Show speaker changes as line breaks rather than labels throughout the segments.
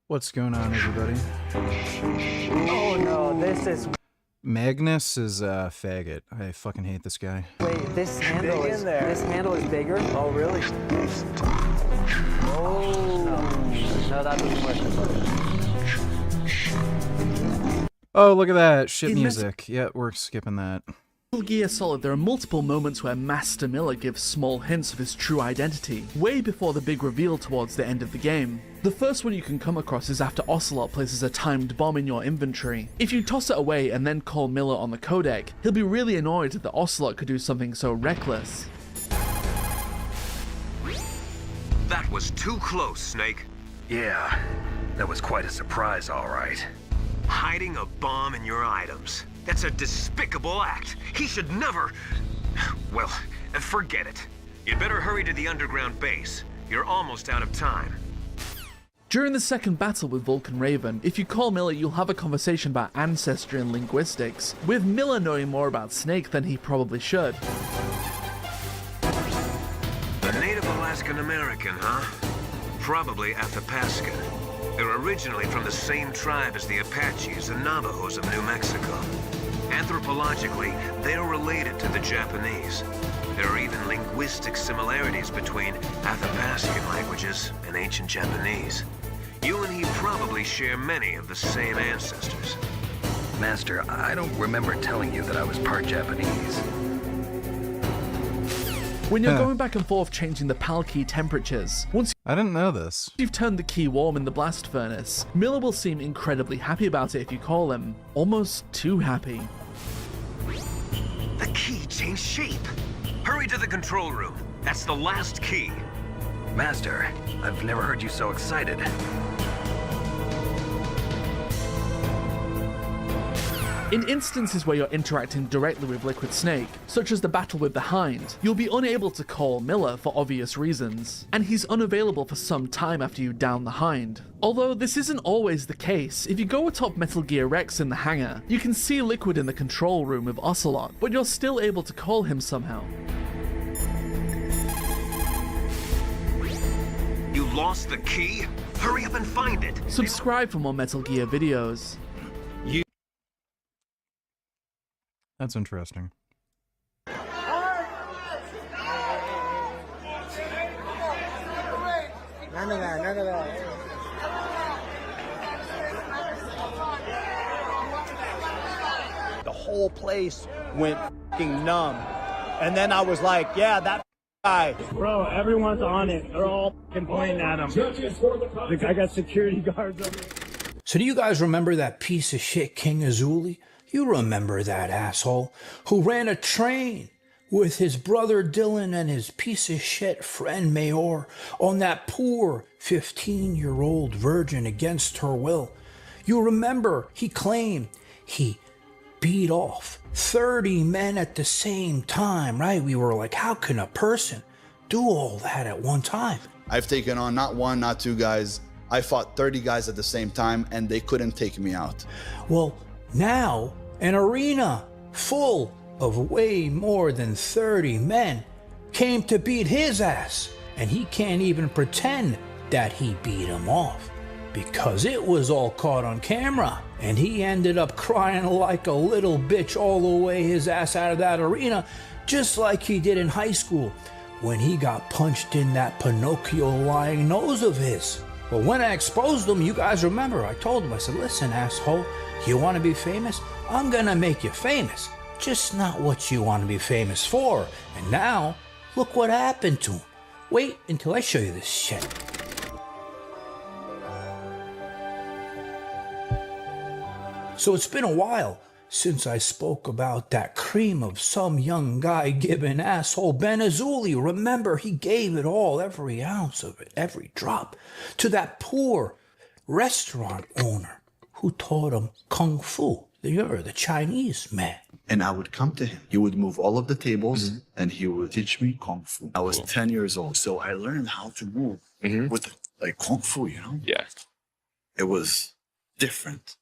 What's going on, everybody?
Oh no, this is...
Magnus is a faggot. I fucking hate this guy.
Wait, this handle is bigger? Oh, really? Oh. No, that doesn't work.
Oh, look at that. Shit music. Yeah, we're skipping that.
Metal Gear Solid, there are multiple moments where Master Miller gives small hints of his true identity, way before the big reveal towards the end of the game. The first one you can come across is after Ocelot places a timed bomb in your inventory. If you toss it away and then call Miller on the codec, he'll be really annoyed that Ocelot could do something so reckless.
That was too close, Snake.
Yeah, that was quite a surprise, all right.
Hiding a bomb in your items. That's a despicable act. He should never... Well, forget it. You'd better hurry to the underground base. You're almost out of time.
During the second battle with Vulcan Raven, if you call Miller, you'll have a conversation about ancestry and linguistics, with Miller knowing more about Snake than he probably should.
A Native Alaskan American, huh? Probably Athabasca. They're originally from the same tribe as the Apaches and Navajos of New Mexico. Anthropologically, they're related to the Japanese. There are even linguistic similarities between Athabascan languages and ancient Japanese. You and he probably share many of the same ancestors.
Master, I don't remember telling you that I was part Japanese.
When you're going back and forth changing the PAL key temperatures, once
I didn't know this.
you've turned the key warm in the blast furnace, Miller will seem incredibly happy about it if you call him. Almost too happy.
The key changed shape. Hurry to the control room. That's the last key.
Master, I've never heard you so excited.
In instances where you're interacting directly with Liquid Snake, such as the battle with the Hind, you'll be unable to call Miller for obvious reasons, and he's unavailable for some time after you down the Hind. Although this isn't always the case, if you go atop Metal Gear Rex in the hangar, you can see Liquid in the control room with Ocelot, but you're still able to call him somehow.
You lost the key? Hurry up and find it.
Subscribe for more Metal Gear videos.
That's interesting.
None of that, none of that. The whole place went f***ing numb. And then I was like, yeah, that guy.
Bro, everyone's on it. They're all f***ing pointing at him. I got security guards over there.
So do you guys remember that piece of shit King Azoulay? You remember that asshole who ran a train with his brother Dylan and his piece of shit friend Mayor on that poor 15-year-old virgin against her will. You remember he claimed he beat off 30 men at the same time, right? We were like, how can a person do all that at one time?
I've taken on not one, not two guys. I fought 30 guys at the same time and they couldn't take me out.
Well, now, an arena full of way more than 30 men came to beat his ass, and he can't even pretend that he beat him off because it was all caught on camera, and he ended up crying like a little bitch all the way his ass out of that arena, just like he did in high school when he got punched in that Pinocchio lying nose of his. But when I exposed him, you guys remember, I told him, I said, listen, asshole, you want to be famous? I'm gonna make you famous. Just not what you want to be famous for. And now, look what happened to him. Wait until I show you this shit. So it's been a while since I spoke about that cream of some young guy giving asshole Ben Azoulay. Remember, he gave it all, every ounce of it, every drop, to that poor restaurant owner who taught him Kung Fu. You're the Chinese man.
And I would come to him. He would move all of the tables and he would teach me Kung Fu. I was 10 years old, so I learned how to move with like Kung Fu, you know?
Yeah.
It was different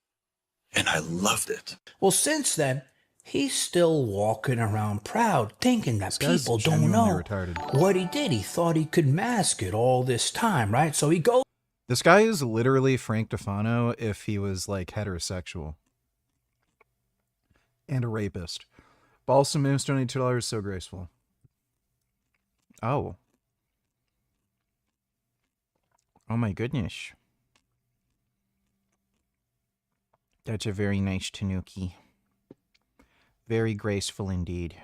and I loved it.
Well, since then, he's still walking around proud, thinking that
This guy's
people don't
genuinely
know
retarded.
what he did. He thought he could mask it all this time, right? So he goes
This guy is literally Frank Defano if he was like heterosexual. And a rapist. Balsam Moose donated $2, so graceful. Oh. Oh my goodness. That's a very nice tanuki. Very graceful indeed.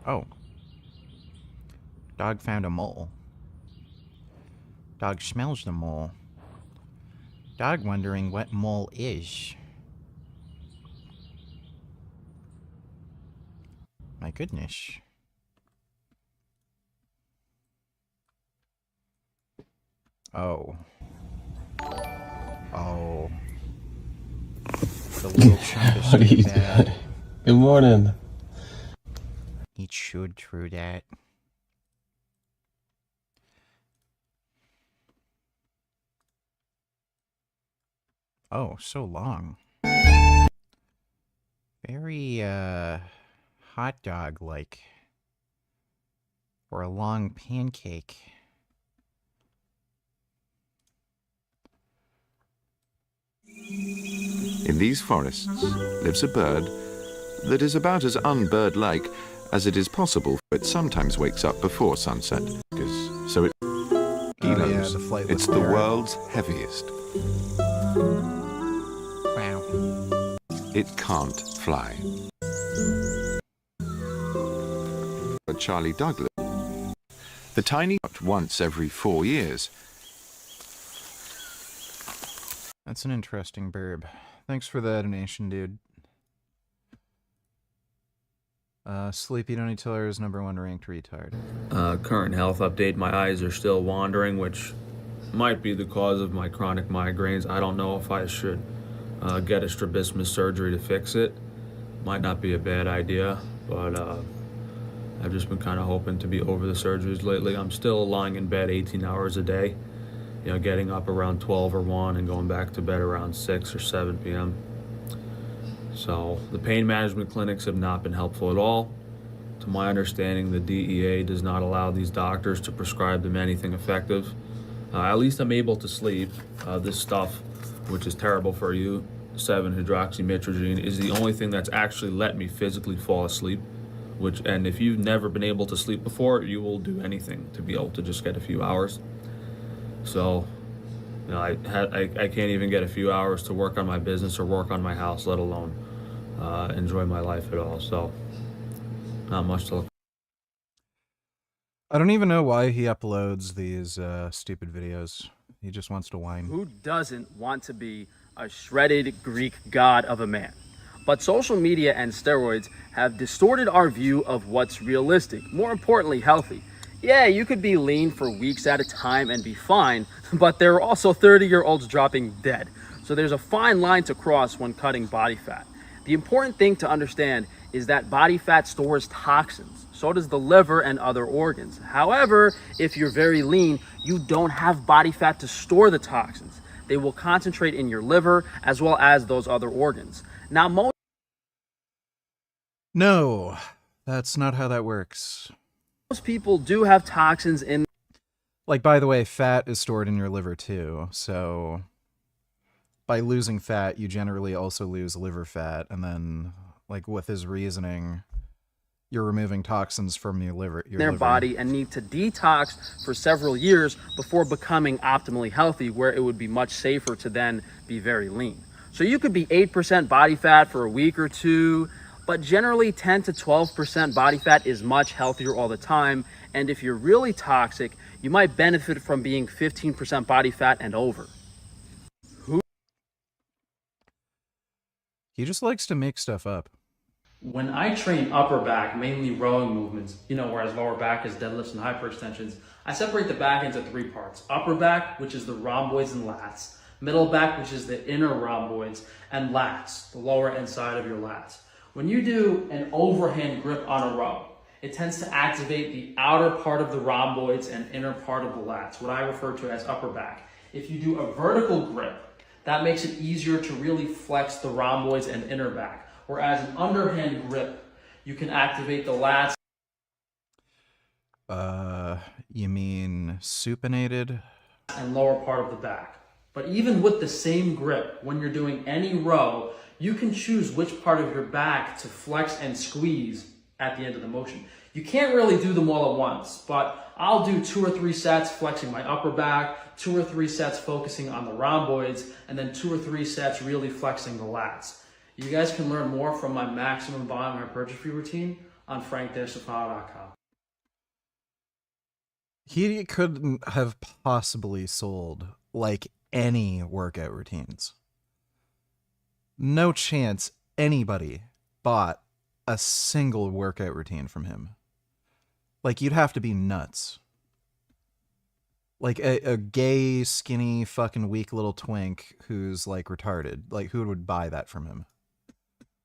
Oh. Dog found a mole. Dog smells the mole. Dog wondering what mole is. My goodness. Oh. Oh. The little chump is
What are
too
you
bad.
doing? Good morning.
He chewed through that. Oh, so long. Very, hot dog-like. Or a long pancake.
In these forests lives a bird that is about as unbird-like as it is possible. It sometimes wakes up before sunset, so it
yeah, the flightless
it's the
parrot.
world's heaviest.
Wow.
It can't fly. But Charlie Douglas, the tiny once every 4 years.
That's an interesting burb. Thanks for the donation, dude. Sleepy Donny Tiller is #1 ranked retard.
Current health update, my eyes are still wandering, which might be the cause of my chronic migraines. I don't know if I should get a strabismus surgery to fix it. Might not be a bad idea, but I've just been kind of hoping to be over the surgeries lately. I'm still lying in bed 18 hours a day, you know, getting up around 12 or 1 and going back to bed around 6 or 7 p.m. So the pain management clinics have not been helpful at all. To my understanding, the DEA does not allow these doctors to prescribe them anything effective. At least I'm able to sleep. This stuff, which is terrible for you, 7-hydroxymitragine, is the only thing that's actually let me physically fall asleep. And if you've never been able to sleep before, you will do anything to be able to just get a few hours. So, you know, I can't even get a few hours to work on my business or work on my house, let alone enjoy my life at all. So, not much to look.
I don't even know why he uploads these stupid videos. He just wants to whine.
Who doesn't want to be a shredded Greek god of a man? But social media and steroids have distorted our view of what's realistic, more importantly, healthy. Yeah, you could be lean for weeks at a time and be fine, but there are also 30-year-olds dropping dead. So there's a fine line to cross when cutting body fat. The important thing to understand is that body fat stores toxins. So does the liver and other organs. However, if you're very lean, you don't have body fat to store the toxins. They will concentrate in your liver as well as those other organs. Now,
No, that's not how that works.
most people do have toxins in.
Like, by the way, fat is stored in your liver too, so by losing fat, you generally also lose liver fat, and then, like, with his reasoning, you're removing toxins from your liver.
Their body and need to detox for several years before becoming optimally healthy, where it would be much safer to then be very lean. So you could be 8% body fat for a week or two, but generally 10 to 12% body fat is much healthier all the time. And if you're really toxic, you might benefit from being 15% body fat and over.
He just likes to make stuff up.
When I train upper back, mainly rowing movements, whereas lower back is deadlifts and hyperextensions, I separate the back into 3 parts. Upper back, which is the rhomboids and lats. Middle back, which is the inner rhomboids, and lats, the lower inside of your lats. When you do an overhand grip on a row, it tends to activate the outer part of the rhomboids and inner part of the lats, what I refer to as upper back. If you do a vertical grip, that makes it easier to really flex the rhomboids and inner back. Whereas an underhand grip, you can activate the lats.
You mean supinated?
And lower part of the back. But even with the same grip, when you're doing any row, you can choose which part of your back to flex and squeeze at the end of the motion. You can't really do them all at once, but I'll do 2 or 3 sets flexing my upper back, 2 or 3 sets focusing on the rhomboids, and then 2 or 3 sets really flexing the lats. You guys can learn more from my maximum volume hypertrophy routine on frank-stefano.com.
He couldn't have possibly sold, like, any workout routines. No chance anybody bought a single workout routine from him. Like, you'd have to be nuts. Like, a gay, skinny, fucking weak little twink who's, like, retarded. Like, who would buy that from him?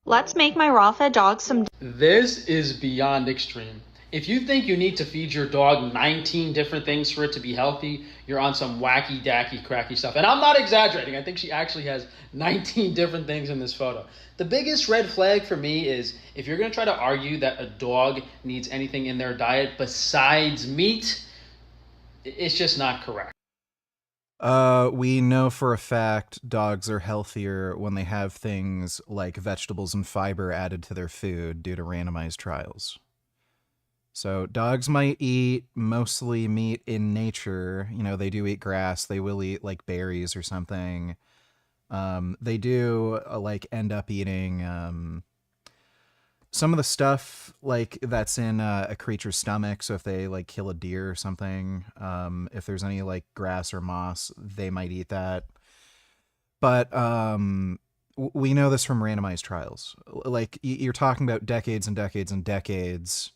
Let's make my raw-fed dog some...
This is beyond extreme. If you think you need to feed your dog 19 different things for it to be healthy, you're on some wacky, dacky, cracky stuff. And I'm not exaggerating. I think she actually has 19 different things in this photo. The biggest red flag for me is if you're going to try to argue that a dog needs anything in their diet besides meat, it's just not correct.
We know for a fact dogs are healthier when they have things like vegetables and fiber added to their food due to randomized trials. So dogs might eat mostly meat in nature. You know, they do eat grass. They will eat like berries or something. They do like end up eating some of the stuff like that's in a creature's stomach. So if they like kill a deer or something, if there's any like grass or moss, they might eat that. But we know this from randomized trials. Like you're talking about decades and decades and decades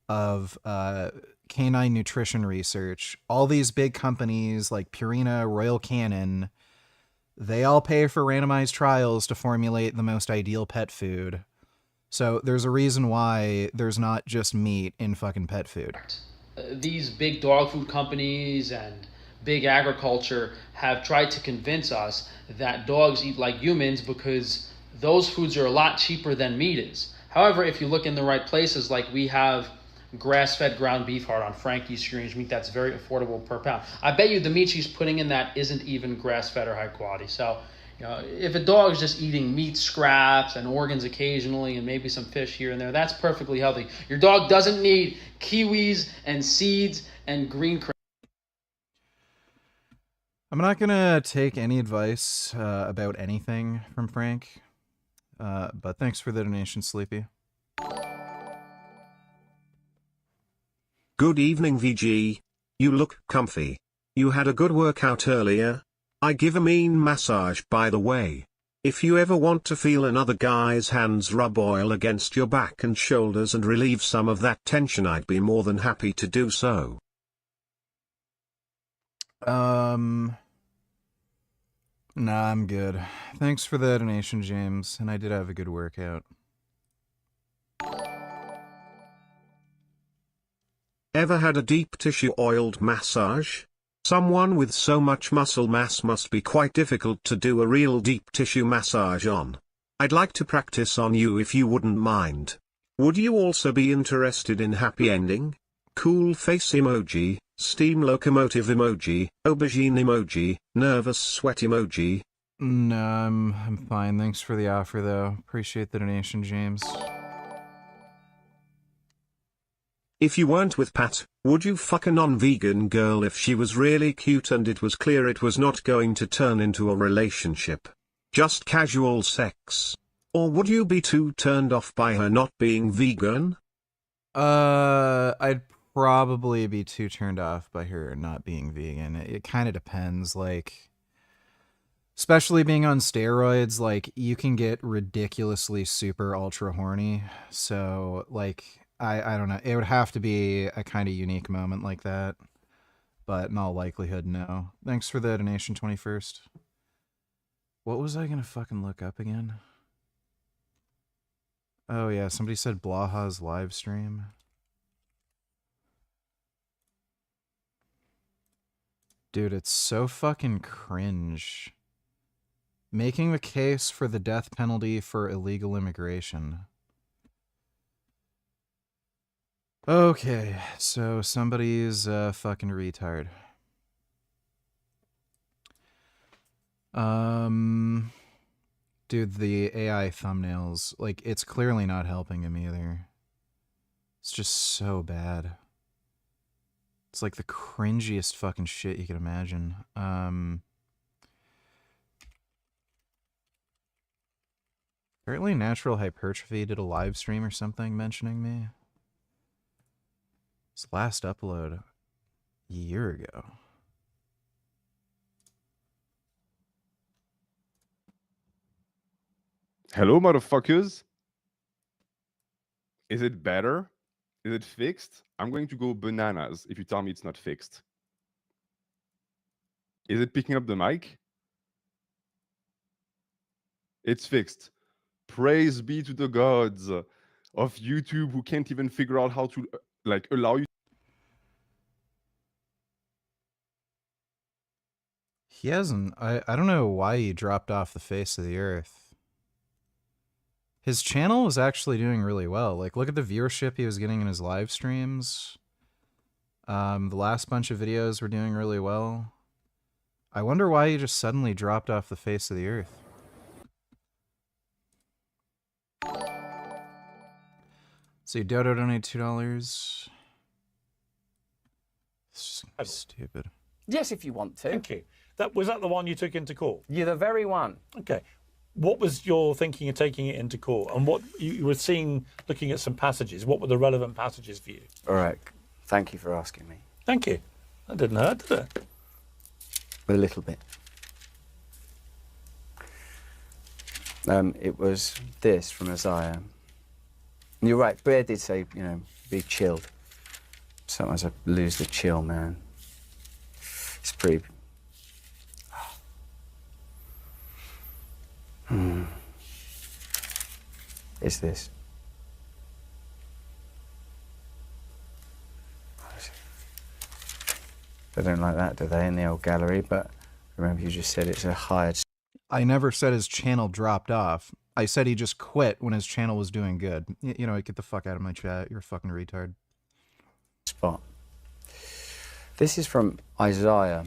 of canine nutrition research. All these big companies like Purina, Royal Canin, they all pay for randomized trials to formulate the most ideal pet food. So there's a reason why there's not just meat in fucking pet food.
These big dog food companies and big agriculture have tried to convince us that dogs eat like humans because those foods are a lot cheaper than meat is. However, if you look in the right places, like we have grass-fed ground beef heart on Frankie's Strange Meat, that's very affordable per pound. I bet you the meat she's putting in that isn't even grass-fed or high quality. So, you know, if a dog's just eating meat scraps and organs occasionally and maybe some fish here and there, that's perfectly healthy. Your dog doesn't need kiwis and seeds and green crap.
I'm not gonna take any advice about anything from Frank, but thanks for the donation, Sleepy.
Good evening, VG. You look comfy. You had a good workout earlier. I give a mean massage, by the way. If you ever want to feel another guy's hands rub oil against your back and shoulders and relieve some of that tension, I'd be more than happy to do so.
Nah, I'm good. Thanks for the donation, James, and I did have a good workout.
Ever had a deep tissue oiled massage? Someone with so much muscle mass must be quite difficult to do a real deep tissue massage on. I'd like to practice on you if you wouldn't mind. Would you also be interested in happy ending? Cool face emoji, steam locomotive emoji, aubergine emoji, nervous sweat emoji.
No, I'm fine. Thanks for the offer, though. Appreciate the donation, James.
If you weren't with Pat, would you fuck a non-vegan girl if she was really cute and it was clear it was not going to turn into a relationship? Just casual sex? Or would you be too turned off by her not being vegan?
I'd probably be too turned off by her not being vegan. It kind of depends, like, especially being on steroids, like, you can get ridiculously super ultra horny. So, like, I don't know. It would have to be a kind of unique moment like that. But in all likelihood, no. Thanks for the donation, 21st. What was I going to fucking look up again? Oh, yeah. Somebody said Blaha's live stream. Dude, it's so fucking cringe. Making the case for the death penalty for illegal immigration. Okay, so somebody's fucking retard. Dude, the AI thumbnails, like, it's clearly not helping him either. It's just so bad. It's like the cringiest fucking shit you can imagine. Apparently Natural Hypertrophy did a live stream or something mentioning me. His last upload a year ago.
Hello, motherfuckers. Is it better? Is it fixed? I'm going to go bananas if you tell me it's not fixed. Is it picking up the mic? It's fixed. Praise be to the gods of YouTube who can't even figure out how to like allow you.
He hasn't. I don't know why he dropped off the face of the earth. His channel was actually doing really well. Like, look at the viewership he was getting in his live streams. The last bunch of videos were doing really well. I wonder why he just suddenly dropped off the face of the earth. So Dodo donated $2. This is stupid.
Yes, if you want to.
Thank you. Was that the one you took into court?
You're the very one.
Okay. What was your thinking of taking it into court? And what you were seeing, looking at some passages, what were the relevant passages for you?
All right. Thank you for asking me.
Thank you. That didn't hurt, did it?
A little bit. It was this from Isaiah. You're right. Bear did say, you know, be chilled. Sometimes I lose the chill, man. It's pretty... It's this. They don't like that, do they, in the old gallery? But remember, you just said it's a hired...
I never said his channel dropped off. I said he just quit when his channel was doing good. You know, get the fuck out of my chat. You're a fucking retard.
Spot. This is from Isaiah.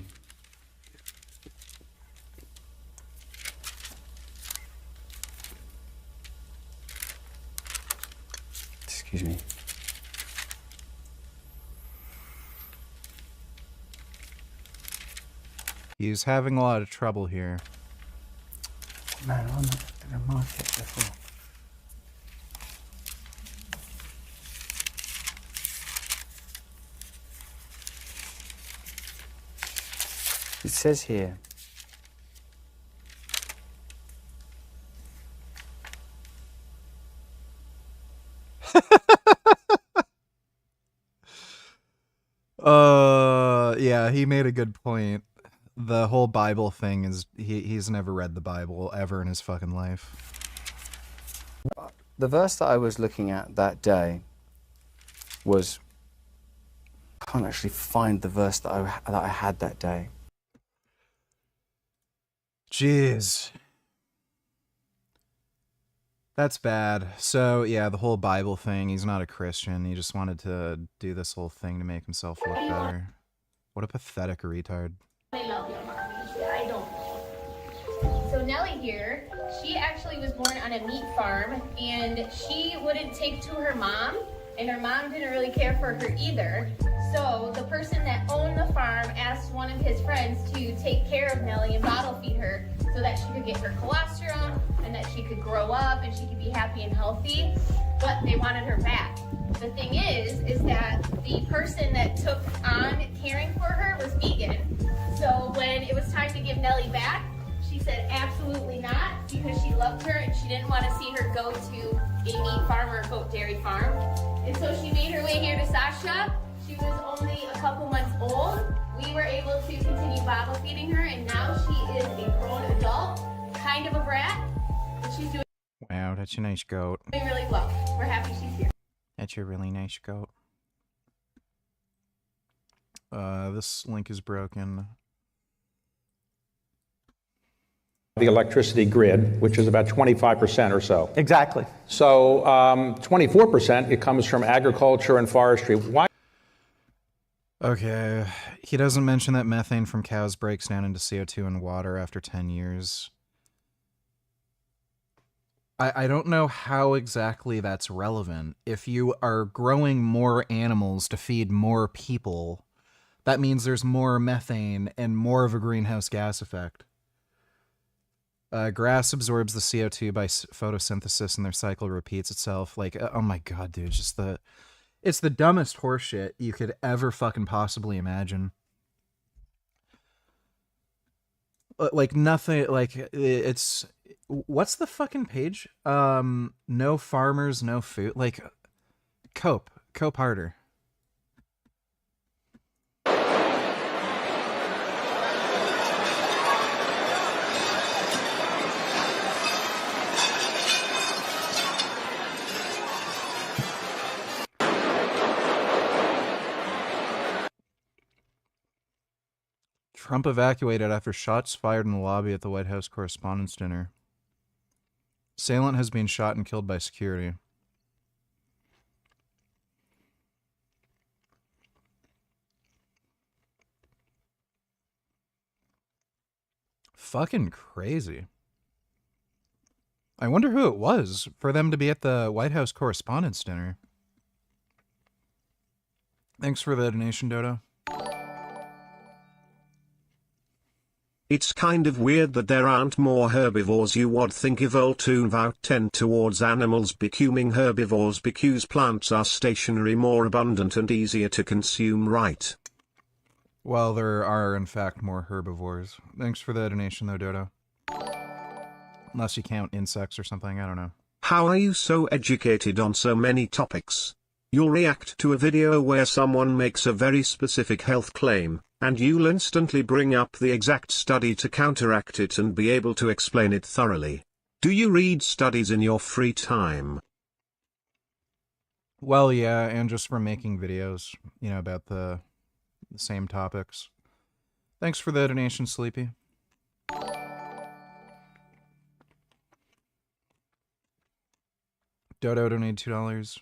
Excuse me.
He's having a lot of trouble here.
Man, I'm not going to mark it before. It says here.
Yeah, he made a good point. The whole Bible thing is, he's never read the Bible ever in his fucking life.
The verse that I was looking at that day was... I can't actually find the verse that I had that day.
Jeez. That's bad. So, yeah, the whole Bible thing, he's not a Christian. He just wanted to do this whole thing to make himself look better. What a pathetic retard.
I love your mommy. I don't. So Nellie here, she actually was born on a meat farm, and she wouldn't take to her mom, and her mom didn't really care for her either. So the person that owned the farm asked one of his friends to take care of Nellie and bottle feed her so that she could get her colostrum and that she could grow up and she could be happy and healthy, but they wanted her back. The thing is that the person that took on caring for her was vegan. So when it was time to give Nellie back, she said absolutely not, because she loved her and she didn't want to see her go to a meat farm or a goat dairy farm. And so she made her way here to Sasha. She was only a couple months old. We were able to continue bottle feeding her, and now she is a grown adult, kind of a brat, but she's doing
Wow, that's a nice goat.
really well. We're happy she's here.
That's a really nice goat. This link is broken.
the electricity grid, which is about 25% or so.
Exactly.
So 24%, it comes from agriculture and forestry. Why?
Okay, he doesn't mention that methane from cows breaks down into CO2 and water after 10 years. I don't know how exactly that's relevant. If you are growing more animals to feed more people, that means there's more methane and more of a greenhouse gas effect. Grass absorbs the CO2 by photosynthesis and their cycle repeats itself. Like, oh my god, dude, it's the dumbest horseshit you could ever fucking possibly imagine. Like, nothing, like, it's, what's the fucking page? No farmers, no food. Like, cope harder. Trump evacuated after shots fired in the lobby at the White House Correspondents' Dinner. Assailant has been shot and killed by security. Fucking crazy. I wonder who it was for them to be at the White House Correspondents' Dinner. Thanks for the donation, Dodo.
It's kind of weird that there aren't more herbivores. You would think evolution would tend towards animals becoming herbivores because plants are stationary, more abundant and easier to consume, right?
Well, there are in fact more herbivores. Thanks for the donation though, Dodo. Unless you count insects or something, I don't know.
How are you so educated on so many topics? You'll react to a video where someone makes a very specific health claim, and you'll instantly bring up the exact study to counteract it and be able to explain it thoroughly. Do you read studies in your free time?
Well, yeah, and just from making videos, you know, about the same topics. Thanks for the donation, Sleepy. Dodo donated $2.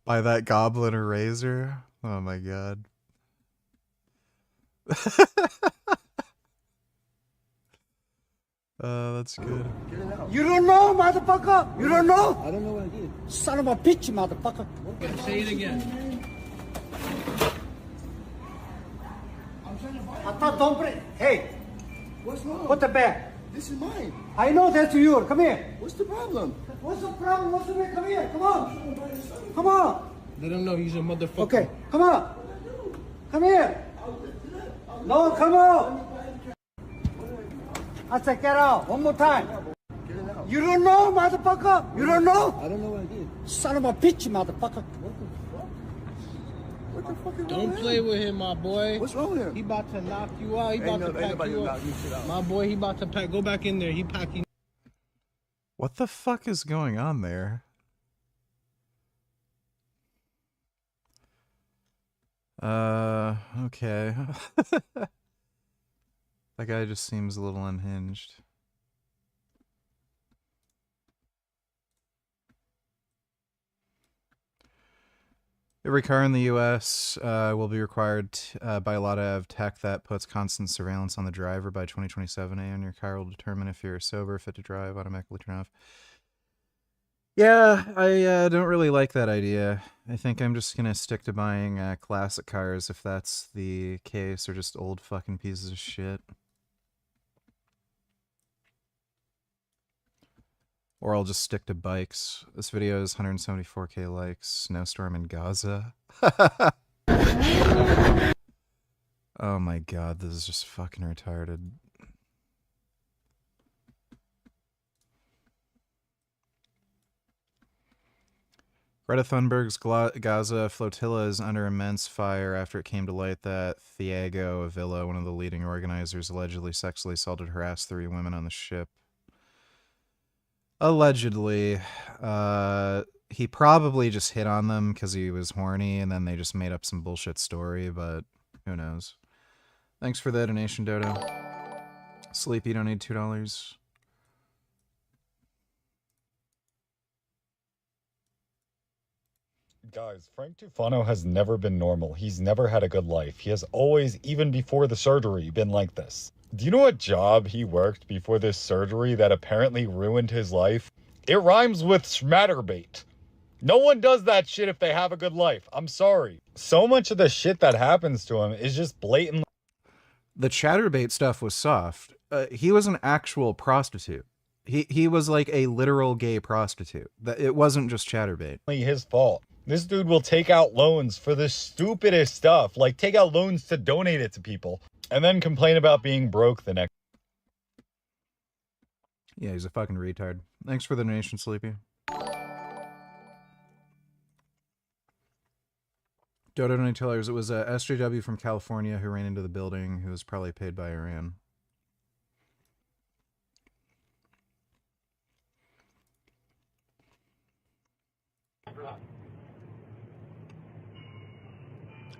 By that goblin or razor? Oh my god. That's good.
You don't know, motherfucker? You don't know? I don't know what I did. Son of a bitch, motherfucker.
Say it again.
I thought don't bring. Hey.
What's wrong?
Put the bag.
This is mine.
I know that's yours. Come here.
What's the problem?
What's the problem? What's the bag? Come here. Come on. Come on.
Let him know he's a motherfucker.
Okay. Come on. Come here. No, come on. I said get out. One more time. You don't know, motherfucker? You don't know?
I don't know what I did.
Son of a bitch, motherfucker.
What the fuck is
Don't
wrong
play
with
with him, my boy.
What's wrong with him?
He about to knock you out. He about to pack you up.
Out.
My boy, he about to pack. Go back in there. He packing.
What the fuck is going on there? Okay. That guy just seems a little unhinged. Every car in the U.S. Will be required by law to have tech that puts constant surveillance on the driver by 2027, and your car will determine if you're sober, fit to drive, automatically turn off. Yeah, I don't really like that idea. I think I'm just gonna stick to buying classic cars if that's the case, or just old fucking pieces of shit. Or I'll just stick to bikes. This video is 174k likes. Snowstorm in Gaza. Oh my god, this is just fucking retarded. Greta Thunberg's Gaza flotilla is under immense fire after it came to light that Thiago Avila, one of the leading organizers, allegedly sexually assaulted and harassed 3 women on the ship. Allegedly, he probably just hit on them because he was horny, and then they just made up some bullshit story, but who knows. Thanks for the donation, Dodo. Sleepy, don't need $2.
Guys, Frank Tufano has never been normal. He's never had a good life. He has always, even before the surgery, been like this. Do you know what job he worked before this surgery that apparently ruined his life? It rhymes with schmatterbait. No one does that shit if they have a good life. I'm sorry. So much of the shit that happens to him is just blatant.
The chatterbait stuff was soft. He was an actual prostitute. He was like a literal gay prostitute. It wasn't just chatterbait.
His fault. This dude will take out loans for the stupidest stuff, like take out loans to donate it to people, and then complain about being broke the next.
Yeah, he's a fucking retard. Thanks for the donation, Sleepy. Dodo $2. It was a SJW from California who ran into the building, who was probably paid by Iran.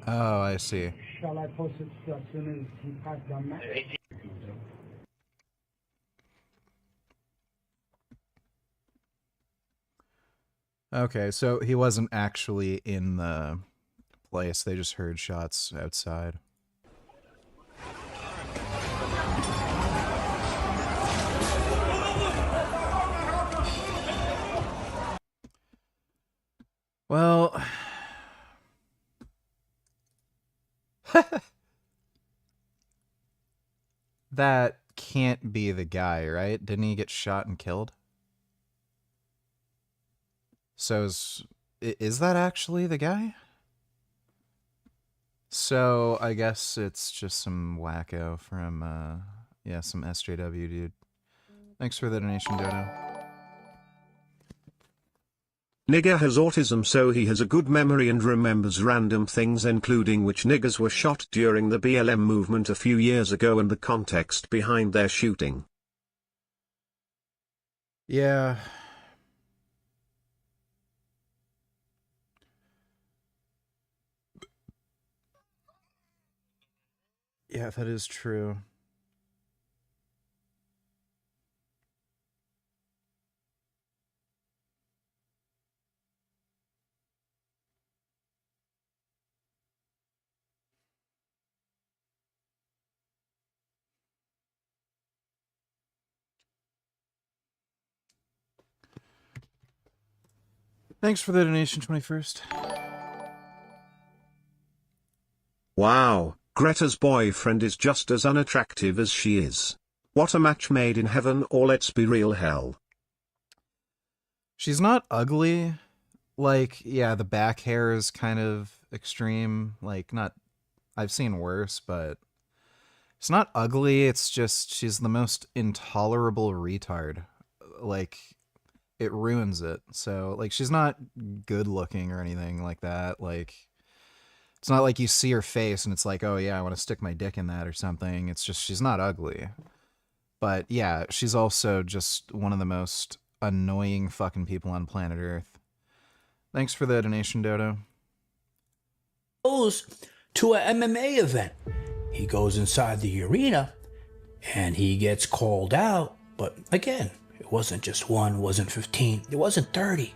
Oh, I see.
Shall I post it as soon as he passed down that?
Okay, so he wasn't actually in the place. They just heard shots outside. Well, that can't be the guy, right? Didn't he get shot and killed? So is that actually the guy? So I guess it's just some wacko from, yeah, some SJW dude. Thanks for the donation, Dodo.
Nigger has autism, so he has a good memory and remembers random things, including which niggers were shot during the BLM movement a few years ago and the context behind their shooting.
Yeah. Yeah, that is true. Thanks for the donation, 21st.
Wow, Greta's boyfriend is just as unattractive as she is. What a match made in heaven, or let's be real, hell.
She's not ugly. Like, yeah, the back hair is kind of extreme. Like, not... I've seen worse, but... It's not ugly, it's just she's the most intolerable retard. Like... It ruins it. So, like, she's not good looking or anything like that. Like, it's not like you see her face and it's like, oh yeah, I want to stick my dick in that or something. It's just, she's not ugly. But yeah, she's also just one of the most annoying fucking people on planet Earth. Thanks for the donation, Dodo.
Goes to an MMA event. He goes inside the arena and he gets called out. But again, it wasn't just one, wasn't 15, it wasn't 30.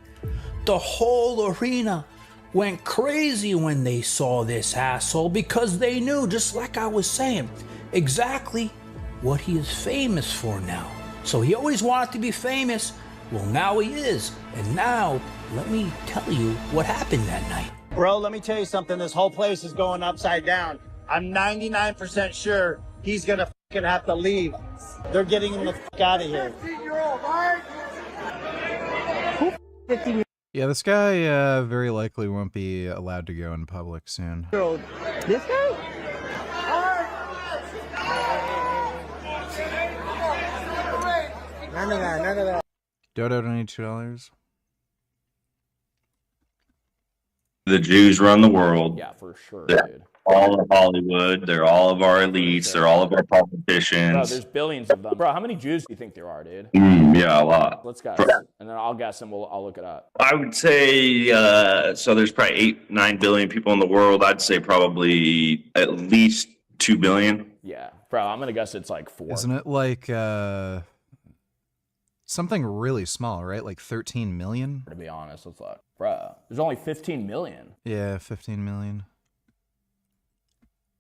The whole arena went crazy when they saw this asshole because they knew, just like I was saying, exactly what he is famous for now. So he always wanted to be famous. Well, now he is. And now, let me tell you what happened that night.
Bro, let me tell you something. This whole place is going upside down. I'm 99% sure he's gonna fucking have to leave. They're getting him the fuck out of here.
Yeah, this guy very likely won't be allowed to go in public soon.
This guy? None of that, none of that.
Dodo, $22.
The Jews run the world.
Yeah, for sure,
Yeah.
dude.
all of Hollywood. They're all of our elites. They're all of our
Bro,
politicians.
there's billions of them. Bro, how many Jews do you think there are, dude?
Yeah, a lot.
Let's guess, and then I'll guess, and I'll look it up.
I would say, so there's probably 8-9 billion people in the world. I'd say probably at least 2 billion.
Yeah, bro, I'm gonna guess it's like 4.
Isn't it like something really small, right? Like 13 million?
To be honest, let's look. Bro, there's only 15 million.
Yeah, 15 million.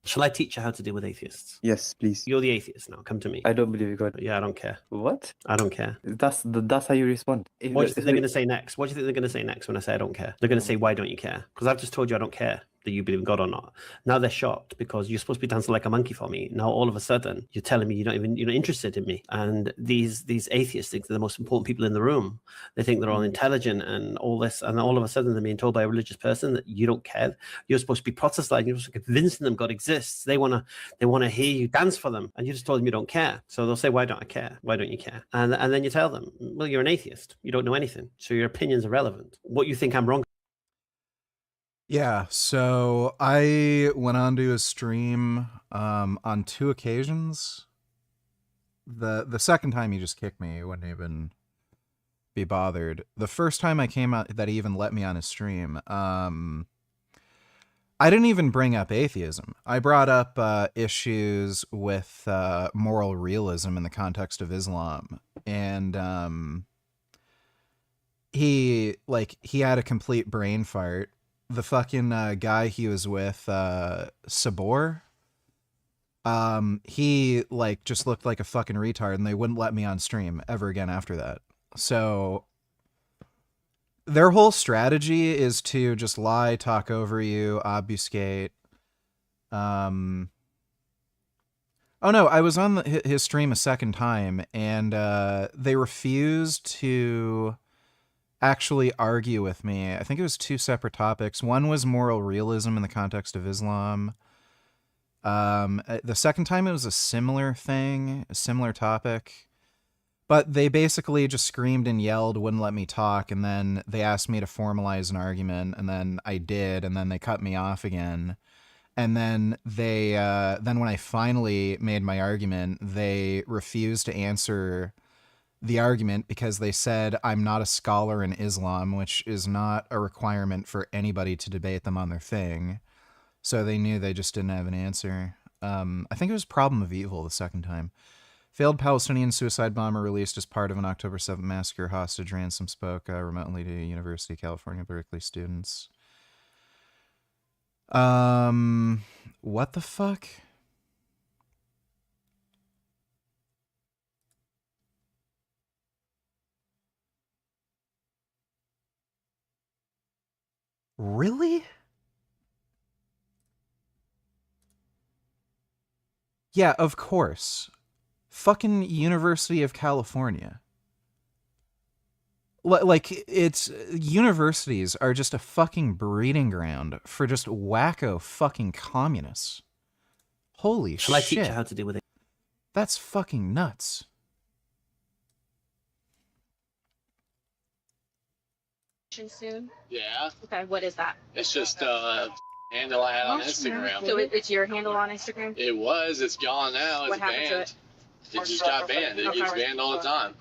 Shall I teach you how to deal with atheists?
Yes, please.
You're the atheist now. Come to me.
I don't believe in God.
Yeah, I don't care.
What?
I don't care.
That's how you respond.
What do you think they're going to say next? What do you think they're going to say next when I say I don't care? They're going to say, why don't you care? Because I've just told you I don't care that you believe in God or not. Now they're shocked because you're supposed to be dancing like a monkey for me. Now all of a sudden you're telling me you're not interested in me. And these atheists think they're the most important people in the room. They think they're all intelligent and all this. And all of a sudden they're being told by a religious person that you don't care. You're supposed to be protesting. You're supposed to be convincing them God exists. They want to hear you dance for them. And you just told them you don't care. So they'll say, why don't I care? Why don't you care? And then you tell them, well, you're an atheist. You don't know anything. So your opinion's irrelevant. What you think I'm wrong.
Yeah, so I went on to a stream on 2 occasions. The second time he just kicked me, he wouldn't even be bothered. The first time I came out that he even let me on his stream, I didn't even bring up atheism. I brought up issues with moral realism in the context of Islam. And he had a complete brain fart. The fucking guy he was with, Sabor, he just looked like a fucking retard, and they wouldn't let me on stream ever again after that. So their whole strategy is to just lie, talk over you, obfuscate. Oh no, I was on his stream a second time, and they refused to actually argue with me. I think it was 2 separate topics. One was moral realism in the context of Islam. The second time it was a similar thing, a similar topic. But they basically just screamed and yelled, wouldn't let me talk, and then they asked me to formalize an argument, and then I did, and then they cut me off again. And then then when I finally made my argument, they refused to answer the argument because they said I'm not a scholar in Islam, which is not a requirement for anybody to debate them on their thing. So they knew they just didn't have an answer. I think it was Problem of Evil the second time. Failed Palestinian suicide bomber released as part of an October 7th massacre hostage ransom spoke remotely to University of California, Berkeley students. What the fuck? Really? Yeah, of course. Fucking University of California. It's universities are just a fucking breeding ground for just wacko fucking communists. Holy shit.
Shall I teach you how to deal with it?
That's fucking nuts.
Soon?
Yeah.
Okay, what is that?
It's just a handle I had on Instagram.
So it's your handle on Instagram?
It was. It's gone now. It's
What happened to
banned. It just got banned. It gets banned all the time.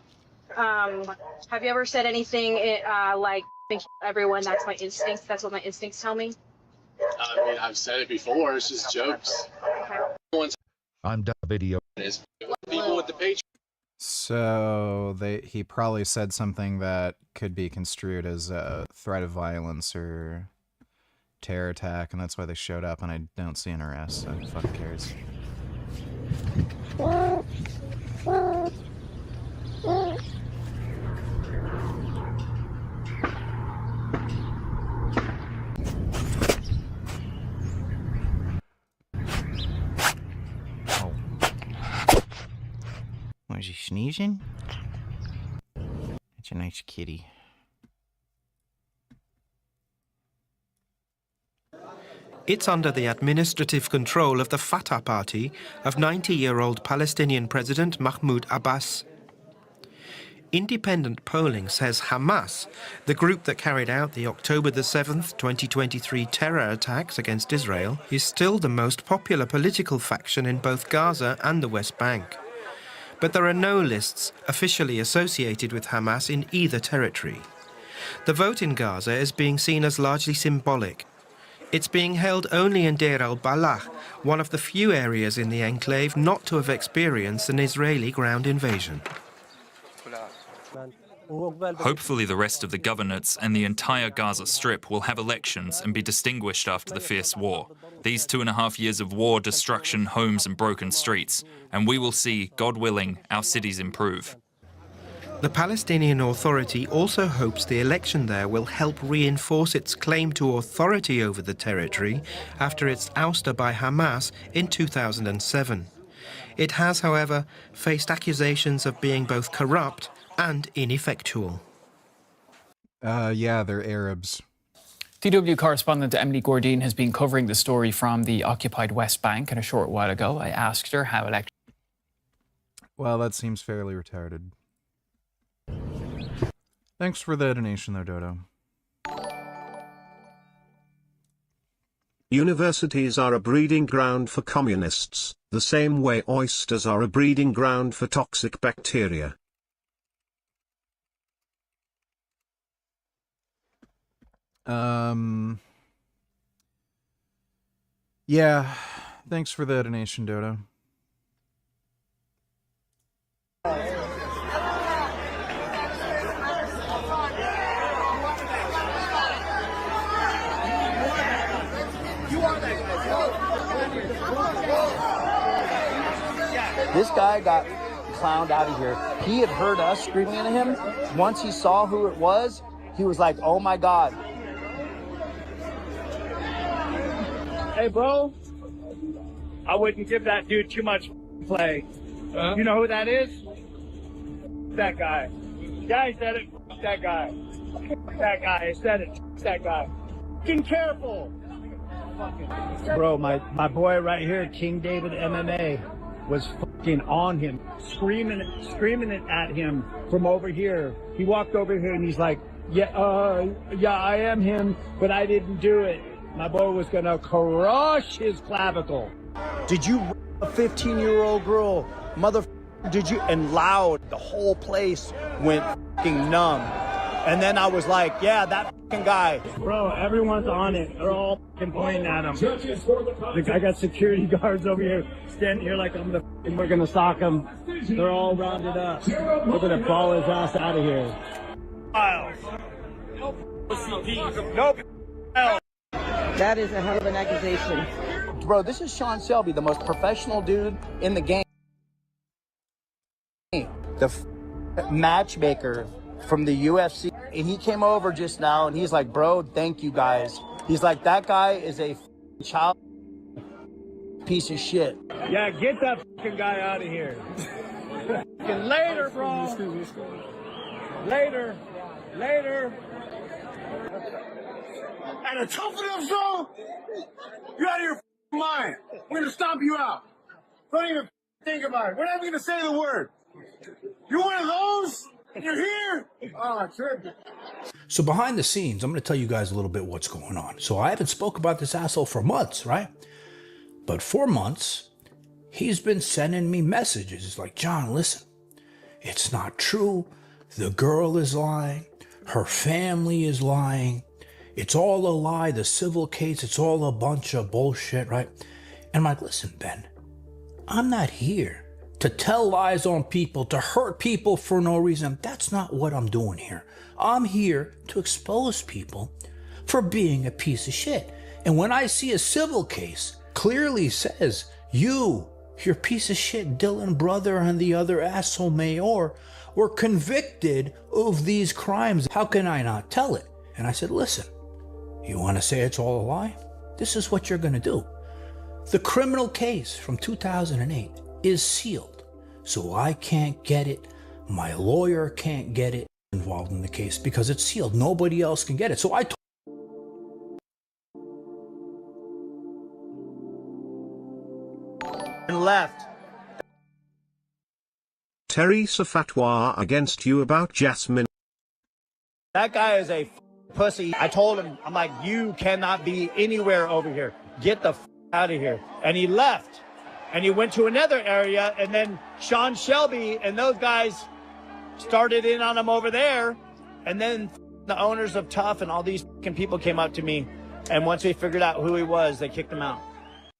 Have you ever said anything like, think everyone, that's my instincts, that's what my instincts tell me?
I mean, I've said it before. It's just jokes.
I'm done video.
People with the Patreon.
So he probably said something that could be construed as a threat of violence or terror attack, and that's why they showed up, and I don't see an arrest, so who fucking cares? Was he sneezing? It's a nice kitty.
It's under the administrative control of the Fatah Party of 90-year-old Palestinian President Mahmoud Abbas. independent polling says Hamas, the group that carried out the October the 7th, 2023 terror attacks against Israel, is still the most popular political faction in both Gaza and the West Bank. But there are no lists officially associated with Hamas in either territory. The vote in Gaza is being seen as largely symbolic. It's being held only in Deir al-Balah, one of the few areas in the enclave not to have experienced an Israeli ground invasion.
Hopefully the rest of the governorates and the entire Gaza Strip will have elections and be distinguished after the fierce war. These 2.5 years of war, destruction, homes and broken streets. And we will see, God willing, our cities improve.
The Palestinian Authority also hopes the election there will help reinforce its claim to authority over the territory after its ouster by Hamas in 2007. It has, however, faced accusations of being both corrupt and ineffectual.
Yeah, they're Arabs.
DW correspondent Emily Gordine has been covering the story from the occupied West Bank, and a short while ago I asked her how elections...
Well, that seems fairly retarded. Thanks for the donation, though, Dodo.
Universities are a breeding ground for communists, the same way oysters are a breeding ground for toxic bacteria.
Yeah, thanks for the donation, Dodo.
This guy got clowned out of here. He had heard us screaming at him. Once he saw who it was, he was like, oh my God.
Hey, bro, I wouldn't give that dude too much play. You know who that is? That guy. Yeah, he said it. That guy. That guy. He said it. That guy. Fucking careful. Bro, my boy right here, King David MMA, was fucking on him, screaming it at him from over here. He walked over here and he's like, yeah, I am him, but I didn't do it. My boy was gonna crush his clavicle. Did you a 15-year-old girl, did you? And loud, the whole place went fucking numb. And then I was like, yeah, that fucking guy. Bro, everyone's on it. They're all fucking pointing at him. I got security guards over here standing here like we're gonna sock him. They're all rounded up. We're gonna ball his ass out of here. Nope.
That is a hell of an accusation. Bro, this is Sean Selby, the most professional dude in the game. The matchmaker from the UFC. And he came over just now and he's like, bro, thank you guys. He's like, that guy is a child piece of shit. Yeah, get that fucking guy out of here. Later, bro. Later.
At a tough enough zone, you're out of your mind. We're gonna stomp you out. Don't even think about it. We're not even gonna say the word. You're one of those? You're here? Oh, sure.
So behind the scenes, I'm going to tell you guys a little bit what's going on. So I haven't spoke about this asshole for months, right? But for months, he's been sending me messages. It's like, John, listen, it's not true. The girl is lying. Her family is lying. It's all a lie. The civil case, it's all a bunch of bullshit, right? And I'm like, listen, Ben, I'm not here to tell lies on people, to hurt people for no reason. That's not what I'm doing here. I'm here to expose people for being a piece of shit. And when I see a civil case clearly says, your piece of shit Dylan brother and the other asshole mayor were convicted of these crimes, how can I not tell it? And I said, listen, you want to say it's all a lie? This is what you're going to do. The criminal case from 2008 is sealed. So I can't get it. My lawyer can't get it involved in the case because it's sealed. Nobody else can get it. So I
and left.
Teresa fatwa against you about Jasmine.
That guy is a pussy. I told him, I'm like, you cannot be anywhere over here. Get the out of here. And he left. And he went to another area. And then Sean Shelby and those guys started in on him over there. And then the owners of Tough and all these people came up to me. And once we figured out who he was, they kicked him out.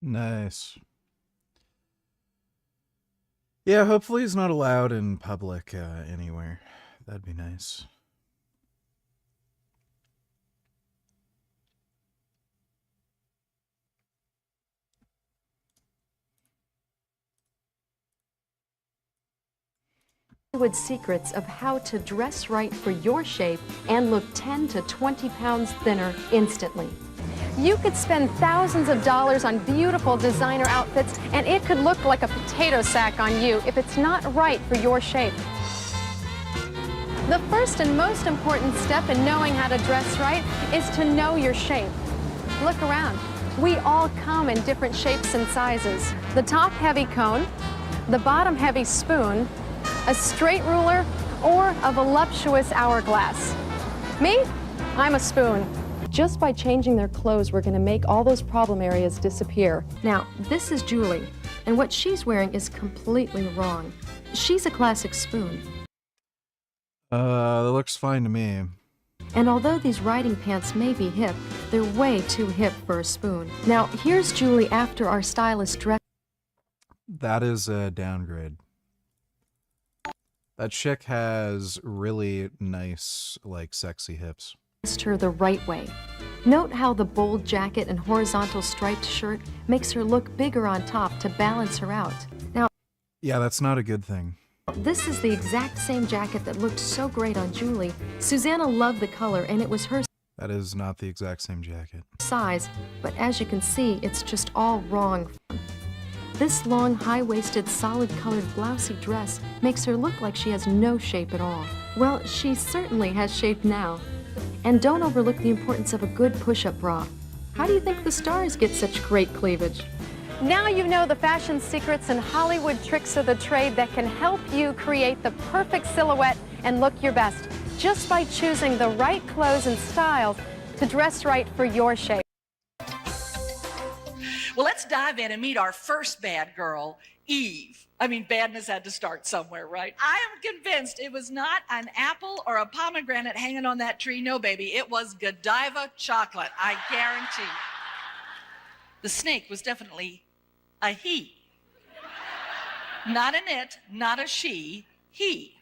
Nice. Yeah, hopefully he's not allowed in public anywhere. That'd be nice.
Hollywood secrets of how to dress right for your shape and look 10 to 20 pounds thinner instantly. You could spend thousands of dollars on beautiful designer outfits and it could look like a potato sack on you if it's not right for your shape. The first and most important step in knowing how to dress right is to know your shape. Look around. We all come in different shapes and sizes. The top heavy cone, the bottom heavy spoon, a straight ruler, or a voluptuous hourglass. Me? I'm a spoon. Just by changing their clothes, we're going to make all those problem areas disappear. Now, this is Julie, and what she's wearing is completely wrong. She's a classic spoon.
That looks fine to me.
And although these riding pants may be hip, they're way too hip for a spoon. Now, here's Julie after our stylist dressed.
That is a downgrade. That chick has really nice, like, sexy hips.
Her the right way. Note how the bold jacket and horizontal striped shirt makes her look bigger on top to balance her out. Now,
yeah, that's not a good thing.
this is the exact same jacket that looked so great on Julie. Susanna loved the color and it was her
That is not the exact same jacket.
size, but as you can see, it's just all wrong. This long, high-waisted, solid-colored blousey dress makes her look like she has no shape at all. Well, she certainly has shape now. And don't overlook the importance of a good push-up bra. How do you think the stars get such great cleavage? Now you know the fashion secrets and Hollywood tricks of the trade that can help you create the perfect silhouette and look your best, just by choosing the right clothes and styles to dress right for your shape.
Well, let's dive in and meet our first bad girl, Eve. I mean, badness had to start somewhere, right? I am convinced it was not an apple or a pomegranate hanging on that tree. No, baby, it was Godiva chocolate, I guarantee. The snake was definitely a he. Not an it, not a she, he.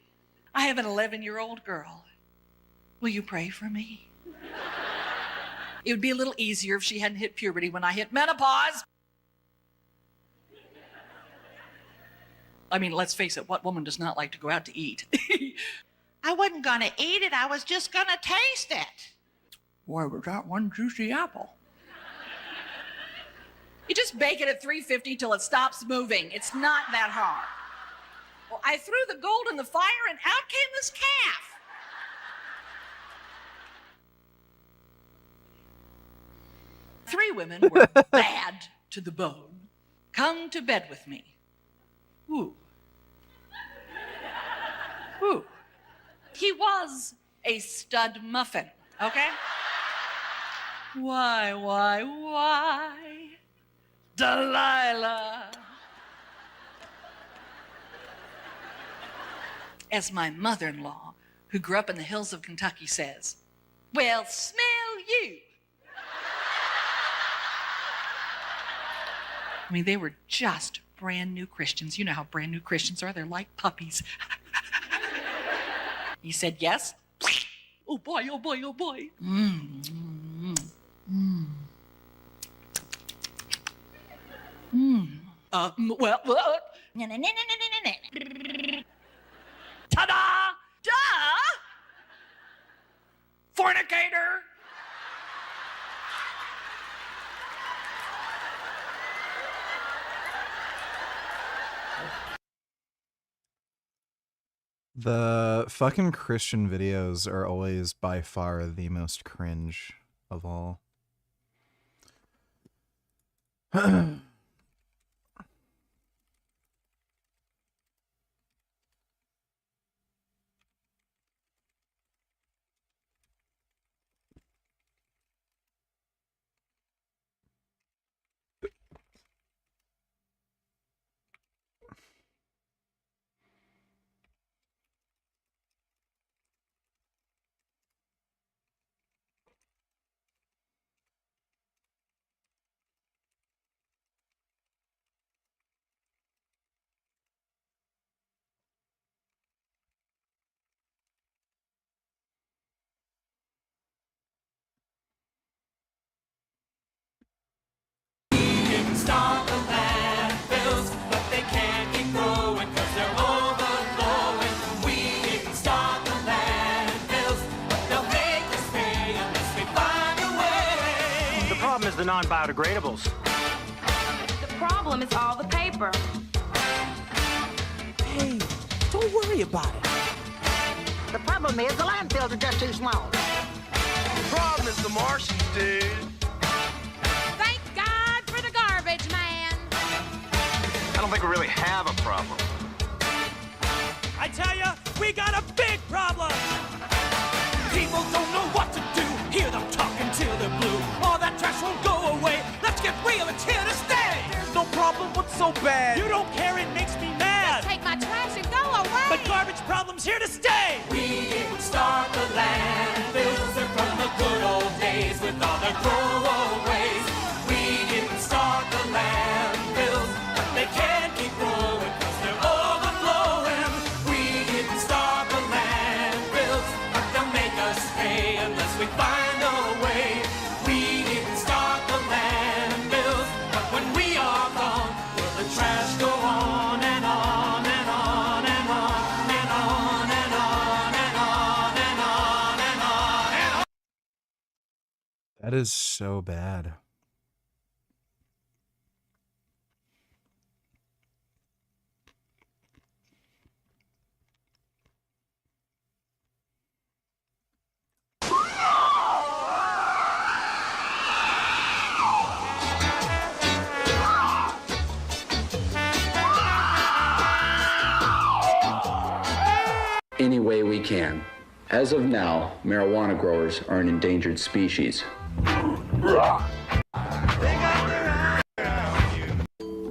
I have an 11-year-old girl. Will you pray for me? It would be a little easier if she hadn't hit puberty when I hit menopause. I mean, let's face it, what woman does not like to go out to eat?
I wasn't gonna eat it, I was just gonna taste it.
Boy, was that one juicy apple. You just bake it at 350 till it stops moving. It's not that hard. Well, I threw the gold in the fire and out came this calf. Three women were bad to the bone. Come to bed with me. Ooh. Ooh. He was a stud muffin, okay? Why, Delilah. As my mother-in-law, who grew up in the hills of Kentucky, says, well, smell you. I mean, they were just brand new Christians. You know how brand new Christians are. They're like puppies. He said, yes. Oh boy, oh boy, oh boy. Well, ta-da! Duh! Fornicator!
The fucking Christian videos are always by far the most cringe of all.
the non-biodegradables.
The problem is all the paper.
Hey, don't worry about it.
The problem is the landfills are just too small.
The problem is the Martians, dude.
Thank God for the garbage man.
I don't think we really have a problem.
I tell ya, we got a big problem. People don't know what to do. Hear them talking till they're blue. All that trash won't go away. Let's get real, it's here to stay. There's no problem, what's so bad? You don't care, it makes me mad.
Just take my trash and go away.
But garbage problem's here to stay. We didn't start the landfills. They're from the good old days with all their throwaways. We didn't start the landfills, but they can't keep growing because they're overflowing. We didn't start the landfills, but they'll make us pay unless we find a way. We didn't start the landfills, but when we are gone, will the trash go on and on and on and on and on and on and on and on and on and on?
That is so bad.
Any way we can. As of now, marijuana growers are an endangered species.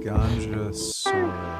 Ganjasaurus.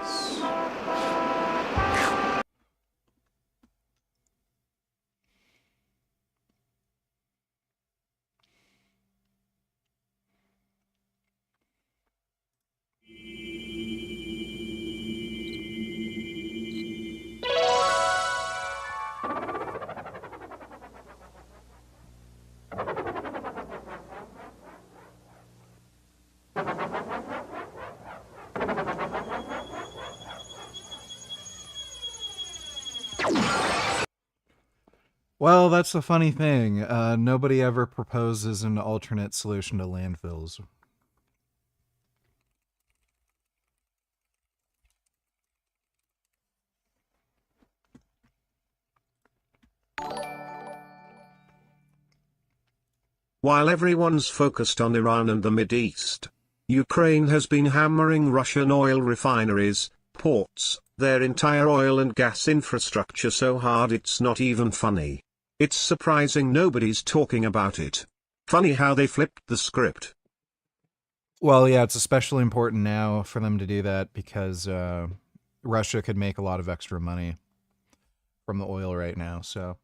Well, that's the funny thing. Nobody ever proposes an alternate solution to landfills.
While everyone's focused on Iran and the Mideast, Ukraine has been hammering Russian oil refineries, ports, their entire oil and gas infrastructure so hard it's not even funny. It's surprising nobody's talking about it. Funny how they flipped the script.
Well, yeah, it's especially important now for them to do that because Russia could make a lot of extra money from the oil right now, so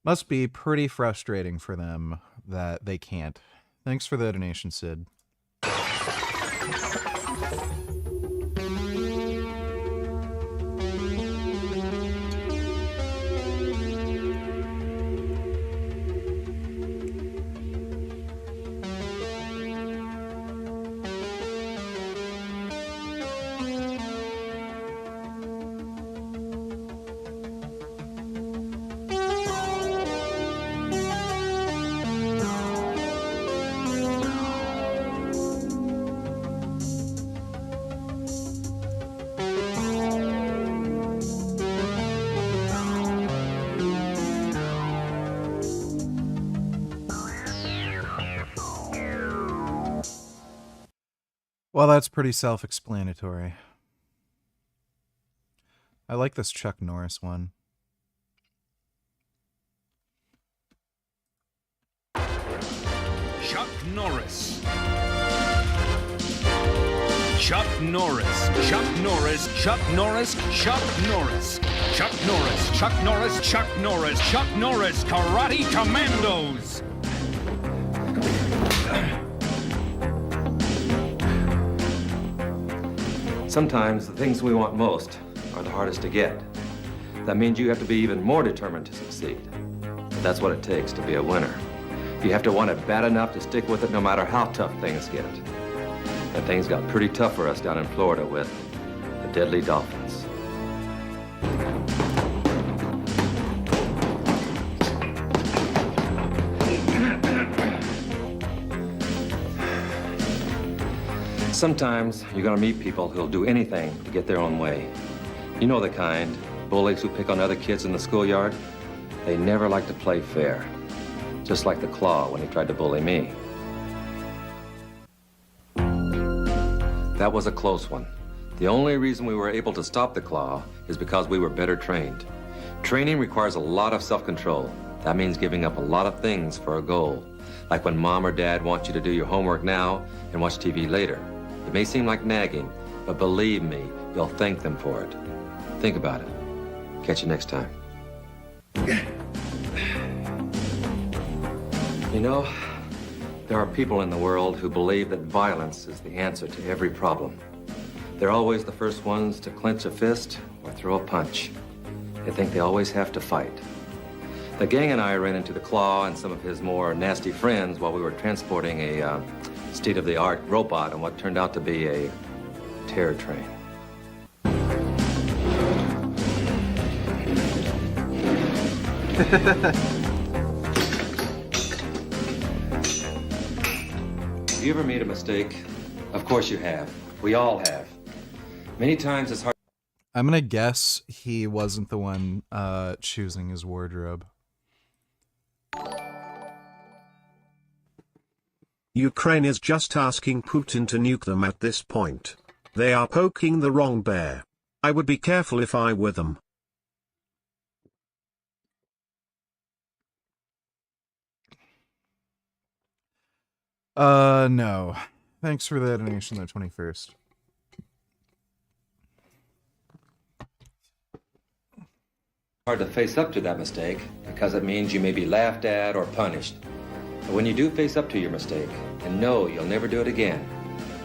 must be pretty frustrating for them that they can't. Thanks for the donation, Sid. Well, that's pretty self-explanatory. I like this Chuck Norris one.
Chuck Norris. Chuck Norris. Chuck Norris. Chuck Norris. Chuck Norris. Chuck Norris. Chuck Norris. Chuck Norris. Chuck Norris. Karate Commandos.
Sometimes the things we want most are the hardest to get. That means you have to be even more determined to succeed. But that's what it takes to be a winner. You have to want it bad enough to stick with it no matter how tough things get. And things got pretty tough for us down in Florida with the deadly dolphins. Sometimes you're gonna meet people who'll do anything to get their own way. You know the kind, bullies who pick on other kids in the schoolyard. They never like to play fair. Just like the Claw when he tried to bully me. That was a close one. The only reason we were able to stop the Claw is because we were better trained. Training requires a lot of self-control. That means giving up a lot of things for a goal. Like when mom or dad want you to do your homework now and watch TV later. It may seem like nagging, but believe me, you'll thank them for it. Think about it. Catch you next time. You know, there are people in the world who believe that violence is the answer to every problem. They're always the first ones to clench a fist or throw a punch. They think they always have to fight. The gang and I ran into the Claw and some of his more nasty friends while we were transporting a state-of-the-art robot on what turned out to be a terror train. Have you ever made a mistake? Of course you have. We all have. Many times it's hard.
I'm gonna guess he wasn't the one choosing his wardrobe.
Ukraine is just asking Putin to nuke them at this point. They are poking the wrong bear. I would be careful if I were them.
No. Thanks for the donation, the 21st.
Hard to face up to that mistake because it means you may be laughed at or punished. But when you do face up to your mistake and know you'll never do it again,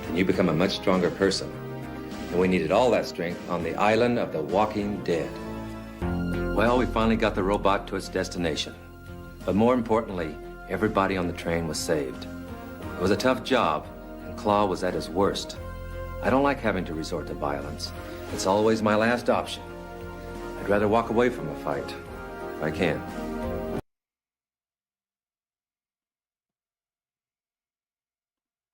then you become a much stronger person. And we needed all that strength on the island of the Walking Dead. Well, we finally got the robot to its destination. But more importantly, everybody on the train was saved. It was a tough job, and Claw was at his worst. I don't like having to resort to violence. It's always my last option. I'd rather walk away from a fight, if I can.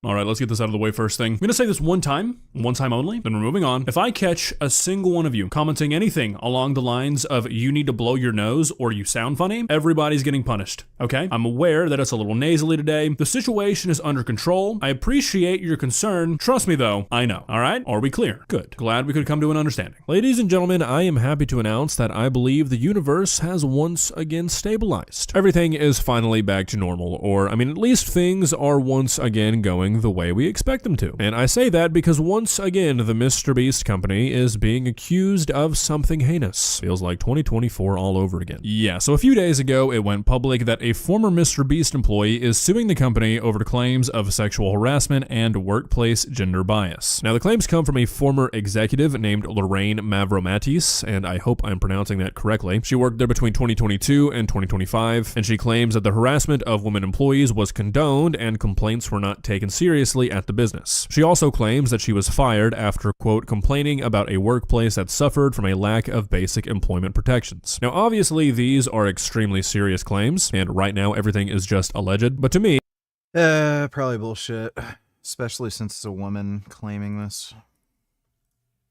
All right, let's get this out of the way first thing. I'm going to say this one time only, then we're moving on. If I catch a single one of you commenting anything along the lines of you need to blow your nose or you sound funny, everybody's getting punished, okay? I'm aware that it's a little nasally today. The situation is under control. I appreciate your concern. Trust me though, I know, all right? Are we clear? Good. Glad we could come to an understanding. Ladies and gentlemen, I am happy to announce that I believe the universe has once again stabilized. Everything is finally back to normal, or I mean, at least things are once again going the way we expect them to. And I say that because once again, the Mr. Beast company is being accused of something heinous. Feels like 2024 all over again. Yeah, so a few days ago, it went public that a former Mr. Beast employee is suing the company over claims of sexual harassment and workplace gender bias. Now, the claims come from a former executive named Lorraine Mavromatis, and I hope I'm pronouncing that correctly. She worked there between 2022 and 2025, and she claims that the harassment of women employees was condoned and complaints were not taken seriously at the business. She also claims that she was fired after, quote, complaining about a workplace that suffered from a lack of basic employment protections. Now, obviously, these are extremely serious claims, and right now everything is just alleged, but to me,
probably bullshit, especially since it's a woman claiming this.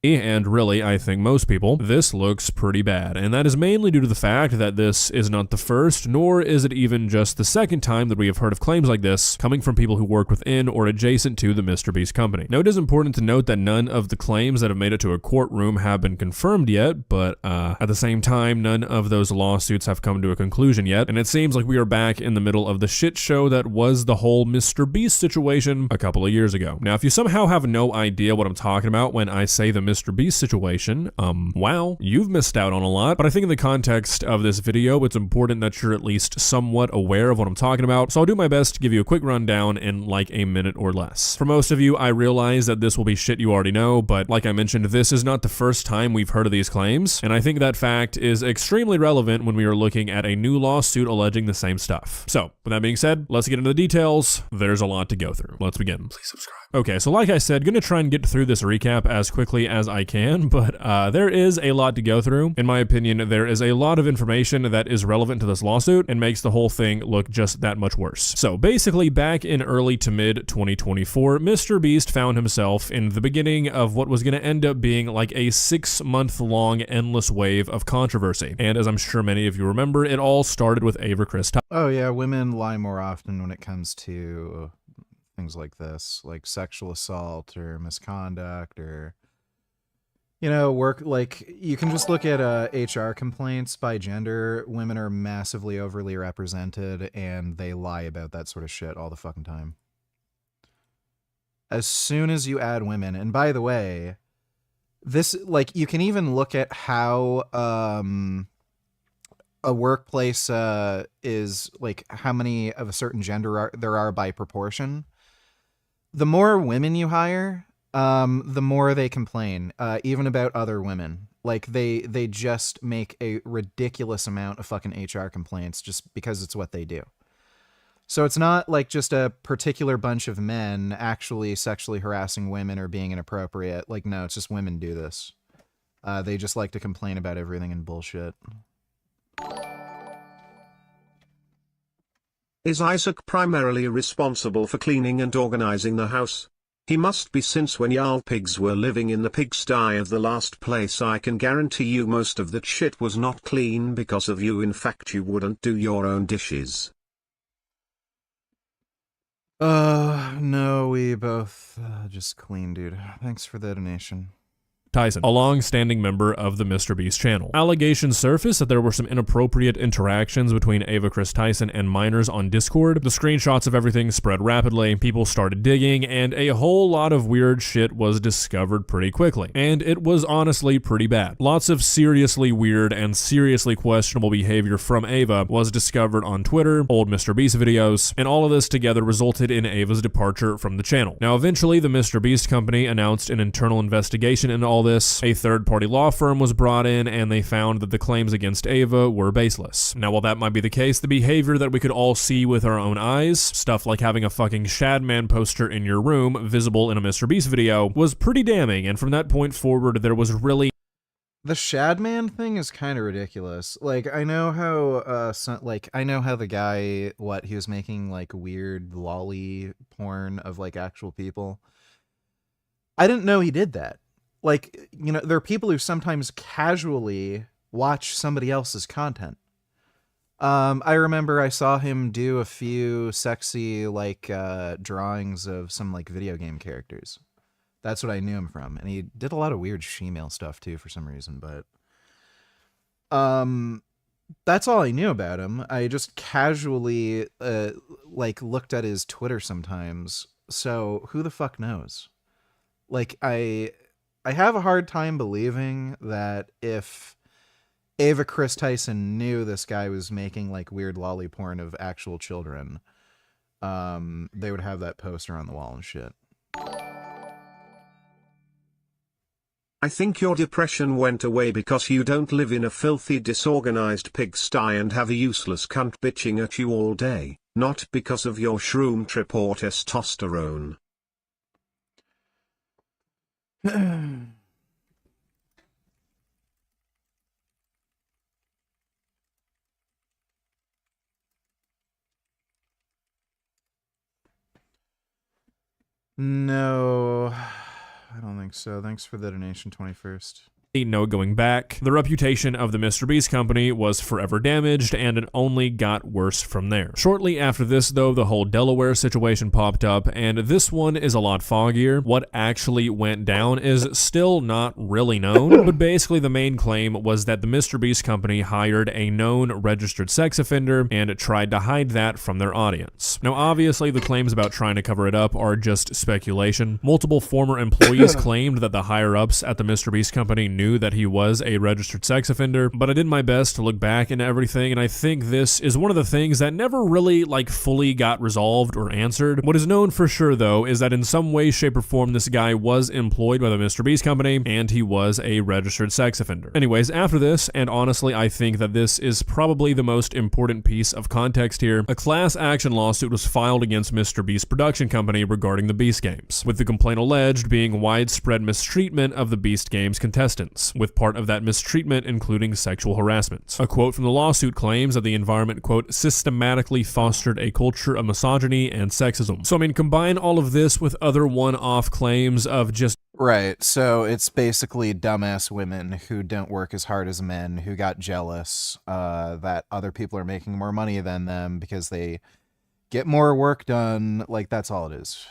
and really, I think most people, this looks pretty bad. And that is mainly due to the fact that this is not the first, nor is it even just the second time that we have heard of claims like this coming from people who work within or adjacent to the Mr. Beast company. Now, it is important to note that none of the claims that have made it to a courtroom have been confirmed yet, but at the same time, none of those lawsuits have come to a conclusion yet, and it seems like we are back in the middle of the shit show that was the whole Mr. Beast situation a couple of years ago. Now, if you somehow have no idea what I'm talking about when I say the Mr. Beast situation, wow, you've missed out on a lot, but I think in the context of this video, it's important that you're at least somewhat aware of what I'm talking about, so I'll do my best to give you a quick rundown in like a minute or less. For most of you, I realize that this will be shit you already know, but like I mentioned, this is not the first time we've heard of these claims, and I think that fact is extremely relevant when we are looking at a new lawsuit alleging the same stuff. So, with that being said, let's get into the details. There's a lot to go through. Let's begin. Please subscribe. Okay, so like I said, gonna try and get through this recap as quickly as I can, but there is a lot to go through. In my opinion, there is a lot of information that is relevant to this lawsuit and makes the whole thing look just that much worse. So basically, back in early to mid 2024, Mr. Beast found himself in the beginning of what was going to end up being like a 6-month-long endless wave of controversy. And as I'm sure many of you remember, it all started with Ava Chris.
Oh yeah, women lie more often when it comes to things like this, like sexual assault or misconduct or, you know, work. Like, you can just look at HR complaints by gender. Women are massively overly represented, and they lie about that sort of shit all the fucking time. As soon as you add women, and by the way, this, like, you can even look at how a workplace is, like, how many of a certain gender there are by proportion. The more women you hire, the more they complain, even about other women. Like, they just make a ridiculous amount of fucking HR complaints just because it's what they do. So it's not like just a particular bunch of men actually sexually harassing women or being inappropriate. Like, no, it's just women do this. They just like to complain about everything and bullshit.
Is Isaac primarily responsible for cleaning and organizing the house? He must be, since when y'all pigs were living in the pigsty of the last place. I can guarantee you most of that shit was not clean because of you. In fact, you wouldn't do your own dishes.
No, we both just clean, dude. Thanks for the donation.
Tyson, a long-standing member of the Mr. Beast channel. Allegations surfaced that there were some inappropriate interactions between Ava Chris Tyson and minors on Discord. The screenshots of everything spread rapidly, people started digging, and a whole lot of weird shit was discovered pretty quickly. And it was honestly pretty bad. Lots of seriously weird and seriously questionable behavior from Ava was discovered on Twitter, old Mr. Beast videos, and all of this together resulted in Ava's departure from the channel. Now, eventually, the Mr. Beast company announced an internal investigation into all this. A third-party law firm was brought in, and they found that the claims against Ava were baseless. Now, while that might be the case, the behavior that we could all see with our own eyes, stuff like having a fucking Shadman poster in your room visible in a Mr. Beast video, was pretty damning, and from that point forward, there was really...
The Shadman thing is kind of ridiculous. Like, I know how, I know how the guy, he was making, like, weird lolly porn of, like, actual people. I didn't know he did that. Like, you know, there are people who sometimes casually watch somebody else's content. I remember I saw him do a few sexy, like, drawings of some, like, video game characters. That's what I knew him from. And he did a lot of weird shemale stuff, too, for some reason, but... that's all I knew about him. I just casually, like, looked at his Twitter sometimes. So, who the fuck knows? Like, I have a hard time believing that if Ava Chris Tyson knew this guy was making, like, weird lolly porn of actual children, they would have that poster on the wall and shit.
I think your depression went away because you don't live in a filthy, disorganized pigsty and have a useless cunt bitching at you all day, not because of your shroom trip or testosterone.
No, I don't think so. Thanks for the donation, 21st.
No going back. The reputation of the Mr. Beast company was forever damaged, and it only got worse from there. Shortly after this, though, the whole Delaware situation popped up, and this one is a lot foggier. What actually went down is still not really known, but basically the main claim was that the Mr. Beast company hired a known registered sex offender and tried to hide that from their audience. Now, obviously, the claims about trying to cover it up are just speculation. Multiple former employees claimed that the higher-ups at the Mr. Beast company knew that he was a registered sex offender, but I did my best to look back into everything, and I think this is one of the things that never really fully got resolved or answered. What is known for sure though is that in some way, shape, or form this guy was employed by the Mr. Beast company and he was a registered sex offender. Anyways, after this, and honestly I think that this is probably the most important piece of context here, a class action lawsuit was filed against Mr. Beast production company regarding the Beast Games, with the complaint alleged being widespread mistreatment of the Beast Games contestants, with part of that mistreatment including sexual harassment. A quote from the lawsuit claims that the environment, quote, systematically fostered a culture of misogyny and sexism. So I mean, combine all of this with other one-off claims of just
Right, so it's basically dumbass women who don't work as hard as men, who got jealous that other people are making more money than them because they get more work done. Like, that's all it is.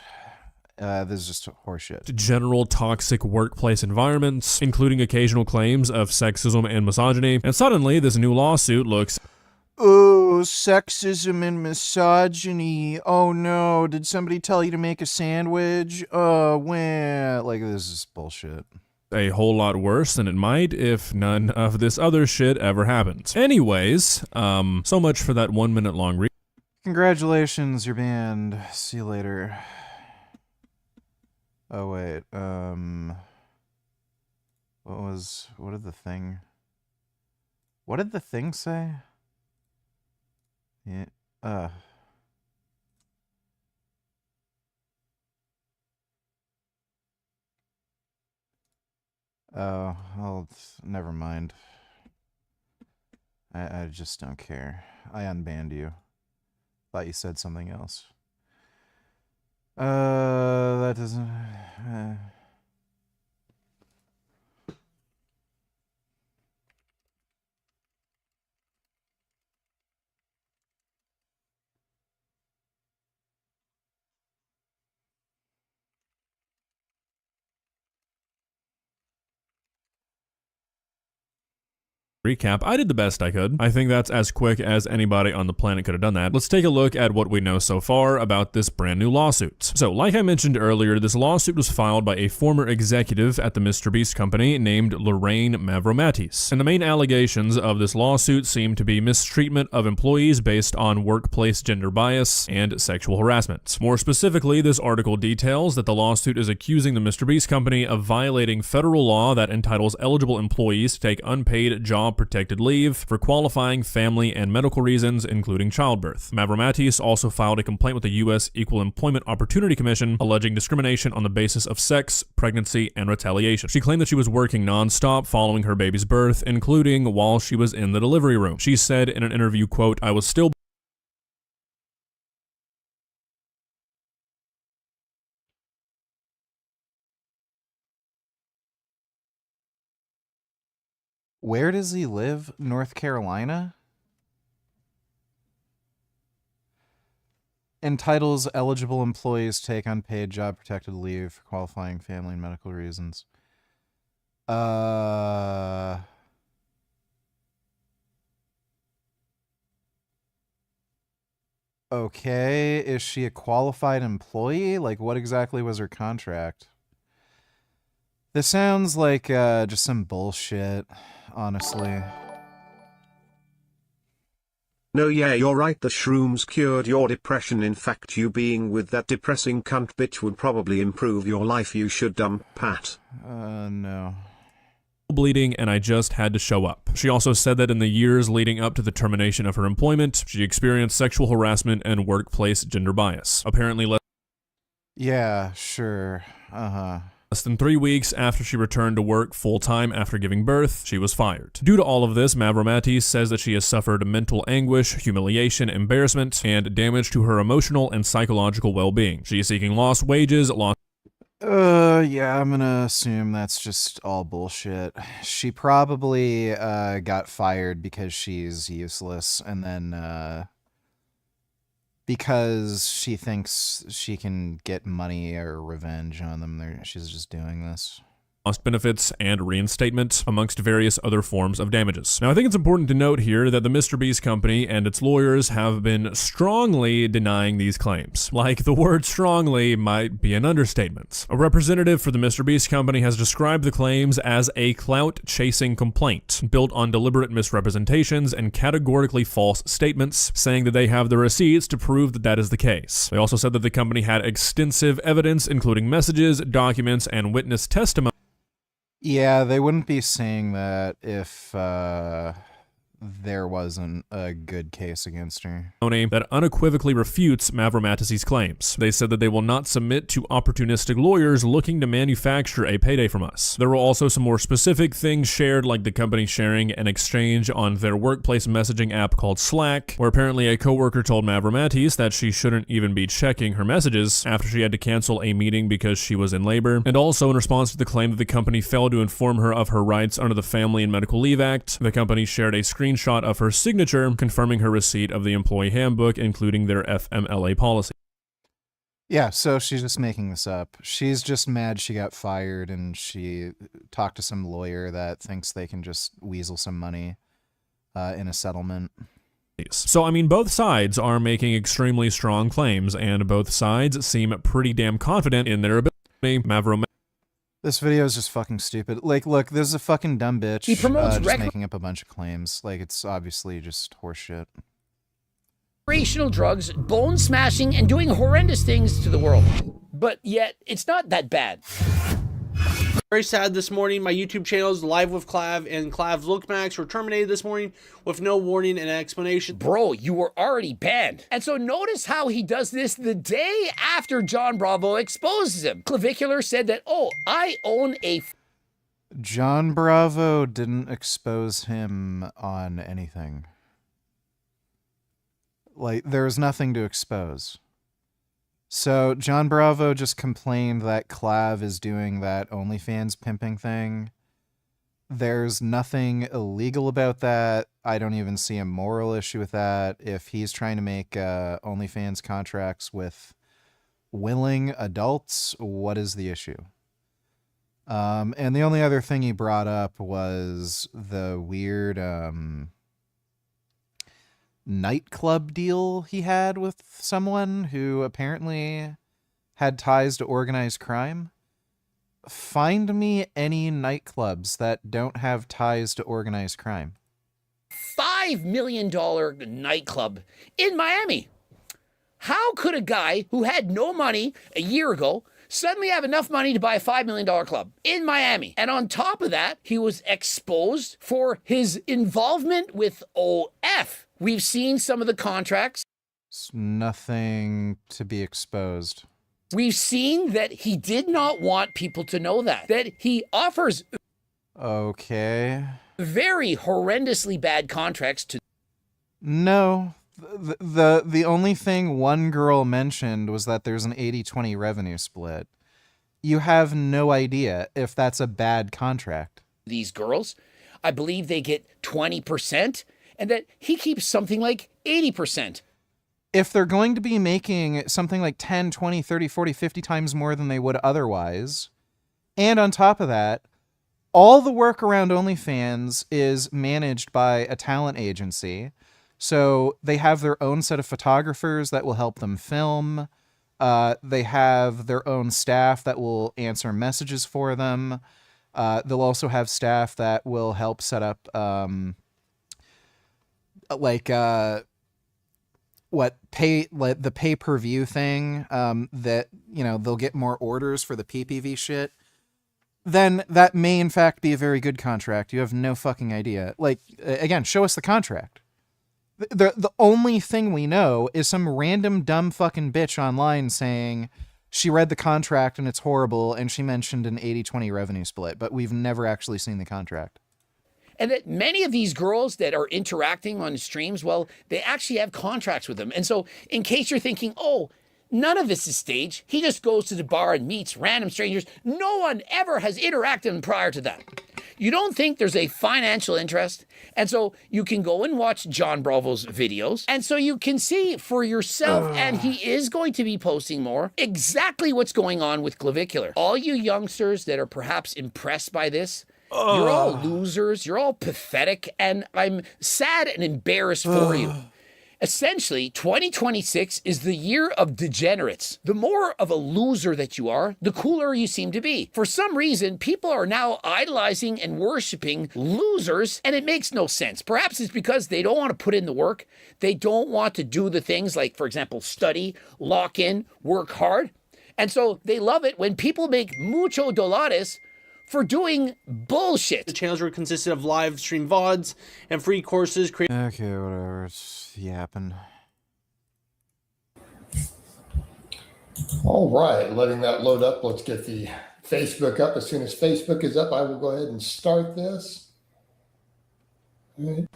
This is just horseshit.
General toxic workplace environments, including occasional claims of sexism and misogyny. And suddenly, this new lawsuit looks...
Oh, sexism and misogyny. Oh no, did somebody tell you to make a sandwich? Oh, when? Like, this is bullshit.
A whole lot worse than it might if none of this other shit ever happens. Anyways, so much for that 1 minute long read.
Congratulations, you're banned. See you later. Oh wait, what did the thing say? Yeah, oh, well, never mind. I just don't care. I unbanned you. Thought you said something else. That doesn't...
Recap, I did the best I could. I think that's as quick as anybody on the planet could have done that. Let's take a look at what we know so far about this brand new lawsuit. So, like I mentioned earlier, this lawsuit was filed by a former executive at the Mr. Beast company named Lorraine Mavromatis. And the main allegations of this lawsuit seem to be mistreatment of employees based on workplace gender bias and sexual harassment. More specifically, this article details that the lawsuit is accusing the Mr. Beast company of violating federal law that entitles eligible employees to take unpaid job protected leave for qualifying family and medical reasons, including childbirth. Mavromatis also filed a complaint with the U.S. Equal Employment Opportunity Commission alleging discrimination on the basis of sex, pregnancy, and retaliation. She claimed that she was working non-stop following her baby's birth, including while she was in the delivery room. She said in an interview, quote, "I was still..."
Where does he live? North Carolina? Entitles eligible employees take unpaid job protected leave for qualifying family and medical reasons. Okay, is she a qualified employee? Like, what exactly was her contract? This sounds like just some bullshit, honestly.
No, yeah, you're right, the shrooms cured your depression. In fact, you being with that depressing cunt bitch would probably improve your life. You should dump Pat.
No.
Bleeding, and I just had to show up. She also said that in the years leading up to the termination of her employment, she experienced sexual harassment and workplace gender bias. Apparently,
yeah, sure.
Less than 3 weeks after she returned to work full-time after giving birth, she was fired. Due to all of this, Mavromatis says that she has suffered mental anguish, humiliation, embarrassment, and damage to her emotional and psychological well-being. She is seeking lost wages,
Yeah, I'm gonna assume that's just all bullshit. She probably got fired because she's useless, and then because she thinks she can get money or revenge on them, she's just doing this.
lost benefits and reinstatement, amongst various other forms of damages. Now, I think it's important to note here that the Mr. Beast company and its lawyers have been strongly denying these claims. Like, the word strongly might be an understatement. A representative for the Mr. Beast company has described the claims as a clout-chasing complaint, built on deliberate misrepresentations and categorically false statements, saying that they have the receipts to prove that that is the case. They also said that the company had extensive evidence, including messages, documents, and witness testimony.
Yeah, they wouldn't be saying that if there wasn't a good case against her.
That unequivocally refutes Mavromatisi's claims. They said that they will not submit to opportunistic lawyers looking to manufacture a payday from us. There were also some more specific things shared, like the company sharing an exchange on their workplace messaging app called Slack, where apparently a coworker told Mavromatis that she shouldn't even be checking her messages after she had to cancel a meeting because she was in labor. And also in response to the claim that the company failed to inform her of her rights under the Family and Medical Leave Act, the company shared a screenshot of her signature confirming her receipt of the employee handbook, including their FMLA policy.
Yeah, so she's just making this up. She's just mad she got fired and she talked to some lawyer that thinks they can just weasel some money in a settlement.
So, I mean, both sides are making extremely strong claims, and both sides seem pretty damn confident in their ability.
This video is just fucking stupid. Like, look, this is a fucking dumb bitch.
He promotes
just making up a bunch of claims. Like, it's obviously just horseshit.
Recreational drugs, bone smashing, and doing horrendous things to the world. But yet, it's not that bad.
Very sad this morning. My YouTube channels, Live with Clav and Clav Lookmax, were terminated this morning with no warning and explanation.
Bro, you were already banned. And so notice how he does this the day after John Bravo exposes him. Clavicular said that, oh, I own a...
John Bravo didn't expose him on anything. Like, there's nothing to expose. So, John Bravo just complained that Clav is doing that OnlyFans pimping thing. There's nothing illegal about that. I don't even see a moral issue with that. If he's trying to make OnlyFans contracts with willing adults, what is the issue? And the only other thing he brought up was the weird nightclub deal he had with someone who apparently had ties to organized crime. Find me any nightclubs that don't have ties to organized crime.
$5 million nightclub in Miami. How could a guy who had no money a year ago suddenly have enough money to buy a $5 million club in Miami? And on top of that, he was exposed for his involvement with OF. We've seen some of the contracts.
It's nothing to be exposed.
We've seen that he did not want people to know that he offers
okay,
very horrendously bad contracts to...
No. The only thing one girl mentioned was that there's an 80-20 revenue split. You have no idea if that's a bad contract.
These girls, I believe they get 20%, and that he keeps something like 80%.
If they're going to be making something like 10, 20, 30, 40, 50 times more than they would otherwise, and on top of that, all the work around OnlyFans is managed by a talent agency. So they have their own set of photographers that will help them film. They have their own staff that will answer messages for them. They'll also have staff that will help set up the pay-per-view thing, that, you know, they'll get more orders for the PPV shit. Then that may in fact be a very good contract. You have no fucking idea. Like, again, show us the contract. The only thing we know is some random dumb fucking bitch online saying she read the contract and it's horrible, and she mentioned an 80-20 revenue split, but we've never actually seen the contract.
And that many of these girls that are interacting on streams, well, they actually have contracts with them. And so in case you're thinking, oh, None of this is staged. He just goes to the bar and meets random strangers. No one ever has interacted with him prior to that. You don't think there's a financial interest? And so you can go and watch John Bravo's videos. And so you can see for yourself, and he is going to be posting more, exactly what's going on with clavicular. All you youngsters that are perhaps impressed by this, you're all losers, you're all pathetic, and I'm sad and embarrassed for you. Essentially, 2026 is the year of degenerates. The more of a loser that you are, the cooler you seem to be. For some reason, people are now idolizing and worshiping losers, and it makes no sense. Perhaps it's because they don't want to put in the work. They don't want to do the things like, for example, study, lock in, work hard. And so they love it when people make mucho dólares for doing bullshit.
The channels were consisted of live stream VODs and free courses.
Okay, whatever. It's yapping.
All right, letting that load up. Let's get the Facebook up. As soon as Facebook is up, I will go ahead and start this. All right.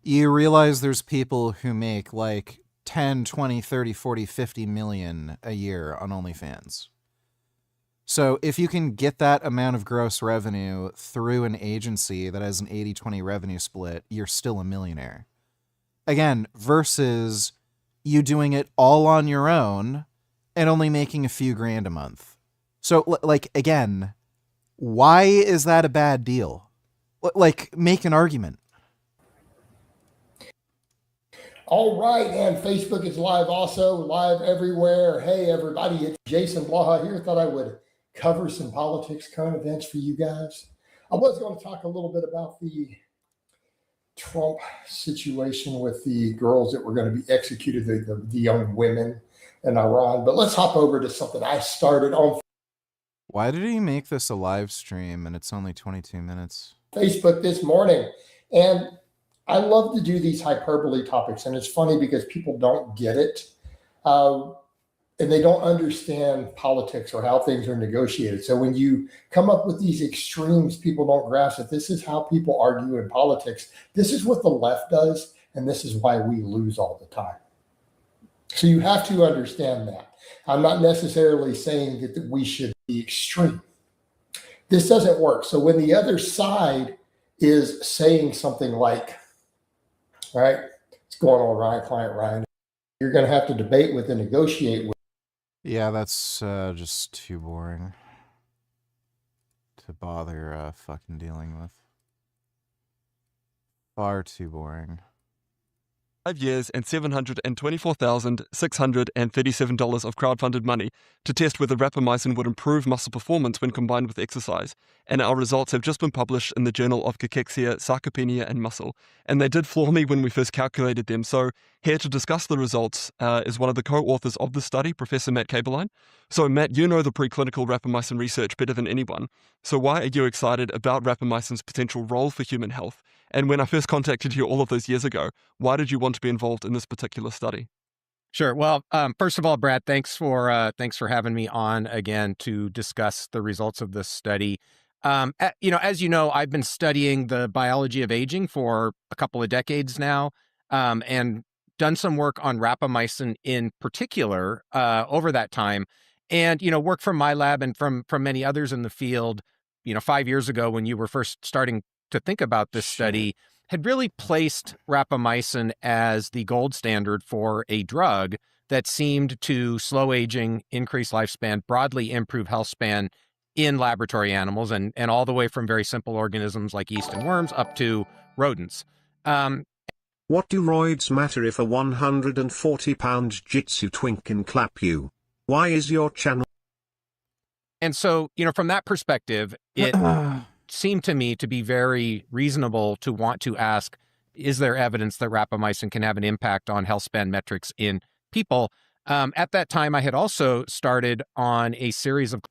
You realize there's people who make like 10, 20, 30, 40, 50 million a year on OnlyFans. So if you can get that amount of gross revenue through an agency that has an 80-20 revenue split, you're still a millionaire. Again, versus you doing it all on your own and only making a few grand a month. So, like, again, why is that a bad deal? Like, make an argument.
All right, and Facebook is live also, live everywhere. Hey, everybody, it's Jason Blaha here. Thought I would cover some politics, current events for you guys. I was going to talk a little bit about the Trump situation with the girls that were going to be executed, the young women in Iran. But let's hop over to something I started on
Why did he make this a live stream and it's only 22 minutes?
Facebook this morning. And I love to do these hyperbole topics, and it's funny because people don't get it, and they don't understand politics or how things are negotiated. So when you come up with these extremes, people don't grasp it. This is how people argue in politics. This is what the left does, and this is why we lose all the time. So you have to understand that. I'm not necessarily saying that we should be extreme. This doesn't work. So when the other side is saying something like, all right, what's going on, Ryan, client Ryan? You're going to have to debate with and negotiate with.
Yeah, that's just too boring to bother fucking dealing with. Far too boring.
5 years and $724,637 of crowdfunded money to test whether rapamycin would improve muscle performance when combined with exercise, and our results have just been published in the Journal of Cachexia, Sarcopenia and Muscle, and they did floor me when we first calculated them. So here to discuss the results is one of the co-authors of the study, Professor Matt Kaberlein. So Matt, you know the preclinical rapamycin research better than anyone, so why are you excited about rapamycin's potential role for human health? And when I first contacted you all of those years ago, why did you want to be involved in this particular study?
Sure. Well, first of all, Brad, thanks for having me on again to discuss the results of this study. As you know, I've been studying the biology of aging for a couple of decades now, and done some work on rapamycin in particular over that time. And work from my lab and from many others in the field. 5 years ago, when you were first starting to think about this study, had really placed rapamycin as the gold standard for a drug that seemed to slow aging, increase lifespan, broadly improve health span in laboratory animals, and all the way from very simple organisms like yeast and worms up to rodents.
What do roids matter if a 140-pound jitsu twink can clap you? Why is your channel?
And so, from that perspective, it seemed to me to be very reasonable to want to ask, is there evidence that rapamycin can have an impact on health span metrics in people? At that time, I had also started on a series of...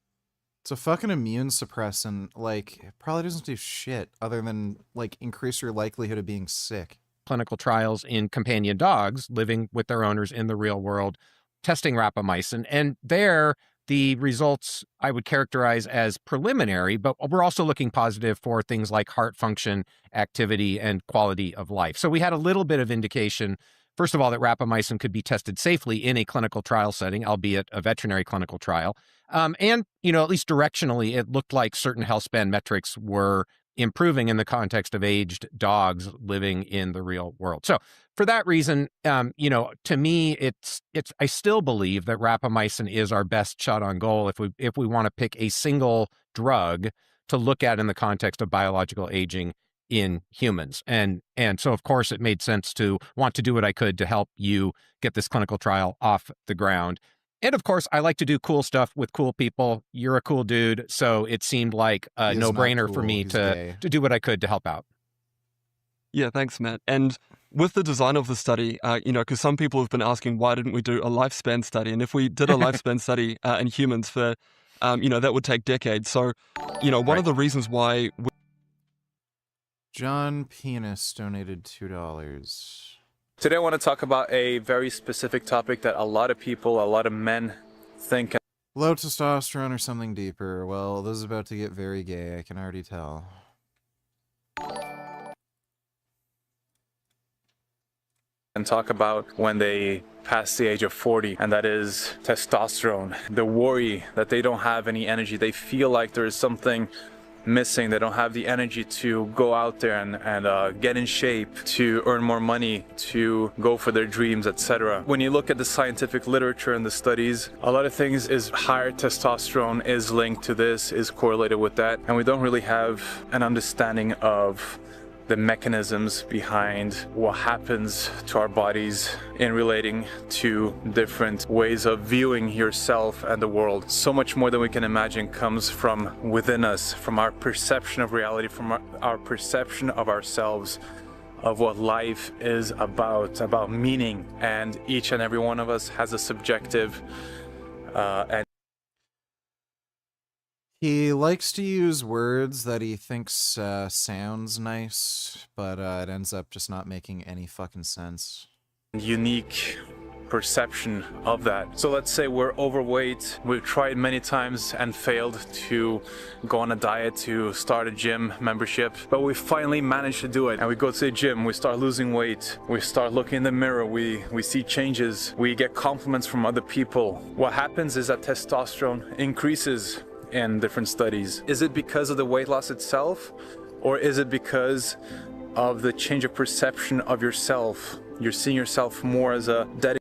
It's a fucking immune suppressant. Like, it probably doesn't do shit other than, like, increase your likelihood of being sick.
Clinical trials in companion dogs living with their owners in the real world, testing rapamycin. And there, the results I would characterize as preliminary, but we're also looking positive for things like heart function, activity, and quality of life. So we had a little bit of indication, first of all, that rapamycin could be tested safely in a clinical trial setting, albeit a veterinary clinical trial. And, at least directionally, it looked like certain health span metrics were improving in the context of aged dogs living in the real world. So for that reason, to me, it's I still believe that rapamycin is our best shot on goal if we want to pick a single drug to look at in the context of biological aging in humans. And so, of course, it made sense to want to do what I could to help you get this clinical trial off the ground. And of course, I like to do cool stuff with cool people. You're a cool dude, so it seemed like a no-brainer for me to do what I could to help out.
Yeah, thanks, Matt. And with the design of the study, because some people have been asking, why didn't we do a lifespan study? And if we did a lifespan study in humans for, that would take decades. So, one of the reasons why...
John Penis donated $2.
Today I want to talk about a very specific topic that a lot of people, a lot of men think.
Low testosterone or something deeper. Well, this is about to get very gay, I can already tell.
And talk about when they pass the age of 40, and that is testosterone. The worry that they don't have any energy. They feel like there is something missing. They don't have the energy to go out there and get in shape, to earn more money, to go for their dreams, etc. When you look at the scientific literature and the studies, a lot of things is higher testosterone is linked to this, is correlated with that, and we don't really have an understanding of the mechanisms behind what happens to our bodies in relating to different ways of viewing yourself and the world. So much more than we can imagine comes from within us, from our perception of reality, from our perception of ourselves, of what life is about meaning. And each and every one of us has a subjective and
He likes to use words that he thinks sounds nice, but it ends up just not making any fucking sense.
unique perception of that. So let's say we're overweight, we've tried many times and failed to go on a diet, to start a gym membership, but we finally managed to do it. And we go to the gym, we start losing weight, we start looking in the mirror, we see changes, we get compliments from other people. What happens is that testosterone increases in different studies. Is it because of the weight loss itself, or is it because of the change of perception of yourself? You're seeing yourself more as a dedicated.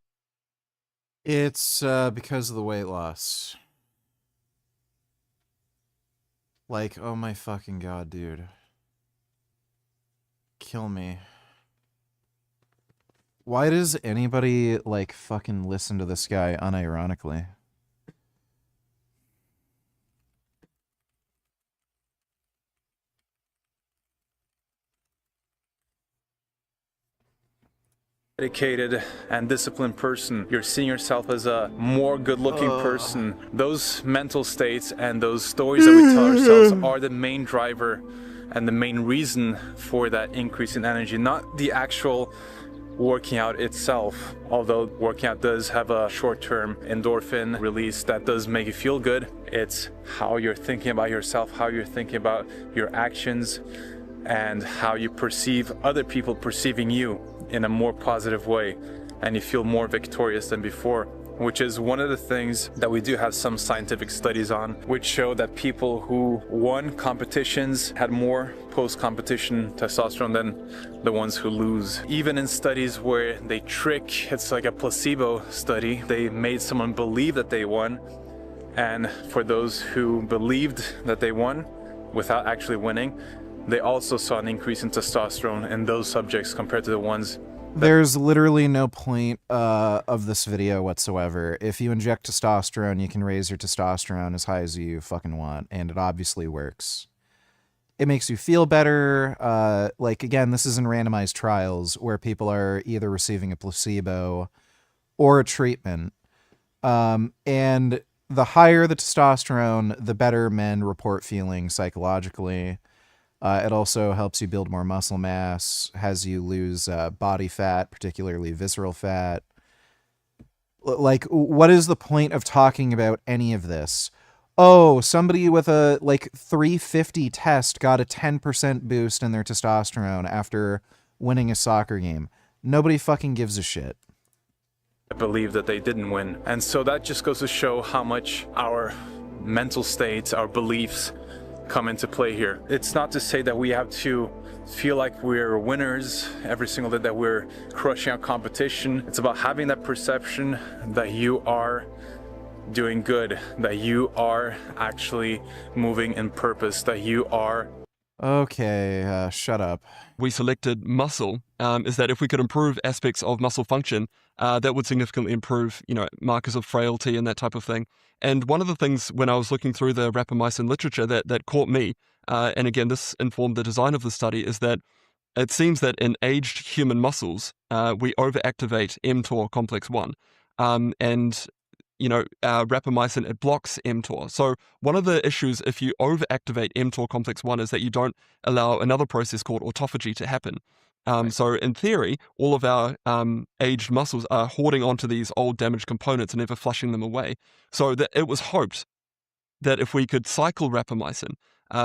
It's because of the weight loss. Like, oh my fucking god, dude. Kill me. Why does anybody, like, fucking listen to this guy unironically?
Dedicated and disciplined person. You're seeing yourself as a more good-looking person. Those mental states and those stories that we tell ourselves are the main driver and the main reason for that increase in energy, not the actual working out itself. Although working out does have a short-term endorphin release that does make you feel good, it's how you're thinking about yourself, how you're thinking about your actions, and how you perceive other people perceiving you in a more positive way, and you feel more victorious than before, which is one of the things that we do have some scientific studies on, which show that people who won competitions had more post-competition testosterone than the ones who lose. Even in studies where they trick, it's like a placebo study, they made someone believe that they won, and for those who believed that they won without actually winning, they also saw an increase in testosterone in those subjects compared to the ones.
There's literally no point of this video whatsoever. If you inject testosterone, you can raise your testosterone as high as you fucking want, and it obviously works. It makes you feel better. Like, again, this is in randomized trials where people are either receiving a placebo or a treatment. And the higher the testosterone, the better men report feeling psychologically. It also helps you build more muscle mass, has you lose body fat, particularly visceral fat. Like, what is the point of talking about any of this? Oh, somebody with a, like, 350 test got a 10% boost in their testosterone after winning a soccer game. Nobody fucking gives a shit.
I believe that they didn't win. And so that just goes to show how much our mental states, our beliefs come into play here. It's not to say that we have to feel like we're winners every single day, that we're crushing out competition. It's about having that perception that you are doing good, that you are actually moving in purpose, that you are...
Okay, shut up.
We selected muscle, is that if we could improve aspects of muscle function, that would significantly improve, markers of frailty and that type of thing. And one of the things when I was looking through the rapamycin literature that caught me, and again, this informed the design of the study, is that it seems that in aged human muscles, we overactivate mTOR complex 1. And rapamycin, it blocks mTOR. So one of the issues if you overactivate mTOR complex 1 is that you don't allow another process called autophagy to happen. So in theory, all of our aged muscles are hoarding onto these old damaged components and never flushing them away. So that it was hoped that if we could cycle rapamycin,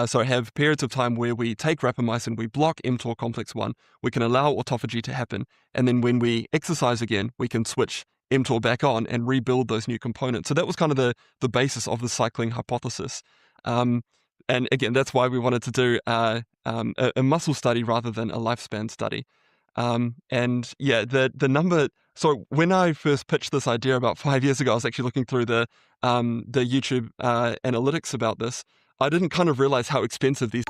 so have periods of time where we take rapamycin, we block mTOR complex 1, we can allow autophagy to happen, and then when we exercise again, we can switch mTOR back on and rebuild those new components. So that was kind of the basis of the cycling hypothesis. And again, that's why we wanted to do a muscle study rather than a lifespan study. And yeah, the number. So when I first pitched this idea about 5 years ago, I was actually looking through the YouTube analytics about this. I didn't kind of realize how expensive these.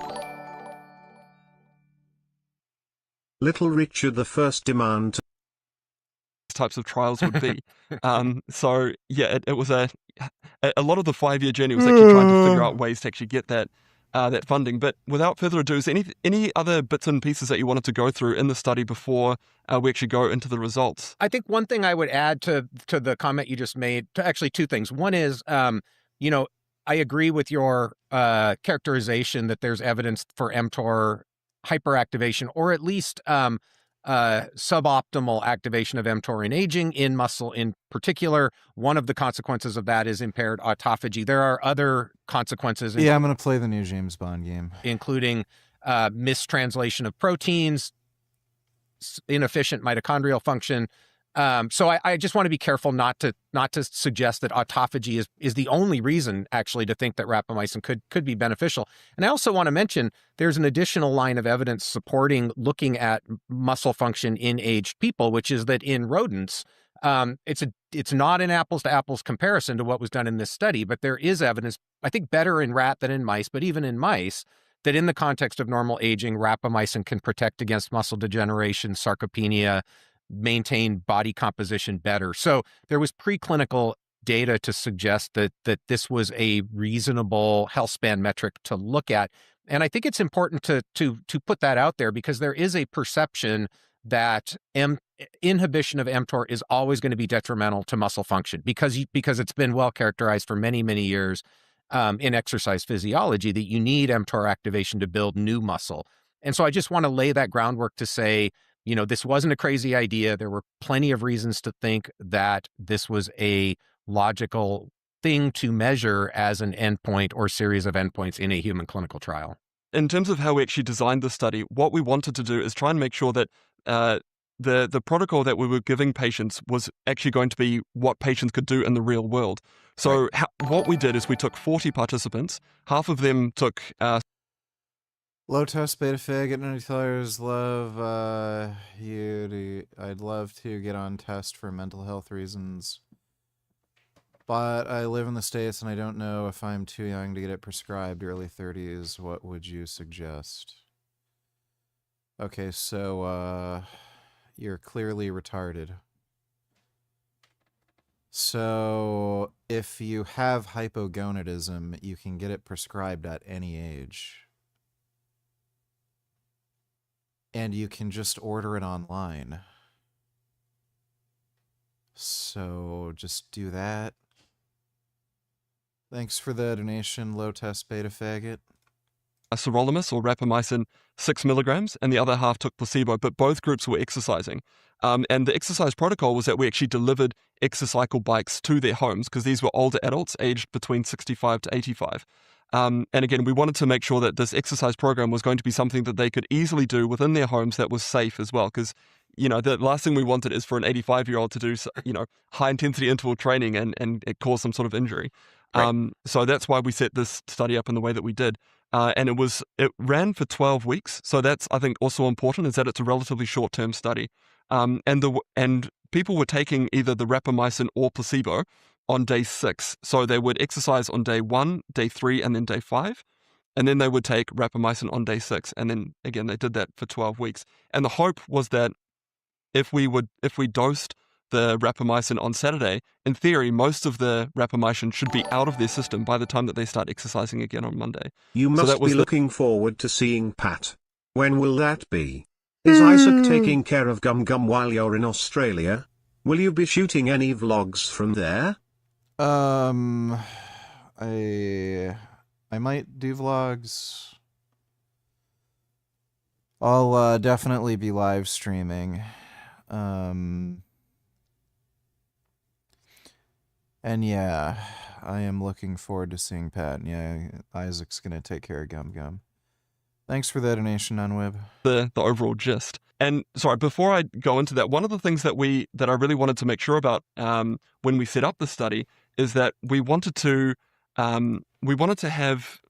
Little Richard the first demand
types of trials would be. So yeah, it was a lot of the 5-year journey was actually trying to figure out ways to actually get that funding. But without further ado, is any other bits and pieces that you wanted to go through in the study before we actually go into the results?
I think one thing I would add to the comment you just made, actually two things. One is, I agree with your characterization that there's evidence for mTOR hyperactivation, or at least suboptimal activation of mTOR in aging, in muscle in particular. One of the consequences of that is impaired autophagy. There are other consequences.
Yeah, I'm going to play the new James Bond game.
Including mistranslation of proteins, inefficient mitochondrial function. So I just want to be careful not to suggest that autophagy is the only reason actually to think that rapamycin could be beneficial. And I also want to mention there's an additional line of evidence supporting looking at muscle function in aged people, which is that in rodents, it's not an apples to apples comparison to what was done in this study, but there is evidence, I think better in rat than in mice, but even in mice, that in the context of normal aging, rapamycin can protect against muscle degeneration, sarcopenia, maintain body composition better. So there was preclinical data to suggest that this was a reasonable health span metric to look at. And I think it's important to put that out there, because there is a perception that inhibition of mTOR is always going to be detrimental to muscle function, because it's been well characterized for many, many years in exercise physiology that you need mTOR activation to build new muscle. And so I just want to lay that groundwork to say, this wasn't a crazy idea. There were plenty of reasons to think that this was a logical thing to measure as an endpoint or series of endpoints in a human clinical trial.
In terms of how we actually designed the study, what we wanted to do is try and make sure that the protocol that we were giving patients was actually going to be what patients could do in the real world. So what we did is we took 40 participants. Half of them took
low test beta fag. Tellers love you. I'd love to get on test for mental health reasons, but I live in the States and I don't know if I'm too young to get it prescribed. Early 30s. What would you suggest? Okay, so you're clearly retarded. So if you have hypogonadism, you can get it prescribed at any age. And you can just order it online. So just do that. Thanks for the donation, low test beta faggot.
sirolimus or rapamycin 6 milligrams, and the other half took placebo, but both groups were exercising. And the exercise protocol was that we actually delivered exercycle bikes to their homes because these were older adults aged between 65 to 85. And again, we wanted to make sure that this exercise program was going to be something that they could easily do within their homes that was safe as well. Because, the last thing we wanted is for an 85-year-old to do, high-intensity interval training and it cause some sort of injury. Right. So that's why we set this study up in the way that we did. And it ran for 12 weeks. So that's, I think, also important is that it's a relatively short-term study. And people were taking either the rapamycin or placebo on day 6. So they would exercise on day 1, day 3, and then day 5. And then they would take rapamycin on day 6. And then again, they did that for 12 weeks. And the hope was that if we dosed the rapamycin on Saturday, in theory, most of the rapamycin should be out of their system by the time that they start exercising again on Monday.
You must be looking forward to seeing Pat. When will that be? Is Isaac taking care of Gum Gum while you're in Australia? Will you be shooting any vlogs from there?
I might do vlogs. I'll definitely be live streaming. And yeah, I am looking forward to seeing Pat. And yeah, Isaac's gonna take care of Gum Gum. Thanks for the donation, Unweb.
The overall gist. And sorry, before I go into that, one of the things that I really wanted to make sure about when we set up the study is that we wanted to have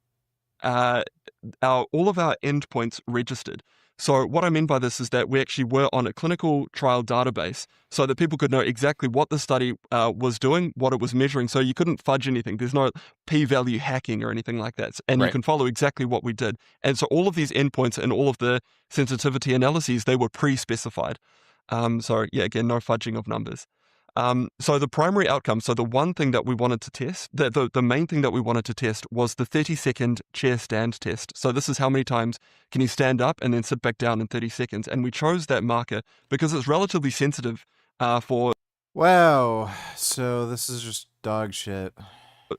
all of our endpoints registered. So what I mean by this is that we actually were on a clinical trial database so that people could know exactly what the study was doing, what it was measuring. So you couldn't fudge anything. There's no p-value hacking or anything like that. And you can follow exactly what we did. And so all of these endpoints and all of the sensitivity analyses, they were pre-specified. So yeah, again, no fudging of numbers. So the primary outcome, so the one thing that we wanted to test, the main thing that we wanted to test was the 30-second chair stand test. So this is how many times can you stand up and then sit back down in 30 seconds. And we chose that marker because it's relatively sensitive for...
Wow, so this is just dog shit.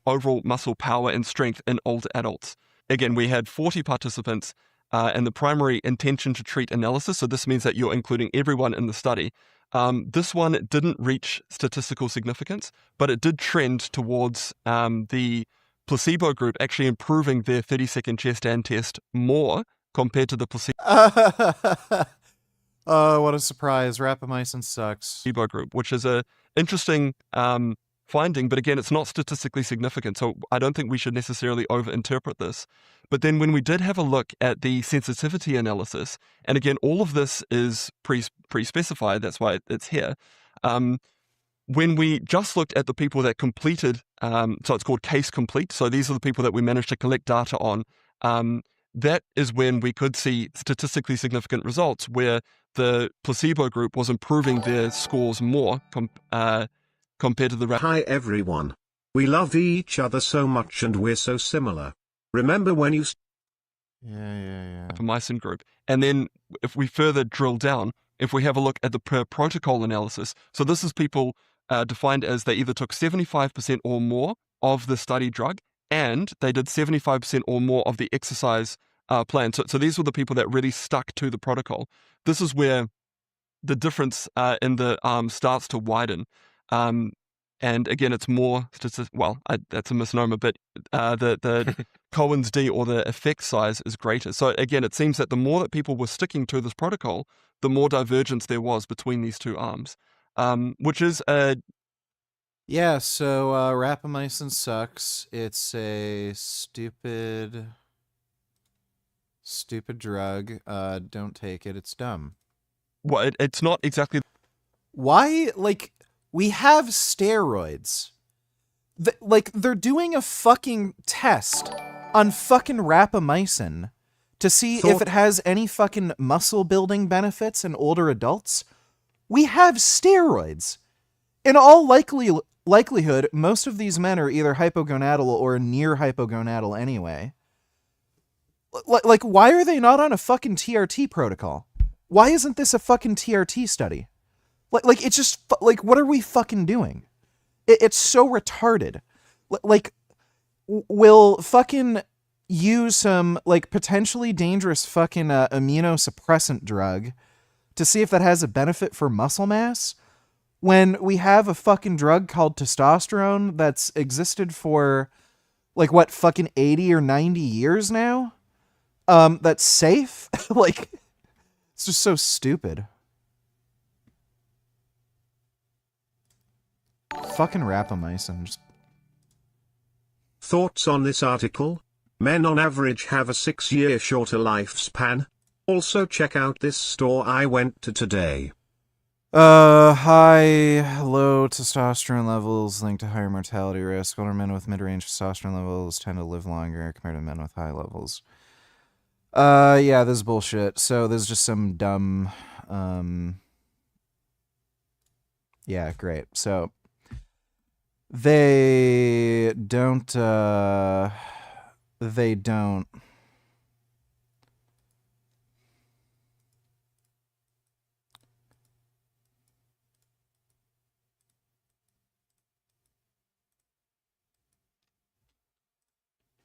Overall muscle power and strength in older adults. Again, we had 40 participants and the primary intention to treat analysis. So this means that you're including everyone in the study. This one didn't reach statistical significance, but it did trend towards the placebo group actually improving their 30-second chair stand test more compared to the placebo.
Oh, what a surprise. Rapamycin sucks.
Placebo group, which is a interesting finding, but again, it's not statistically significant, so I don't think we should necessarily overinterpret this. But then when we did have a look at the sensitivity analysis, and again, all of this is pre-specified, that's why it's here. When we just looked at the people that completed, so it's called case complete, so these are the people that we managed to collect data on, that is when we could see statistically significant results where the placebo group was improving their scores more compared to the...
Hi everyone. We love each other so much and we're so similar. Remember when you...
Rapamycin group. And then if we further drill down, if we have a look at the per protocol analysis, so this is people defined as they either took 75% or more of the study drug and they did 75% or more of the exercise plan. So these were the people that really stuck to the protocol. This is where the difference in the arms starts to widen. And again, it's more that's a misnomer, but the Cohen's D or the effect size is greater. So again, it seems that the more that people were sticking to this protocol, the more divergence there was between these two arms, which is a...
Yeah, so rapamycin sucks. It's a stupid drug. Don't take it. It's dumb.
Well, it's not exactly...
Why, like... We have steroids. They're doing a fucking test on fucking rapamycin to see if it has any fucking muscle building benefits in older adults. We have steroids. In all likelihood, most of these men are either hypogonadal or near hypogonadal anyway. Like, why are they not on a fucking TRT protocol? Why isn't this a fucking TRT study? Like it's just, like, what are we fucking doing? It's so retarded. Like, will fucking, use some like potentially dangerous fucking immunosuppressant drug to see if that has a benefit for muscle mass when we have a fucking drug called testosterone that's existed for like what, fucking 80 or 90 years now? That's safe? Like, it's just so stupid. Fucking rapamycin. Just...
Thoughts on this article? Men on average have a 6-year shorter lifespan. Also check out this store I went to today.
Low testosterone levels linked to higher mortality risk. Older men with mid-range testosterone levels tend to live longer compared to men with high levels. Yeah, this is bullshit. So there's just some dumb, yeah, great. So they don't.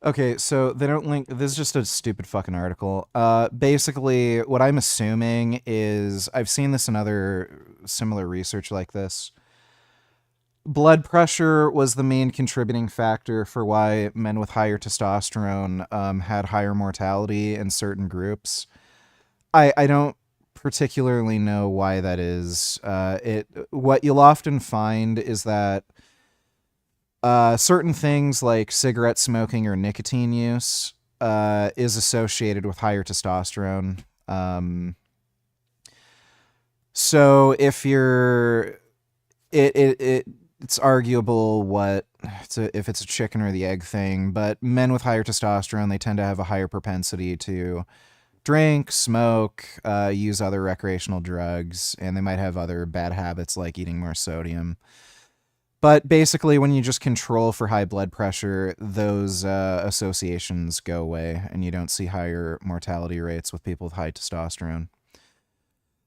Okay, so they don't link. This is just a stupid fucking article. Basically, what I'm assuming is I've seen this in other similar research like this. Blood pressure was the main contributing factor for why men with higher testosterone had higher mortality in certain groups. I don't particularly know why that is. What you'll often find is that certain things like cigarette smoking or nicotine use is associated with higher testosterone. So if you're, it's arguable if it's a chicken or the egg thing, but men with higher testosterone, they tend to have a higher propensity to drink, smoke, use other recreational drugs, and they might have other bad habits like eating more sodium. But basically, when you just control for high blood pressure, those associations go away, and you don't see higher mortality rates with people with high testosterone.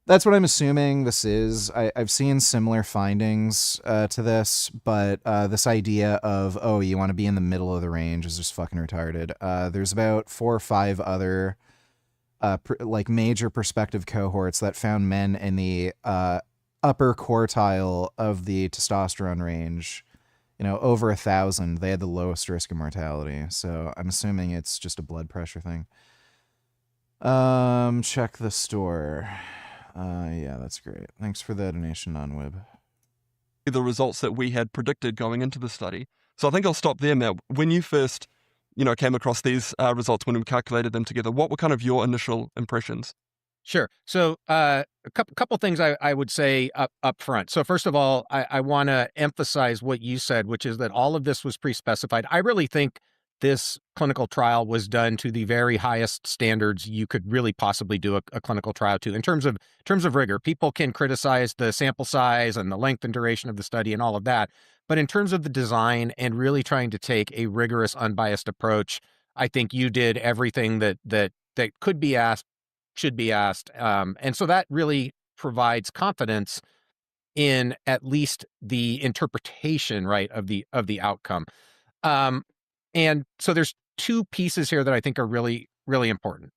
That's what I'm assuming this is. I've seen similar findings to this, but this idea of, oh, you want to be in the middle of the range is just fucking retarded. There's about 4 or 5 other major prospective cohorts that found men in the upper quartile of the testosterone range, over 1,000. They had the lowest risk of mortality. So I'm assuming it's just a blood pressure thing. Check the store. Yeah, that's great. Thanks for the donation, non-wib.
The results that we had predicted going into the study. So I think I'll stop there, Matt. When you first, came across these results, when we calculated them together, what were kind of your initial impressions?
Sure. So a couple things I would say up front. So first of all, I want to emphasize what you said, which is that all of this was pre-specified. I really think this clinical trial was done to the very highest standards you could really possibly do a clinical trial to in terms of rigor. People can criticize the sample size and the length and duration of the study and all of that, but in terms of the design and really trying to take a rigorous, unbiased approach, I think you did everything that could be asked, should be asked, and so that really provides confidence in at least the interpretation, right, of the outcome. And so there's 2 pieces here that I think are really, really important.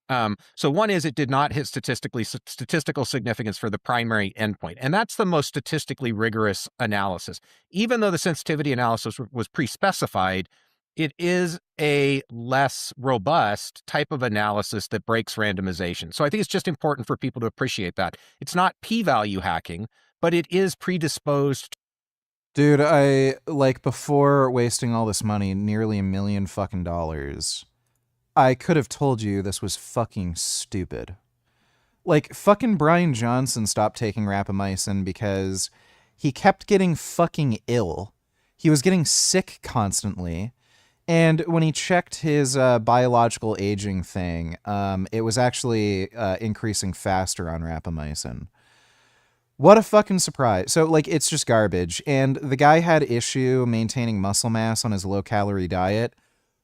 So one is it did not hit statistical significance for the primary endpoint. And that's the most statistically rigorous analysis. Even though the sensitivity analysis was pre-specified, it is a less robust type of analysis that breaks randomization. So I think it's just important for people to appreciate that. It's not p-value hacking, but it is predisposed.
Dude, before wasting all this money, nearly $1 million fucking dollars, I could have told you this was fucking stupid. Fucking Brian Johnson stopped taking rapamycin because he kept getting fucking ill. He was getting sick constantly. And when he checked his biological aging thing, it was actually increasing faster on rapamycin. What a fucking surprise. So, it's just garbage. And the guy had issue maintaining muscle mass on his low-calorie diet.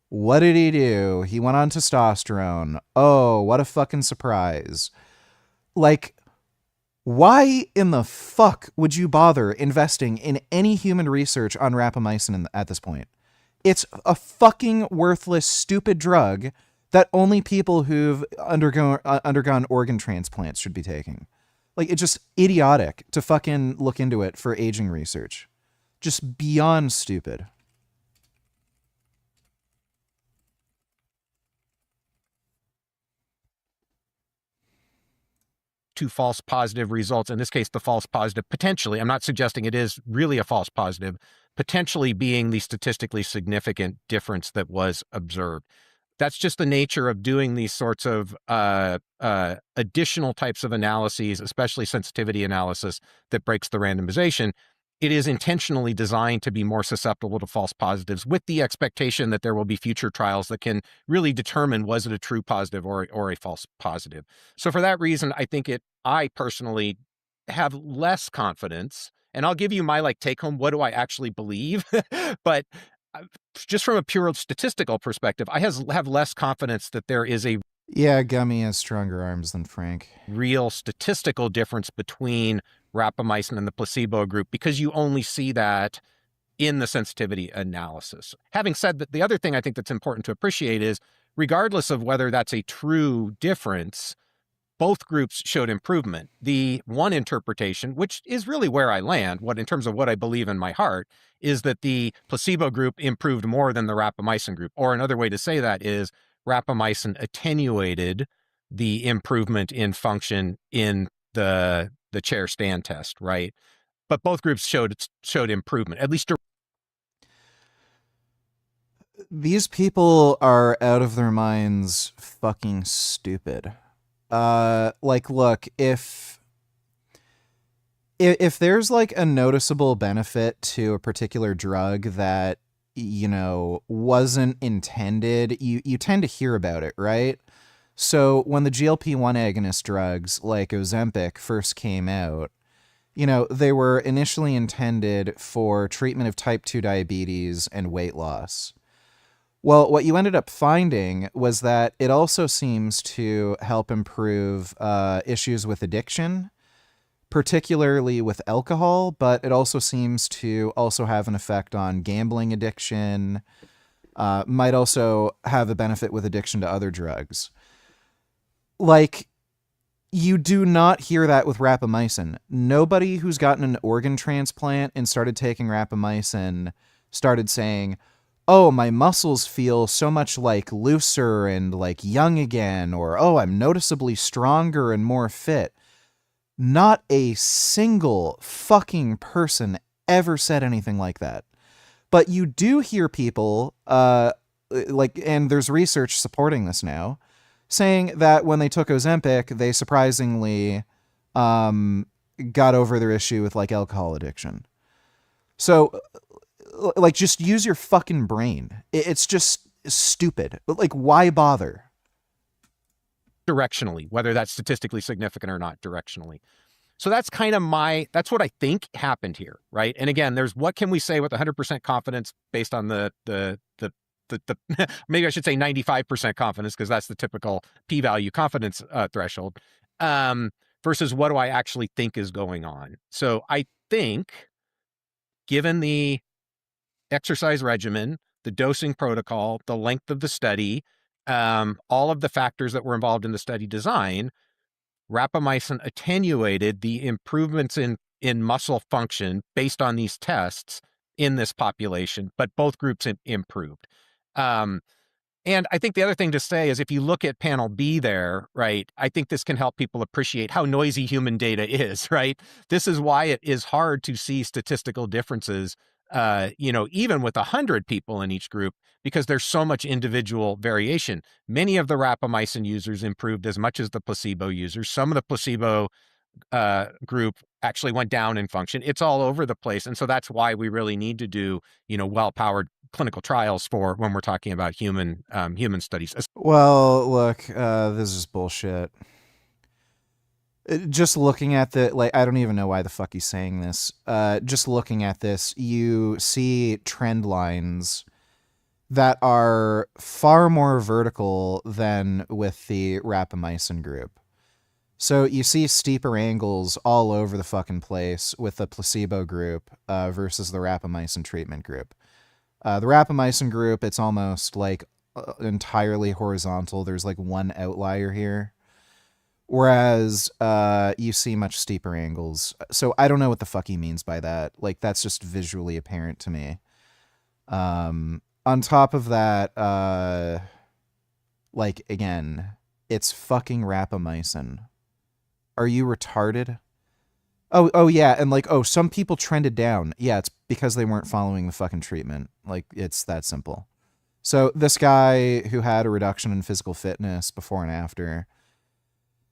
What did he do? He went on testosterone. Oh, what a fucking surprise. Why in the fuck would you bother investing in any human research on rapamycin at this point? It's a fucking worthless, stupid drug that only people who've undergone organ transplants should be taking. Like, it's just idiotic to fucking look into it for aging research. Just beyond stupid.
Two false positive results. In this case, the false positive potentially, I'm not suggesting it is really a false positive, potentially being the statistically significant difference that was observed. That's just the nature of doing these sorts of additional types of analyses, especially sensitivity analysis that breaks the randomization. It is intentionally designed to be more susceptible to false positives, with the expectation that there will be future trials that can really determine, was it a true positive or a false positive. So for that reason, I think I personally have less confidence, and I'll give you my take home, what do I actually believe? But just from a pure statistical perspective, I have less confidence that there is a
Gummy has stronger arms than Frank.
Real statistical difference between rapamycin and the placebo group, because you only see that in the sensitivity analysis. Having said that, the other thing I think that's important to appreciate is, regardless of whether that's a true difference, both groups showed improvement. The one interpretation, which is really where I land, in terms of what I believe in my heart, is that the placebo group improved more than the rapamycin group. Or another way to say that is rapamycin attenuated the improvement in function in the chair stand test, right? But both groups showed improvement, at least.
These people are out of their minds fucking stupid. Look, if there's a noticeable benefit to a particular drug that, wasn't intended, you tend to hear about it, right? So when the GLP-1 agonist drugs like Ozempic first came out, they were initially intended for treatment of type 2 diabetes and weight loss. Well, what you ended up finding was that it also seems to help improve issues with addiction, particularly with alcohol, but it also seems to also have an effect on gambling addiction, might also have a benefit with addiction to other drugs. You do not hear that with rapamycin. Nobody who's gotten an organ transplant and started taking rapamycin started saying, oh, my muscles feel so much looser and young again, or, oh, I'm noticeably stronger and more fit. Not a single fucking person ever said anything like that. But you do hear people, and there's research supporting this now, saying that when they took Ozempic, they surprisingly got over their issue with alcohol addiction. So, just use your fucking brain. It's just stupid. But why bother?
Directionally, whether that's statistically significant or not directionally. So that's kind of that's what I think happened here, right? And again, there's what can we say with 100% confidence based on the maybe I should say 95% confidence, because that's the typical p-value confidence threshold, versus what do I actually think is going on. So I think, given the exercise regimen, the dosing protocol, the length of the study, all of the factors that were involved in the study design, rapamycin attenuated the improvements in muscle function based on these tests in this population, but both groups improved. And I think the other thing to say is, if you look at panel B there, right, I think this can help people appreciate how noisy human data is, right? This is why it is hard to see statistical differences, even with 100 people in each group, because there's so much individual variation. Many of the rapamycin users improved as much as the placebo users. Some of the placebo group actually went down in function. It's all over the place. And so that's why we really need to do, well-powered clinical trials for when we're talking about human studies.
Well, look, this is bullshit. Just looking at I don't even know why the fuck he's saying this. Just looking at this, you see trend lines that are far more vertical than with the rapamycin group. So you see steeper angles all over the fucking place with the placebo group versus the rapamycin treatment group. The rapamycin group, it's almost entirely horizontal. There's like one outlier here. Whereas you see much steeper angles. So I don't know what the fuck he means by that. Like, that's just visually apparent to me. On top of that, like, again, it's fucking rapamycin. Are you retarded? Oh yeah, and like, some people trended down. Yeah, it's because they weren't following the fucking treatment. Like, it's that simple. So this guy who had a reduction in physical fitness before and after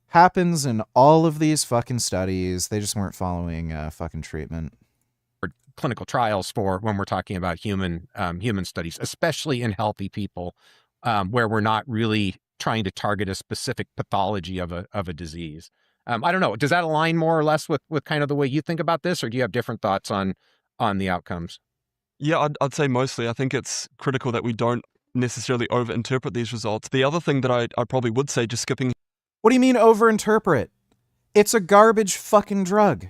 happens in all of these fucking studies. They just weren't following fucking treatment.
Clinical trials for when we're talking about human studies, especially in healthy people, where we're not really trying to target a specific pathology of a disease. I don't know. Does that align more or less with kind of the way you think about this, or do you have different thoughts on the outcomes?
Yeah, I'd say mostly. I think it's critical that we don't necessarily overinterpret these results. The other thing that I probably would say, just skipping...
What do you mean overinterpret? It's a garbage fucking drug.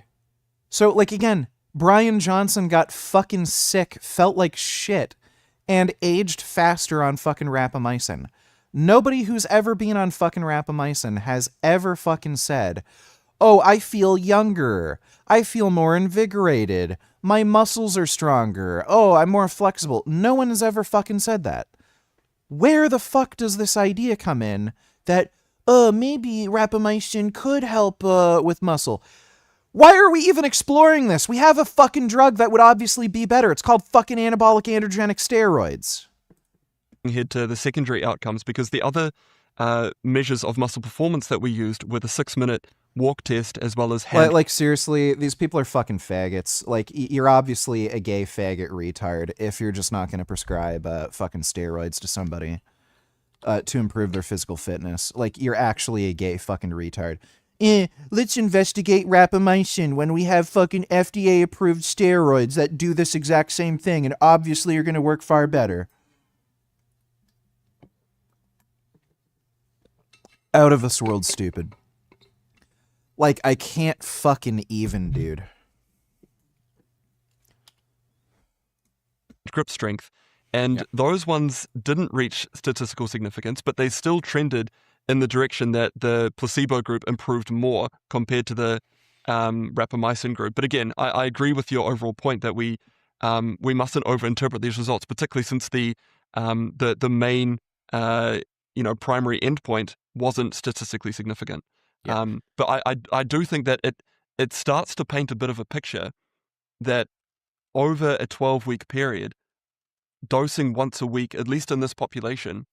So, like, again, Brian Johnson got fucking sick, felt like shit, and aged faster on fucking rapamycin. Nobody who's ever been on fucking rapamycin has ever fucking said, oh, I feel younger. I feel more invigorated. My muscles are stronger. Oh, I'm more flexible. No one has ever fucking said that. Where the fuck does this idea come in that, maybe rapamycin could help with muscle? Why are we even exploring this? We have a fucking drug that would obviously be better. It's called fucking anabolic androgenic steroids.
Head to the secondary outcomes, because the other measures of muscle performance that we used were the 6-minute walk test as well as hand...
Like, seriously, these people are fucking faggots. Like, you're obviously a gay faggot retard if you're just not going to prescribe fucking steroids to somebody to improve their physical fitness. Like, you're actually a gay fucking retard. Let's investigate rapamycin when we have fucking FDA-approved steroids that do this exact same thing and obviously are going to work far better. Out of this world stupid. Like, I can't fucking even, dude.
Grip strength, and those ones didn't reach statistical significance, but they still trended in the direction that the placebo group improved more compared to the rapamycin group. But again, I agree with your overall point that we mustn't overinterpret these results, particularly since the main primary endpoint wasn't statistically significant.
Yeah.
But I do think that it starts to paint a bit of a picture that over a 12-week period, dosing once a week, at least in this population,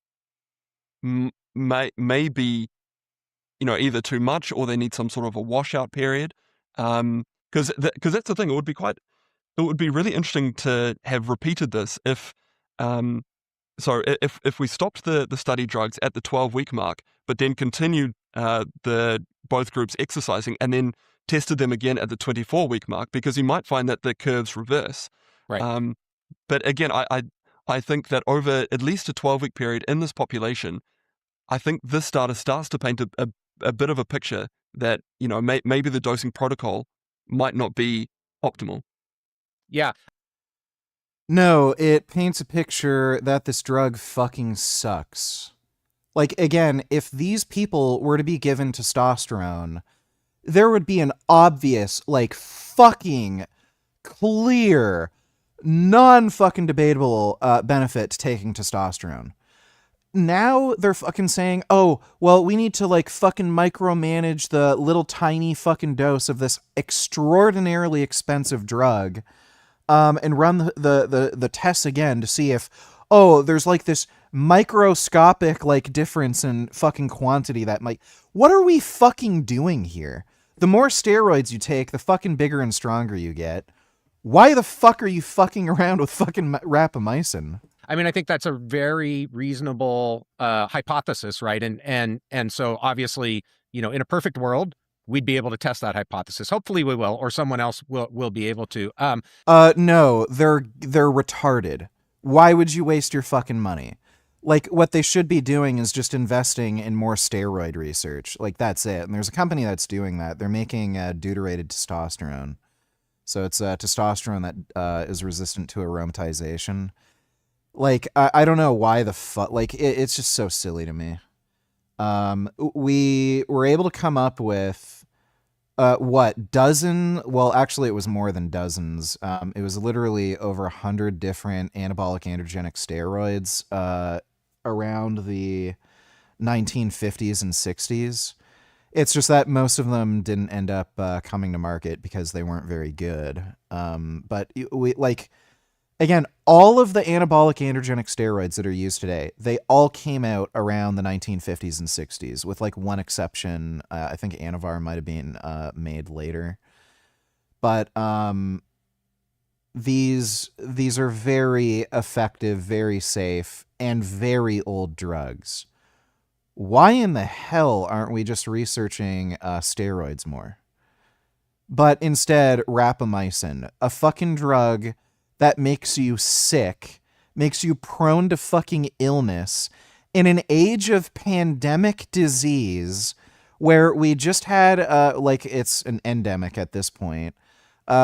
may be, either too much or they need some sort of a washout period. Because that's the thing. It would be really interesting to have repeated this if we stopped the study drugs at the 12-week mark, but then continued both groups exercising and then tested them again at the 24-week mark, because you might find that the curves reverse.
Right.
But again, I think that over at least a 12-week period in this population, I think this data starts to paint a bit of a picture that, maybe the dosing protocol might not be optimal.
Yeah.
No, it paints a picture that this drug fucking sucks. Like, again, if these people were to be given testosterone, there would be an obvious, like, fucking clear, non-fucking debatable benefit to taking testosterone. Now they're fucking saying, oh, well, we need to, like, fucking micromanage the little tiny fucking dose of this extraordinarily expensive drug, and run the tests again to see if, oh, there's like this microscopic like difference in fucking quantity that might... What are we fucking doing here? The more steroids you take, the fucking bigger and stronger you get. Why the fuck are you fucking around with fucking rapamycin?
I mean, I think that's a very reasonable hypothesis, right? And so obviously, in a perfect world, we'd be able to test that hypothesis. Hopefully we will, or someone else will be able to.
No, they're retarded. Why would you waste your fucking money? Like, what they should be doing is just investing in more steroid research. Like, that's it. And there's a company that's doing that. They're making deuterated testosterone. So it's testosterone that is resistant to aromatization. Like, I don't know why the fuck, like, it's just so silly to me. We were able to come up with, well, actually it was more than dozens. It was literally over 100 different anabolic androgenic steroids, around the 1950s and 60s. It's just that most of them didn't end up coming to market because they weren't very good. But we, like, again, all of the anabolic androgenic steroids that are used today, they all came out around the 1950s and 60s, with like one exception. I think Anavar might have been made later. But these are very effective, very safe, and very old drugs. Why in the hell aren't we just researching steroids more? But instead, rapamycin, a fucking drug that makes you sick, makes you prone to fucking illness in an age of pandemic disease where we just had, like, it's an endemic at this point.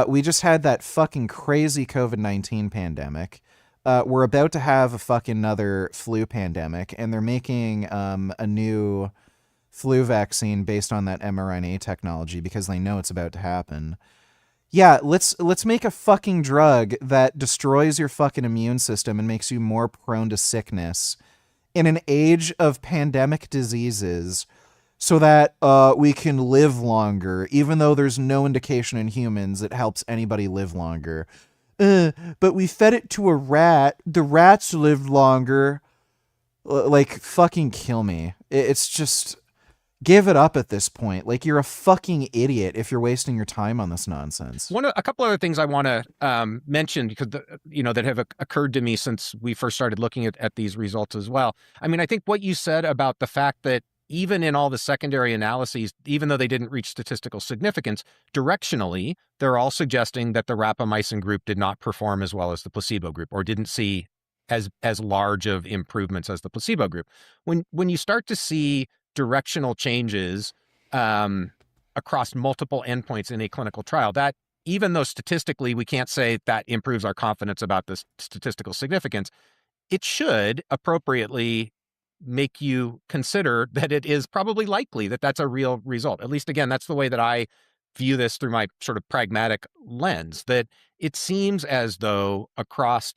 We just had that fucking crazy COVID-19 pandemic. We're about to have a fucking another flu pandemic, and they're making a new flu vaccine based on that mRNA technology because they know it's about to happen. Yeah, let's make a fucking drug that destroys your fucking immune system and makes you more prone to sickness in an age of pandemic diseases so that we can live longer, even though there's no indication in humans it helps anybody live longer. But we fed it to a rat. The rats lived longer. Like, fucking kill me. It's just... give it up at this point. Like, you're a fucking idiot if you're wasting your time on this nonsense.
A couple other things I want to mention because that have occurred to me since we first started looking at these results as well. I mean, I think what you said about the fact that even in all the secondary analyses, even though they didn't reach statistical significance, directionally, they're all suggesting that the rapamycin group did not perform as well as the placebo group, or didn't see as large of improvements as the placebo group. When you start to see directional changes across multiple endpoints in a clinical trial, that even though statistically we can't say that improves our confidence about the statistical significance, it should appropriately make you consider that it is probably likely that that's a real result. At least, again, that's the way that I view this through my sort of pragmatic lens, that it seems as though across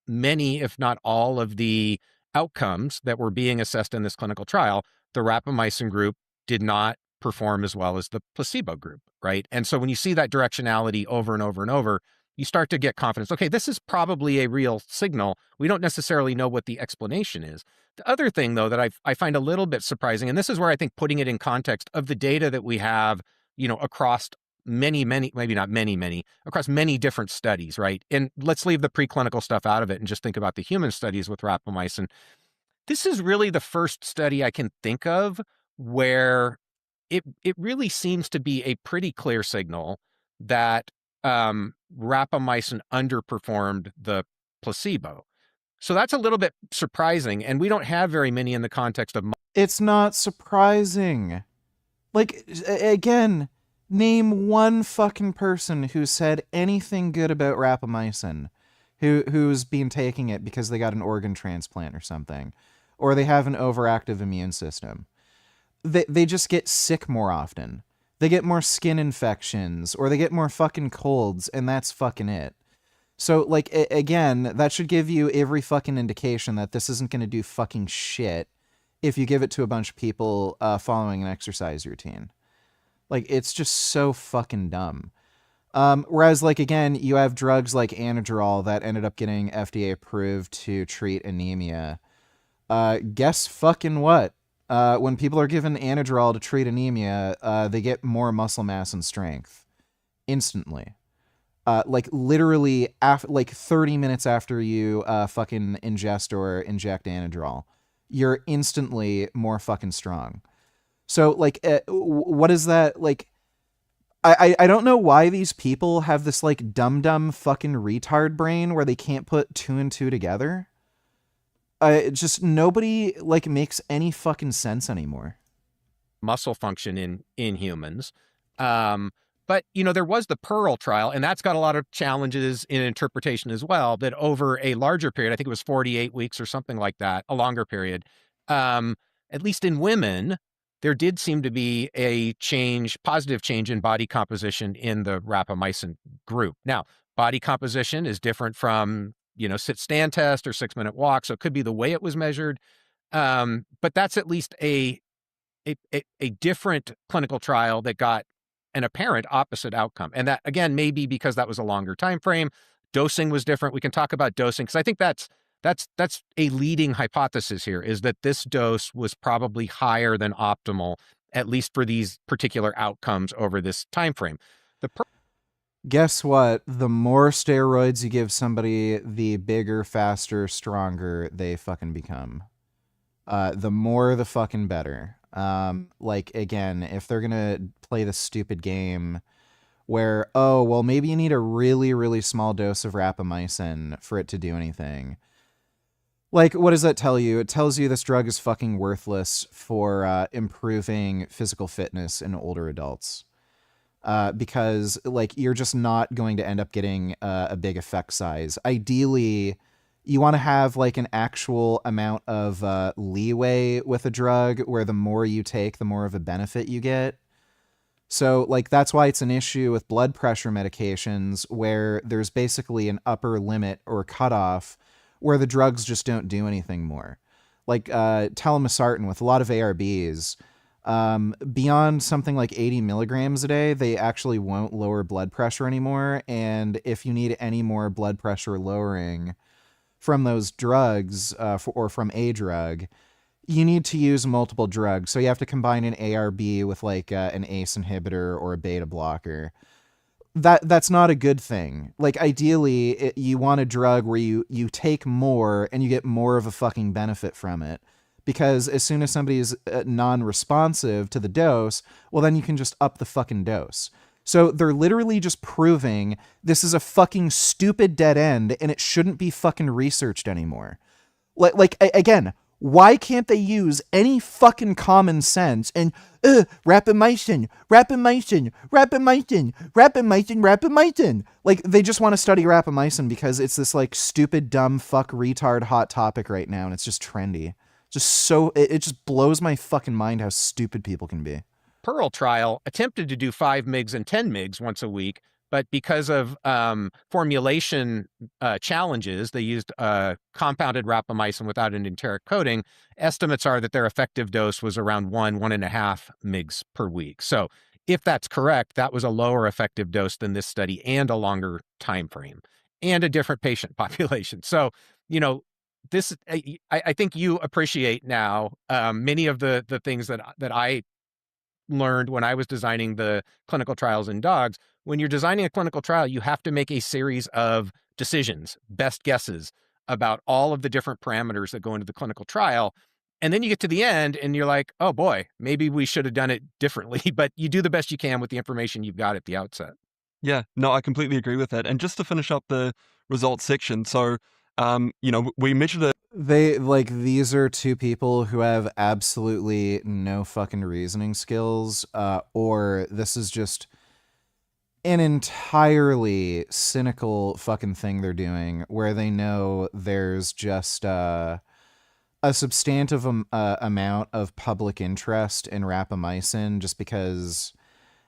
many, if not all, of the outcomes that were being assessed in this clinical trial, the rapamycin group did not perform as well as the placebo group, right? And so when you see that directionality over and over and over, you start to get confidence. Okay, this is probably a real signal. We don't necessarily know what the explanation is. The other thing, though, that I find a little bit surprising, and this is where I think putting it in context of the data that we have, across many, maybe not many, across many different studies, right? And let's leave the preclinical stuff out of it and just think about the human studies with rapamycin. This is really the first study I can think of where it really seems to be a pretty clear signal that rapamycin underperformed the placebo. So that's a little bit surprising, and we don't have very many in the context of...
It's not surprising. Like, again, name one fucking person who said anything good about rapamycin, who's been taking it because they got an organ transplant or something, or they have an overactive immune system. They just get sick more often. They get more skin infections, or they get more fucking colds, and that's fucking it. So, like, again, that should give you every fucking indication that this isn't going to do fucking shit if you give it to a bunch of people following an exercise routine. Like, it's just so fucking dumb. Whereas, like, again, you have drugs like Anadrol that ended up getting FDA approved to treat anemia. Guess fucking what? When people are given Anadrol to treat anemia, they get more muscle mass and strength instantly. Like, literally, like 30 minutes after you fucking ingest or inject Anadrol, you're instantly more fucking strong. So, like, what is that? Like, I don't know why these people have this, like, dumb fucking retard brain where they can't put two and two together. Just nobody, like, makes any fucking sense anymore.
Muscle function in humans. But, there was the Pearl trial, and that's got a lot of challenges in interpretation as well, that over a larger period, I think it was 48 weeks or something like that, a longer period, at least in women, there did seem to be a positive change in body composition in the rapamycin group. Now, body composition is different from, sit-stand test or 6-minute walk, so it could be the way it was measured. But that's at least a different clinical trial that got an apparent opposite outcome. And that, again, may be because that was a longer time frame. Dosing was different. We can talk about dosing, because I think that's a leading hypothesis here, is that this dose was probably higher than optimal, at least for these particular outcomes over this time frame.
Guess what? The more steroids you give somebody, the bigger, faster, stronger they fucking become. The more, the fucking better. Again, if they're gonna play the stupid game where, oh, well, maybe you need a really, really small dose of rapamycin for it to do anything. Like, what does that tell you? It tells you this drug is fucking worthless for improving physical fitness in older adults. Because, you're just not going to end up getting a big effect size. Ideally, you want to have, an actual amount of leeway with a drug where the more you take, the more of a benefit you get. So, that's why it's an issue with blood pressure medications, where there's basically an upper limit or cutoff where the drugs just don't do anything more. Telmisartan with a lot of ARBs, beyond something like 80 milligrams a day, they actually won't lower blood pressure anymore. And if you need any more blood pressure lowering from those drugs, or from a drug, you need to use multiple drugs. So you have to combine an ARB with an ACE inhibitor or a beta blocker. That's not a good thing. Ideally, you want a drug where you take more and you get more of a fucking benefit from it. Because as soon as somebody is non-responsive to the dose, well, then you can just up the fucking dose. So they're literally just proving this is a fucking stupid dead end and it shouldn't be fucking researched anymore. Again, why can't they use any fucking common sense and rapamycin. They just want to study rapamycin because it's this stupid, dumb, fuck, retard, hot topic right now, and it's just trendy. It just blows my fucking mind how stupid people can be.
Pearl trial attempted to do 5 mgs and 10 mgs once a week, but because of formulation challenges, they used compounded rapamycin without an enteric coating. Estimates are that their effective dose was around 1.5 mgs per week. So if that's correct, that was a lower effective dose than this study and a longer time frame and a different patient population. So, this, I think you appreciate now many of the things that I learned when I was designing the clinical trials in dogs. When you're designing a clinical trial, you have to make a series of decisions, best guesses about all of the different parameters that go into the clinical trial. And then you get to the end and you're like, oh boy, maybe we should have done it differently, but you do the best you can with the information you've got at the outset.
Yeah, no, I completely agree with that. And just to finish up the results section, so, we measured it.
These are two people who have absolutely no fucking reasoning skills, or this is just an entirely cynical fucking thing they're doing where they know there's just a substantive amount of public interest in rapamycin just because,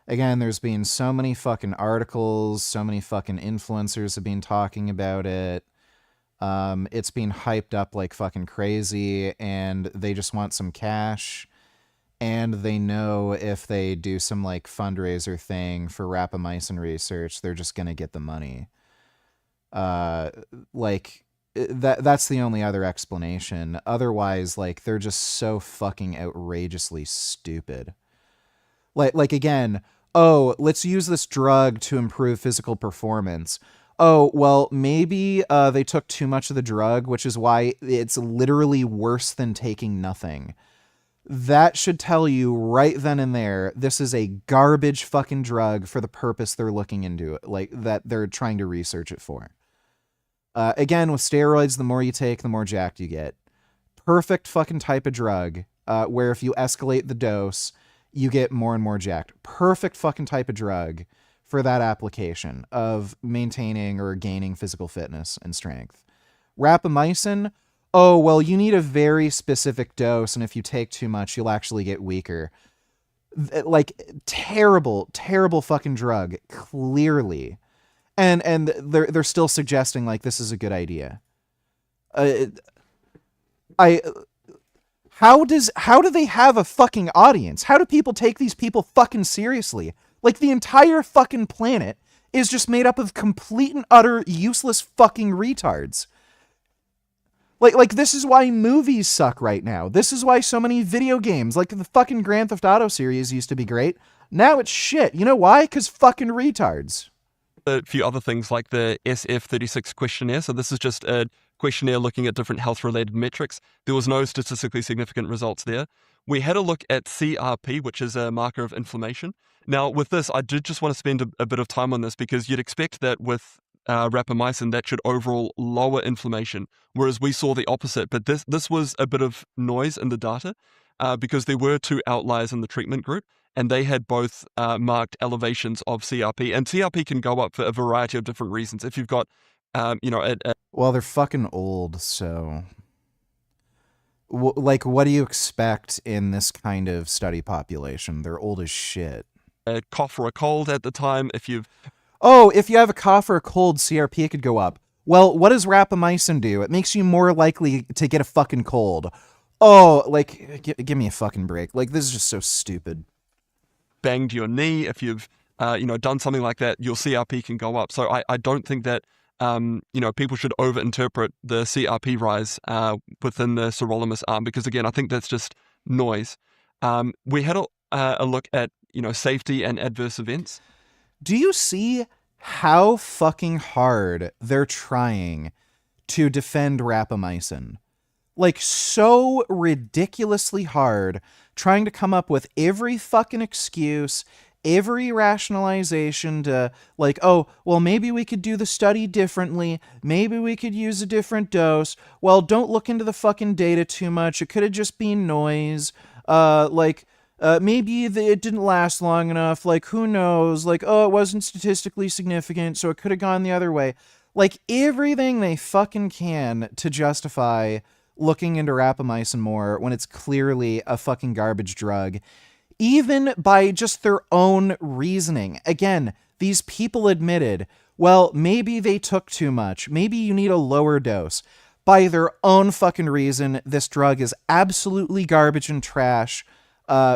again, there's been so many fucking articles, so many fucking influencers have been talking about it. It's been hyped up like fucking crazy, and they just want some cash. And they know if they do some fundraiser thing for rapamycin research, they're just gonna get the money. That's the only other explanation. Otherwise, they're just so fucking outrageously stupid. Again, oh, let's use this drug to improve physical performance. Oh, well, maybe they took too much of the drug, which is why it's literally worse than taking nothing. That should tell you right then and there, this is a garbage fucking drug for the purpose they're looking into it, that they're trying to research it for. Again, with steroids, the more you take, the more jacked you get. Perfect fucking type of drug, where if you escalate the dose, you get more and more jacked. Perfect fucking type of drug, for that application of maintaining or gaining physical fitness and strength. Rapamycin, oh, well, you need a very specific dose, and if you take too much, you'll actually get weaker. Like, terrible, terrible fucking drug, clearly. And they're still suggesting, like, this is a good idea. How do they have a fucking audience? How do people take these people fucking seriously? Like, the entire fucking planet is just made up of complete and utter useless fucking retards. Like this is why movies suck right now. This is why so many video games, like the fucking Grand Theft Auto series used to be great. Now it's shit. You know why? Because fucking retards.
A few other things like the SF36 questionnaire. So this is just a questionnaire looking at different health-related metrics. There was no statistically significant results there. We had a look at CRP, which is a marker of inflammation. Now, with this, I did just want to spend a bit of time on this because you'd expect that with rapamycin, that should overall lower inflammation, whereas we saw the opposite. But this was a bit of noise in the data because there were two outliers in the treatment group, and they had both marked elevations of CRP. And CRP can go up for a variety of different reasons. If you've got,
well, they're fucking old, so... like, what do you expect in this kind of study population? They're old as shit.
A cough or a cold at the time, if you've...
Oh, if you have a cough or a cold, CRP could go up. Well, what does rapamycin do? It makes you more likely to get a fucking cold. Oh, like, give me a fucking break. Like, this is just so stupid.
Banged your knee, if you've, done something like that, your CRP can go up. So I don't think that, people should overinterpret the CRP rise within the sirolimus arm, because, again, I think that's just noise. We had a look at, safety and adverse events.
Do you see how fucking hard they're trying to defend rapamycin? Like, so ridiculously hard, trying to come up with every fucking excuse, every rationalization to, like, oh, well, maybe we could do the study differently. Maybe we could use a different dose. Well, don't look into the fucking data too much. It could have just been noise. Maybe it didn't last long enough. Like, who knows? Like, oh, it wasn't statistically significant, so it could have gone the other way. Like, everything they fucking can to justify looking into rapamycin more when it's clearly a fucking garbage drug, even by just their own reasoning. Again, these people admitted, well, maybe they took too much. Maybe you need a lower dose. By their own fucking reason, this drug is absolutely garbage and trash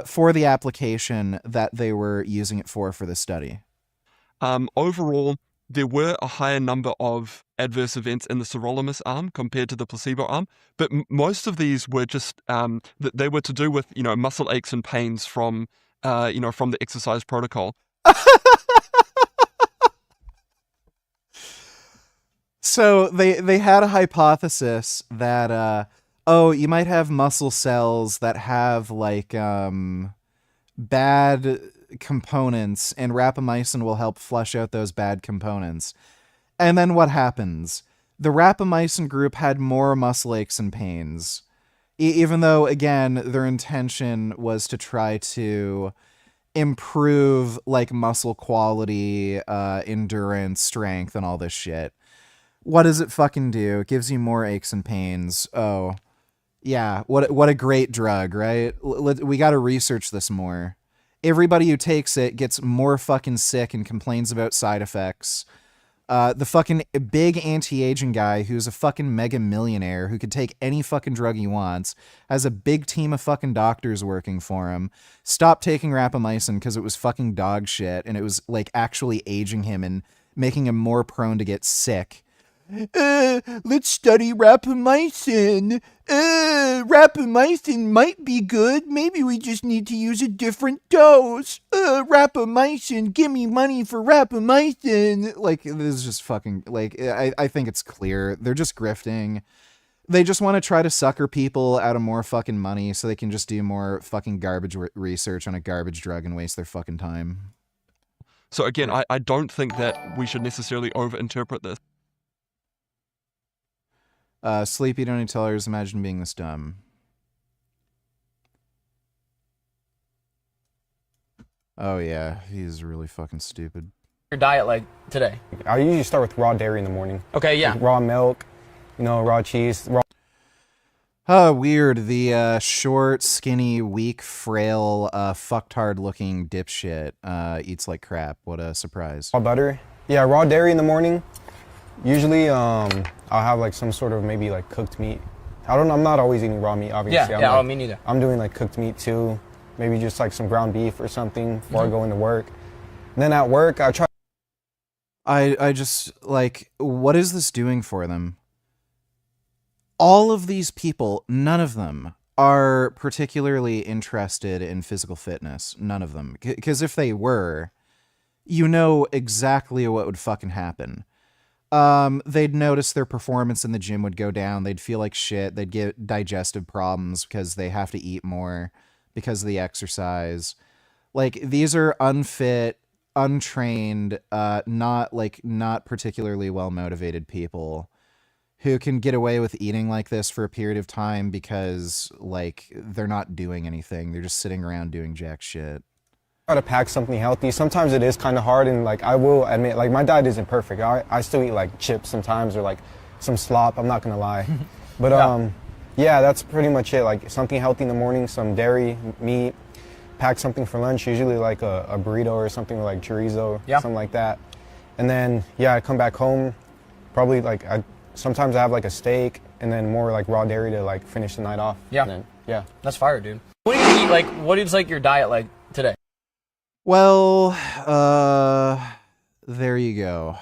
for the application that they were using it for the study.
Overall, there were a higher number of adverse events in the sirolimus arm compared to the placebo arm, but most of these were just they were to do with muscle aches and pains from from the exercise protocol.
So they had a hypothesis that you might have muscle cells that have like bad components, and rapamycin will help flush out those bad components. And then what happens? The rapamycin group had more muscle aches and pains, even though, again, their intention was to try to improve like muscle quality, endurance, strength, and all this shit. What does it fucking do? It gives you more aches and pains. Oh, yeah. What a great drug, right? We got to research this more. Everybody who takes it gets more fucking sick and complains about side effects. The fucking big anti-aging guy who's a fucking mega millionaire who could take any fucking drug he wants, has a big team of fucking doctors working for him, stopped taking rapamycin because it was fucking dog shit and it was like actually aging him and making him more prone to get sick. Let's study rapamycin. Rapamycin might be good. Maybe we just need to use a different dose. Rapamycin, give me money for rapamycin. Like, this is just fucking, like, I think it's clear. They're just grifting. They just want to try to sucker people out of more fucking money so they can just do more fucking garbage research on a garbage drug and waste their fucking time.
So again, I don't think that we should necessarily overinterpret this.
Sleepy, don't tell others, imagine being this dumb. Oh yeah, he's really fucking stupid.
your diet like today?
I usually start with raw dairy in the morning.
Okay, yeah.
Like raw milk, raw cheese.
Oh, weird. The short, skinny, weak, frail, fucktard-looking dipshit eats like crap. What a surprise.
Raw butter. Yeah, raw dairy in the morning. Usually, I'll have like some sort of maybe like cooked meat. I'm not always eating raw meat, obviously.
Yeah, me neither.
I'm doing like cooked meat too. Maybe just like some ground beef or something before I go into work. And then at work, I try.
I just, like, what is this doing for them? All of these people, none of them are particularly interested in physical fitness. None of them. Because if they were, you know exactly what would fucking happen. They'd notice their performance in the gym would go down. They'd feel like shit. They'd get digestive problems because they have to eat more because of the exercise. Like, these are unfit, untrained, not particularly well-motivated people who can get away with eating like this for a period of time because, like, they're not doing anything. They're just sitting around doing jack shit.
Try to pack something healthy. Sometimes it is kind of hard, and like I will admit, like my diet isn't perfect. I still eat like chips sometimes or like some slop. I'm not gonna lie, but yeah, that's pretty much it. Like something healthy in the morning, some dairy, meat. Pack something for lunch, usually like a burrito or something like chorizo, something like that. And then I come back home, probably like sometimes I have like a steak and then more like raw dairy to like finish the night off.
Yeah,
and then,
that's fire, dude. What do you eat? Like, what is like your diet like today?
Well, there you go.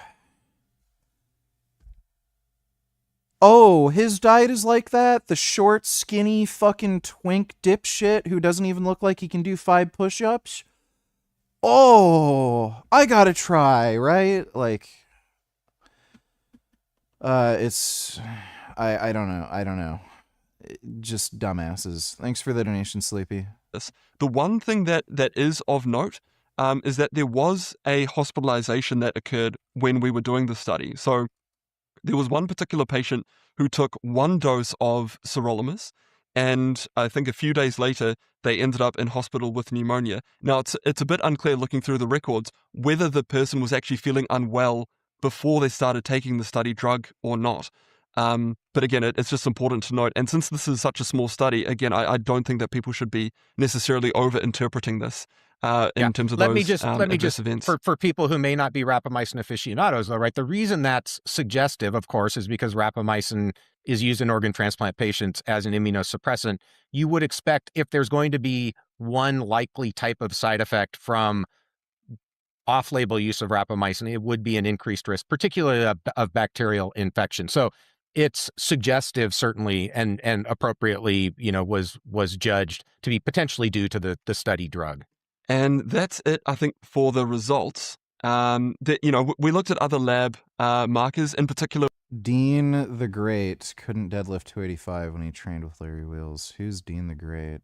Oh, his diet is like that? The short, skinny, fucking twink dipshit who doesn't even look like he can do 5 push-ups? Oh, I gotta try, right? Like, it's... I don't know. Just dumbasses. Thanks for the donation, Sleepy.
The one thing that is of note is that there was a hospitalization that occurred when we were doing the study. So there was one particular patient who took 1 dose of sirolimus, and I think a few days later, they ended up in hospital with pneumonia. Now, it's a bit unclear looking through the records whether the person was actually feeling unwell before they started taking the study drug or not. But again, it's just important to note. And since this is such a small study, again, I don't think that people should be necessarily over-interpreting this in terms of
let
those
me just
events.
For people who may not be rapamycin aficionados, though, right? The reason that's suggestive, of course, is because rapamycin is used in organ transplant patients as an immunosuppressant. You would expect if there's going to be one likely type of side effect from off-label use of rapamycin, it would be an increased risk, particularly of bacterial infection. So it's suggestive, certainly, and appropriately, was judged to be potentially due to the study drug.
And that's it, I think, for the results. We looked at other lab markers, in particular.
Dean the Great couldn't deadlift 285 when he trained with Larry Wheels. Who's Dean the Great?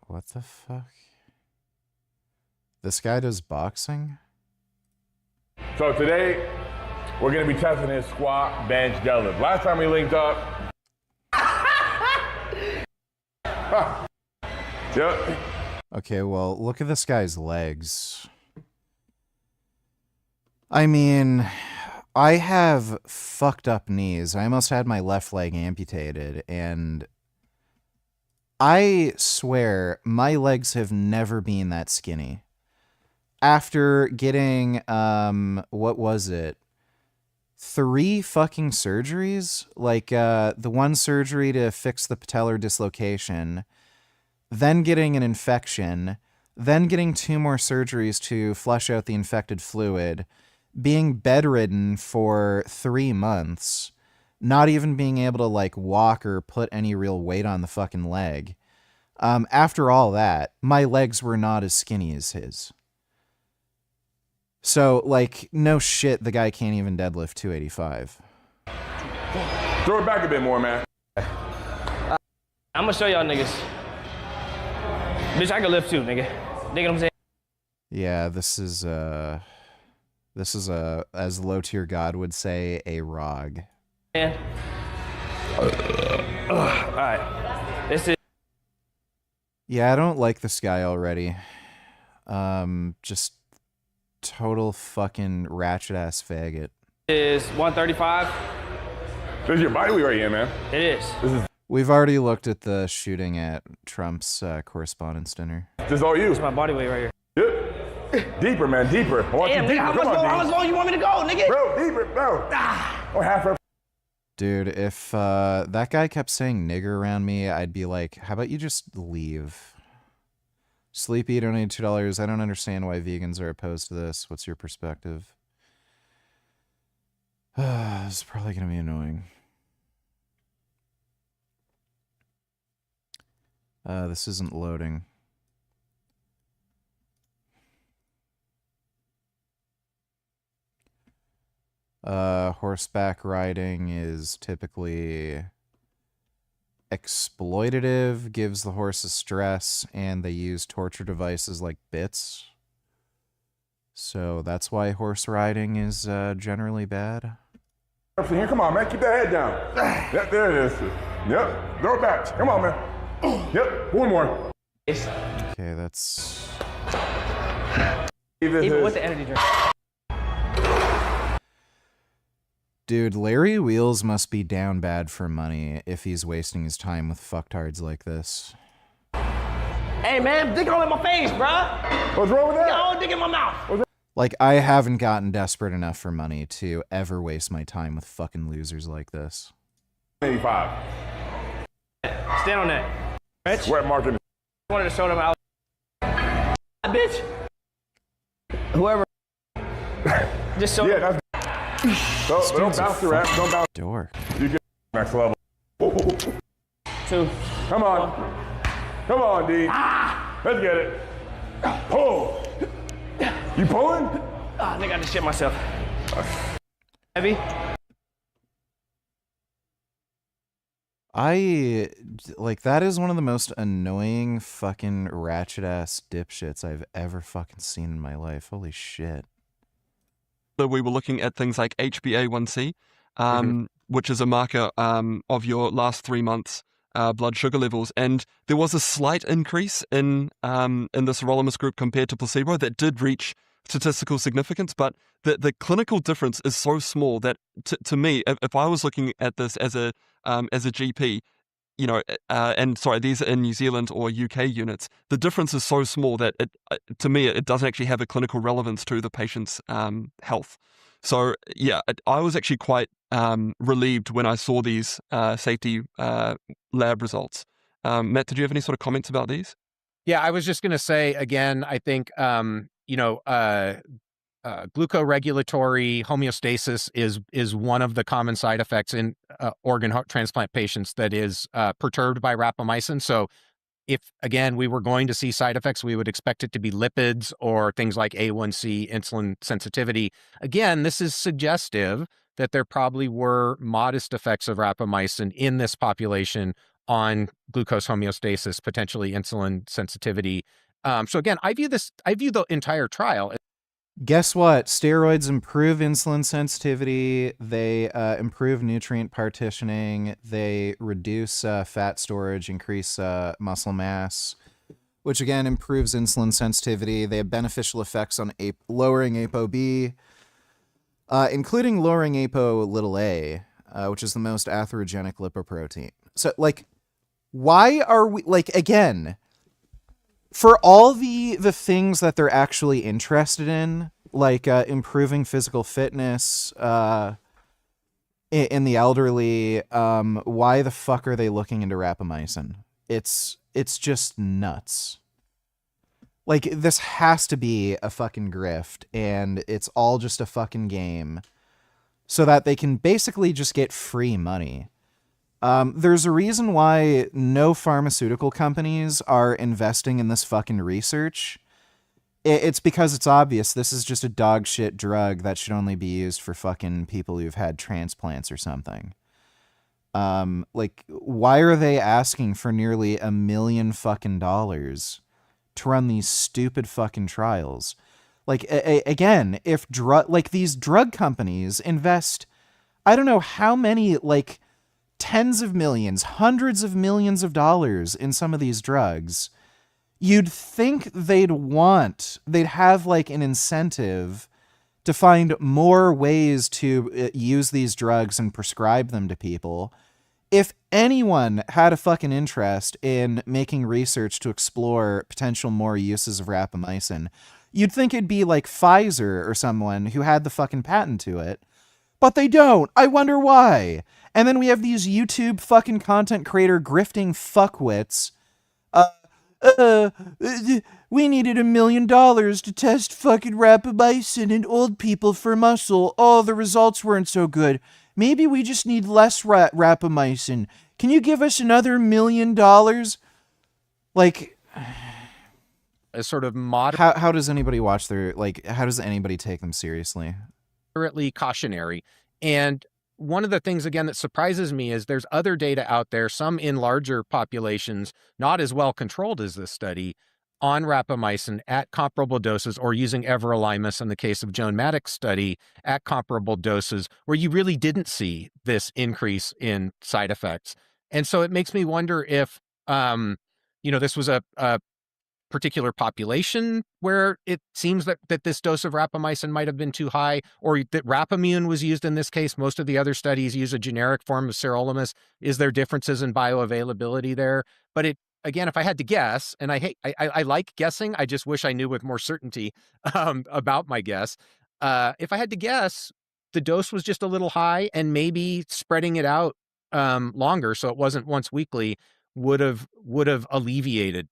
What the fuck? This guy does boxing?
So today, we're going to be testing his squat, bench, deadlift. Last time we linked up... Yep.
Okay, well, look at this guy's legs. I mean, I have fucked up knees. I almost had my left leg amputated, and I swear my legs have never been that skinny. After getting, what was it? 3 fucking surgeries? Like, the one surgery to fix the patellar dislocation, then getting an infection, then getting 2 more surgeries to flush out the infected fluid, being bedridden for 3 months, not even being able to, like, walk or put any real weight on the fucking leg. After all that, my legs were not as skinny as his. So, like, no shit, the guy can't even deadlift 285.
Throw it back a bit more, man.
I'm gonna show y'all niggas. Bitch, I can lift too, nigga. Nigga, what I'm saying?
Yeah, this is as low tier god would say, a rog.
All right. This is.
Yeah, I don't like this guy already. Just total fucking ratchet ass faggot.
Is 135.
This is your body weight right here, man.
It is.
We've already looked at the shooting at Trump's correspondence dinner.
This is all you.
It's my body weight right here.
Yep. Deeper, man, deeper. I want
Damn,
you
nigga,
deeper.
how
Come on,
much
D.
low you want me to go, nigga?
Bro, deeper, bro. Oh, half a...
Dude, if that guy kept saying nigger around me, I'd be like, how about you just leave? Sleepy, donate $2. I don't understand why vegans are opposed to this. What's your perspective? This is probably going to be annoying. This isn't loading. Horseback riding is typically exploitative, gives the horses stress, and they use torture devices like bits. So that's why horse riding is generally bad.
Here, come on, man. Keep that head down. Yep, there it is. Yep. Throw it back. Come on, man. Yep. One more.
Okay, that's...
Even with the energy drink.
Dude, Larry Wheels must be down bad for money if he's wasting his time with fucktards like this.
Hey, man, dick all in my face, bruh.
What's wrong with that?
Yo, dick in my mouth.
Like, I haven't gotten desperate enough for money to ever waste my time with fucking losers like this.
85.
Stand on that. Bitch.
Sweat market.
I wanted to show them how. Bitch. Whoever. Just show them.
Don't bounce the rap. Don't bounce.
Dork.
You get next level.
2.
Come on. Come on, D. Let's get it. Pull. You pulling?
I think I just shit myself. Heavy?
That is one of the most annoying fucking ratchet ass dipshits I've ever fucking seen in my life. Holy shit.
So we were looking at things like HbA1c, which is a marker of your last 3 months blood sugar levels, and there was a slight increase in the sirolimus group compared to placebo that did reach statistical significance, but the clinical difference is so small that to me, if I was looking at this as a GP, you know, and sorry, these are in New Zealand or UK units, the difference is so small that to me it doesn't actually have a clinical relevance to the patient's health. So yeah, I was actually quite relieved when I saw these safety lab results. Matt, did you have any sort of comments about these?
Yeah, I was just going to say again, I think glucoregulatory homeostasis is one of the common side effects in organ transplant patients that is perturbed by rapamycin. So if, again, we were going to see side effects, we would expect it to be lipids or things like A1C, insulin sensitivity. Again, this is suggestive that there probably were modest effects of rapamycin in this population on glucose homeostasis, potentially insulin sensitivity. So again, I view the entire trial.
Guess what? Steroids improve insulin sensitivity. They improve nutrient partitioning. They reduce fat storage, increase muscle mass, which again improves insulin sensitivity. They have beneficial effects on lowering ApoB, including lowering ApoA, which is the most atherogenic lipoprotein. So, why are we, again, for all the things that they're actually interested in, like improving physical fitness in the elderly, why the fuck are they looking into rapamycin? It's just nuts. This has to be a fucking grift, and it's all just a fucking game so that they can basically just get free money. There's a reason why no pharmaceutical companies are investing in this fucking research. It's because it's obvious this is just a dog shit drug that should only be used for fucking people who've had transplants or something. Why are they asking for nearly $1 million fucking dollars to run these stupid fucking trials. Like, again, if these drug companies invest, I don't know how many, like, tens of millions, hundreds of millions of dollars in some of these drugs, you'd think they'd have like an incentive to find more ways to use these drugs and prescribe them to people. If anyone had a fucking interest in making research to explore potential more uses of rapamycin, you'd think it'd be like Pfizer or someone who had the fucking patent to it. But they don't. I wonder why. And then we have these YouTube fucking content creator grifting fuckwits. We needed $1 million to test fucking rapamycin in old people for muscle. Oh, the results weren't so good. Maybe we just need less rapamycin. Can you give us another $1 million? Like,
a sort of moderate.
How does anybody watch their, like, how does anybody take them seriously?
Moderately cautionary. And one of the things, again, that surprises me is there's other data out there, some in larger populations, not as well controlled as this study, on rapamycin at comparable doses, or using everolimus in the case of Joan Maddox's study at comparable doses, where you really didn't see this increase in side effects. And so it makes me wonder if, this was a particular population where it seems that this dose of rapamycin might have been too high, or that Rapamune was used in this case. Most of the other studies use a generic form of sirolimus. Is there differences in bioavailability there? But again, if I had to guess, and I like guessing, I just wish I knew with more certainty about my guess. If I had to guess, the dose was just a little high, and maybe spreading it out longer, so it wasn't once weekly, would have alleviated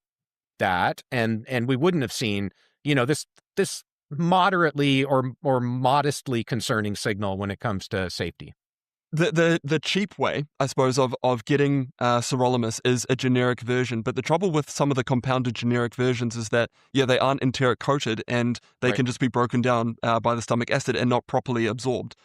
that, and we wouldn't have seen, this moderately or modestly concerning signal when it comes to safety.
The cheap way, I suppose, of getting sirolimus is a generic version. But the trouble with some of the compounded generic versions is that, they aren't enteric coated, and they can just be broken down by the stomach acid and not properly absorbed.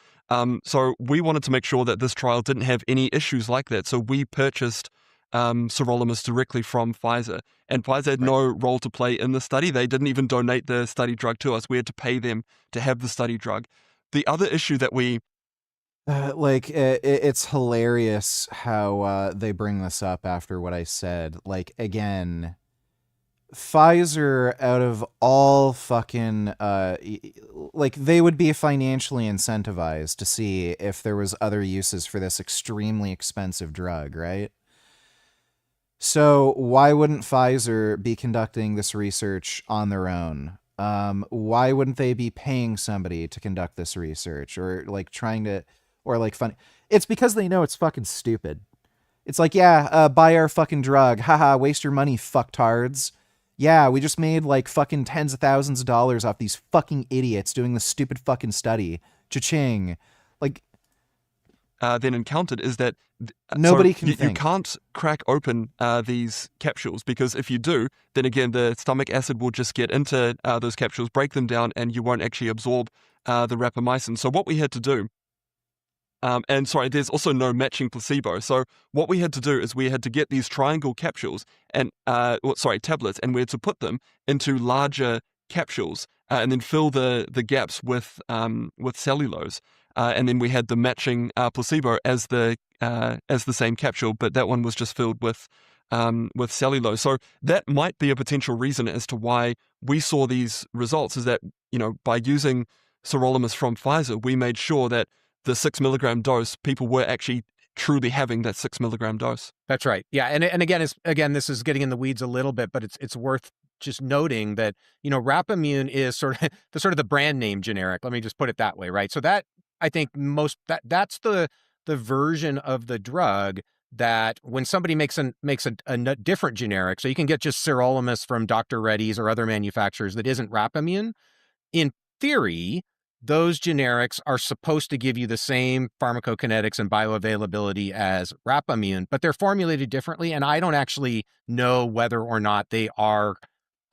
So we wanted to make sure that this trial didn't have any issues like that. So we purchased sirolimus directly from Pfizer, and Pfizer had no role to play in the study. They didn't even donate the study drug to us. We had to pay them to have the study drug. The other issue that we
it's hilarious how they bring this up after what I said. Like, again, Pfizer, out of all fucking they would be financially incentivized to see if there was other uses for this extremely expensive drug, right? So why wouldn't Pfizer be conducting this research on their own? Why wouldn't they be paying somebody to conduct this research, or like trying to, or like fun? It's because they know it's fucking stupid. It's like, buy our fucking drug. Haha, waste your money, fucktards. Yeah, we just made like fucking tens of thousands of dollars off these fucking idiots doing this stupid fucking study. Cha-ching. Like,
then encountered is that
nobody can
you
think.
You can't crack open these capsules, because if you do, then again the stomach acid will just get into those capsules, break them down, and you won't actually absorb the rapamycin. So what we had to do, there's also no matching placebo. So what we had to do is we had to get these triangle capsules and tablets, and we had to put them into larger capsules and then fill the gaps with cellulose. And then we had the matching placebo as the same capsule, but that one was just filled with cellulose. So that might be a potential reason as to why we saw these results. Is that by using sirolimus from Pfizer, we made sure that the 6 milligram dose, people were actually truly having that 6 milligram dose.
That's right. Yeah, and again, this is getting in the weeds a little bit, but it's worth just noting that Rapamune is sort of the brand name generic. Let me just put it that way, right? So that, I think that's the version of the drug that when somebody makes a different generic, so you can get just sirolimus from Dr. Reddy's or other manufacturers that isn't Rapamune, in theory, those generics are supposed to give you the same pharmacokinetics and bioavailability as Rapamune, but they're formulated differently, and I don't actually know whether or not they are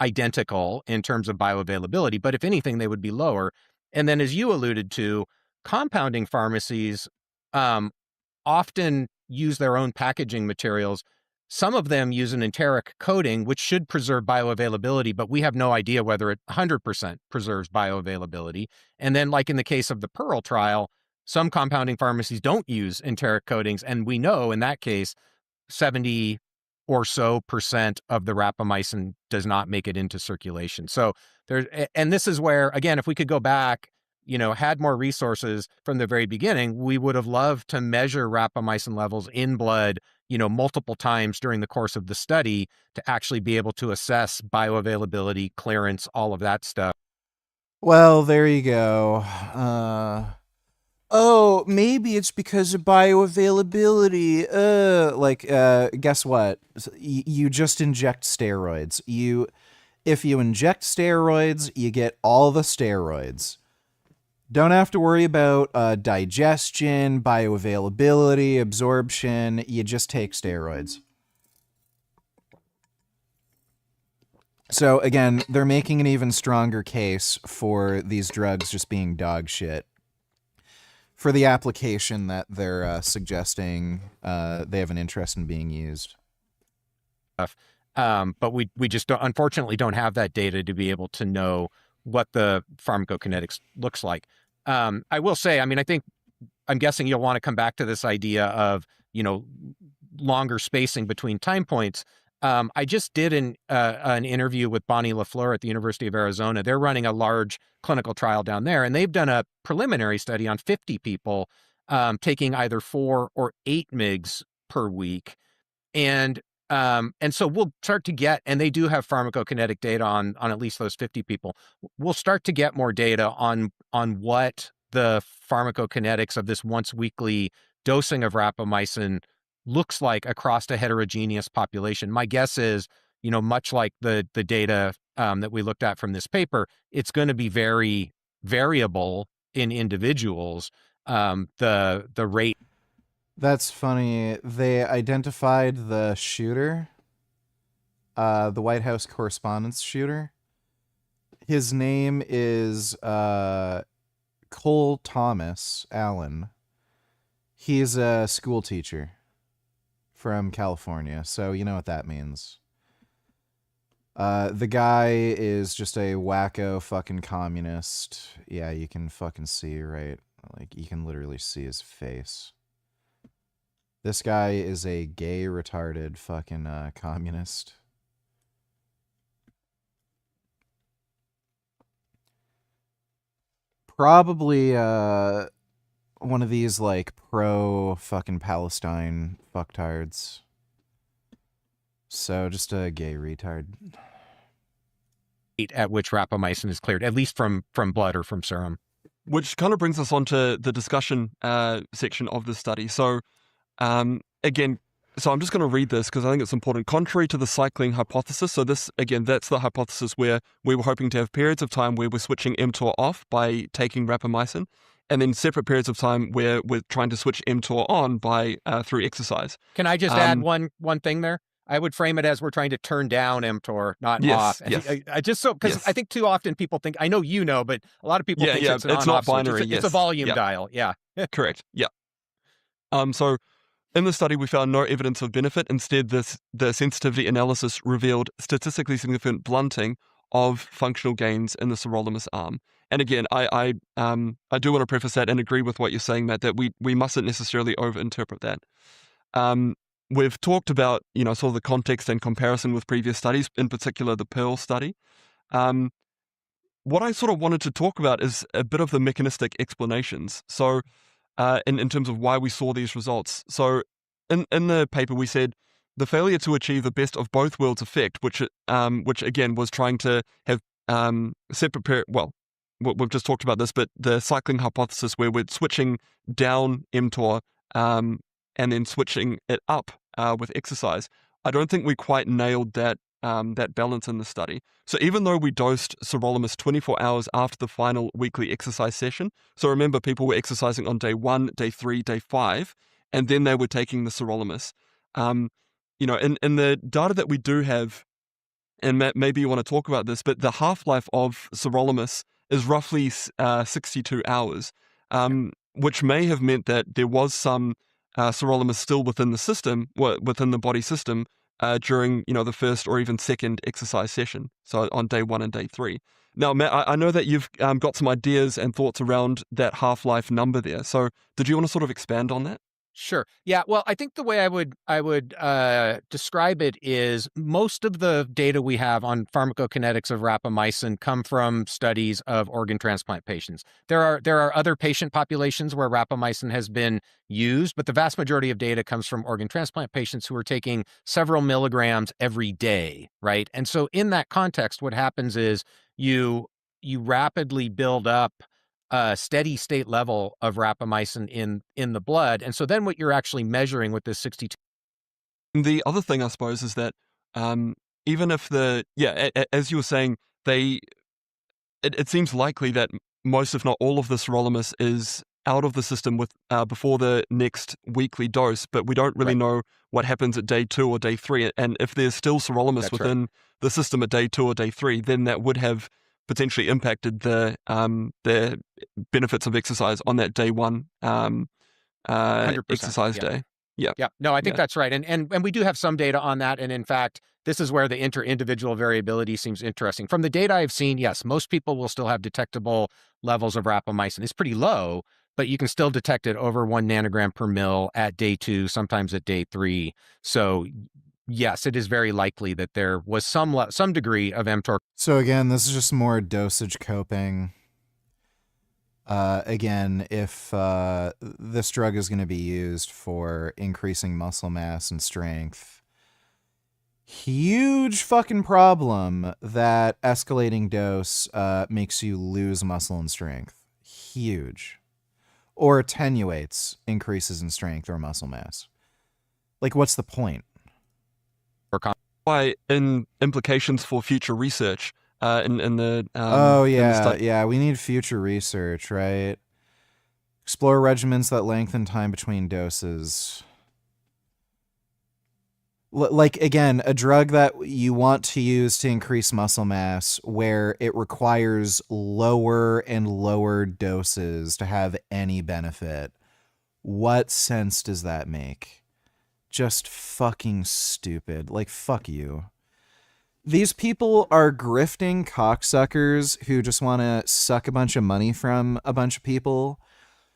identical in terms of bioavailability, but if anything, they would be lower. And then, as you alluded to, compounding pharmacies often use their own packaging materials. Some of them use an enteric coating, which should preserve bioavailability, but we have no idea whether it 100% preserves bioavailability. And then, like in the case of the Pearl trial, some compounding pharmacies don't use enteric coatings, and we know in that case, 70 or so percent of the rapamycin does not make it into circulation. So and this is where, again, if we could go back, had more resources from the very beginning, we would have loved to measure rapamycin levels in blood, multiple times during the course of the study to actually be able to assess bioavailability, clearance, all of that stuff.
Well, there you go. Oh, maybe it's because of bioavailability. Guess what? You just inject steroids. If you inject steroids, you get all the steroids. Don't have to worry about digestion, bioavailability, absorption. You just take steroids. So again, they're making an even stronger case for these drugs just being dog shit for the application that they're suggesting they have an interest in being used.
But we just unfortunately don't have that data to be able to know what the pharmacokinetics looks like. I will say, I'm guessing you'll want to come back to this idea of, longer spacing between time points. I just did an interview with Bonnie LaFleur at the University of Arizona. They're running a large clinical trial down there, and they've done a preliminary study on 50 people taking either 4 or 8 mgs per week. And so we'll start to get, and they do have pharmacokinetic data on at least those 50 people. We'll start to get more data on what the pharmacokinetics of this once weekly dosing of rapamycin looks like across a heterogeneous population. My guess is, much like the data that we looked at from this paper, it's going to be very variable in individuals. The rate.
That's funny. They identified the shooter, the White House Correspondents' shooter. His name is Cole Thomas Allen. He's a school teacher from California, so you know what that means. The guy is just a wacko fucking communist. Yeah, you can fucking see, right? Like, you can literally see his face. This guy is a gay, retarded fucking communist. Probably one of these, like, pro fucking Palestine fucktards. So, just a gay retard.
At which rapamycin is cleared, at least from blood or from serum.
Which kind of brings us on to the discussion section of the study. So, again, so I'm just going to read this because I think it's important. Contrary to the cycling hypothesis, so this, again, that's the hypothesis where we were hoping to have periods of time where we're switching mTOR off by taking rapamycin, and then separate periods of time where we're trying to switch mTOR on by through exercise.
Can I just add one thing there? I would frame it as we're trying to turn down mTOR, not off.
Yes.
I just because I think too often people think, I know but a lot of people think it's an on-off
not binary.
switch. It's a volume dial. Yeah.
Correct. Yeah. So in the study, we found no evidence of benefit. Instead, the sensitivity analysis revealed statistically significant blunting of functional gains in the sirolimus arm. And again, I do want to preface that and agree with what you're saying, Matt, that we mustn't necessarily overinterpret that. We've talked about, sort of the context and comparison with previous studies, in particular the Pearl study. What I sort of wanted to talk about is a bit of the mechanistic explanations. So, in terms of why we saw these results. So, in the paper, we said the failure to achieve the best of both worlds effect, which again was trying to have separate we've just talked about this, but the cycling hypothesis where we're switching down mTOR and then switching it up with exercise. I don't think we quite nailed that balance in the study. So even though we dosed sirolimus 24 hours after the final weekly exercise session, so remember people were exercising on day 1, day 3, day 5, and then they were taking the sirolimus. In the data that we do have, and Matt, maybe you want to talk about this, but the half-life of sirolimus is roughly 62 hours, which may have meant that there was some sirolimus still within the system, within the body system, during, the first or even second exercise session. So on day 1 and day 3. Now, Matt, I know that you've got some ideas and thoughts around that half-life number there. So did you want to sort of expand on that?
Sure. Yeah. Well, I think the way I would describe it is most of the data we have on pharmacokinetics of rapamycin come from studies of organ transplant patients. There are other patient populations where rapamycin has been used, but the vast majority of data comes from organ transplant patients who are taking several milligrams every day, right? And so in that context, what happens is you rapidly build up a steady state level of rapamycin in the blood. And so then what you're actually measuring with this 62.
The other thing, I suppose, is that even if as you were saying, it seems likely that most, if not all, of the sirolimus is out of the system with before the next weekly dose, but we don't really know what happens at day 2 or day 3. And if there's still sirolimus within the system at day 2 or day 3, then that would have potentially impacted the benefits of exercise on that day 1 exercise day. Yeah.
Yeah. No, I think that's right. And we do have some data on that. And in fact, this is where the inter-individual variability seems interesting. From the data I've seen, yes, most people will still have detectable levels of rapamycin. It's pretty low, but you can still detect it over 1 nanogram per mil at day 2, sometimes at day 3. So yes, it is very likely that there was some degree of mTOR.
So again, this is just more dosage coping. Again, if this drug is going to be used for increasing muscle mass and strength, huge fucking problem that escalating dose makes you lose muscle and strength. Huge. Or attenuates increases in strength or muscle mass. Like, what's the point?
Why, in implications for future research, in the
we need future research, right? Explore regimens that lengthen time between doses. Like, again, a drug that you want to use to increase muscle mass where it requires lower and lower doses to have any benefit. What sense does that make? Just fucking stupid. Like, fuck you. These people are grifting cocksuckers who just want to suck a bunch of money from a bunch of people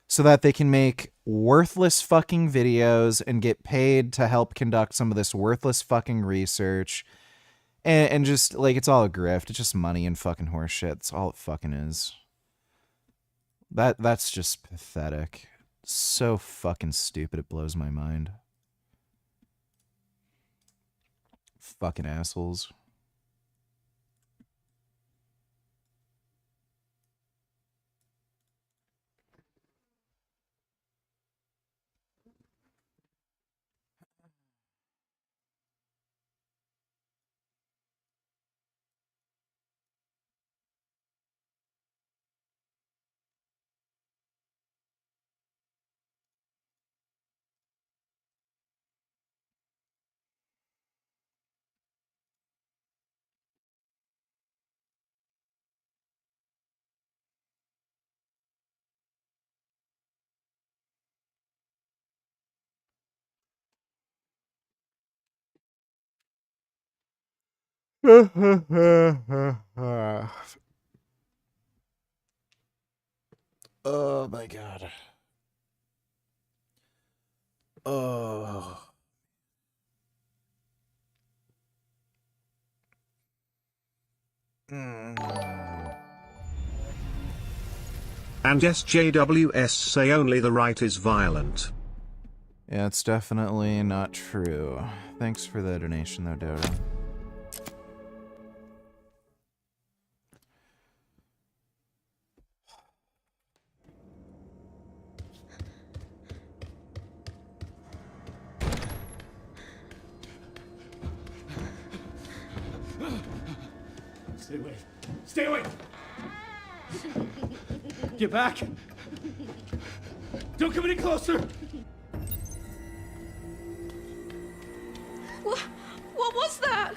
so that they can make worthless fucking videos and get paid to help conduct some of this worthless fucking research. And just, like, it's all a grift. It's just money and fucking horse shit. That's all it fucking is. That's just pathetic. So fucking stupid, it blows my mind. Fucking assholes. Oh my god. Oh.
And SJWS say only the right is violent.
Yeah, it's definitely not true. Thanks for the donation though, Dodo.
Stay away. Stay away! Get back! Don't come any closer!
What was that?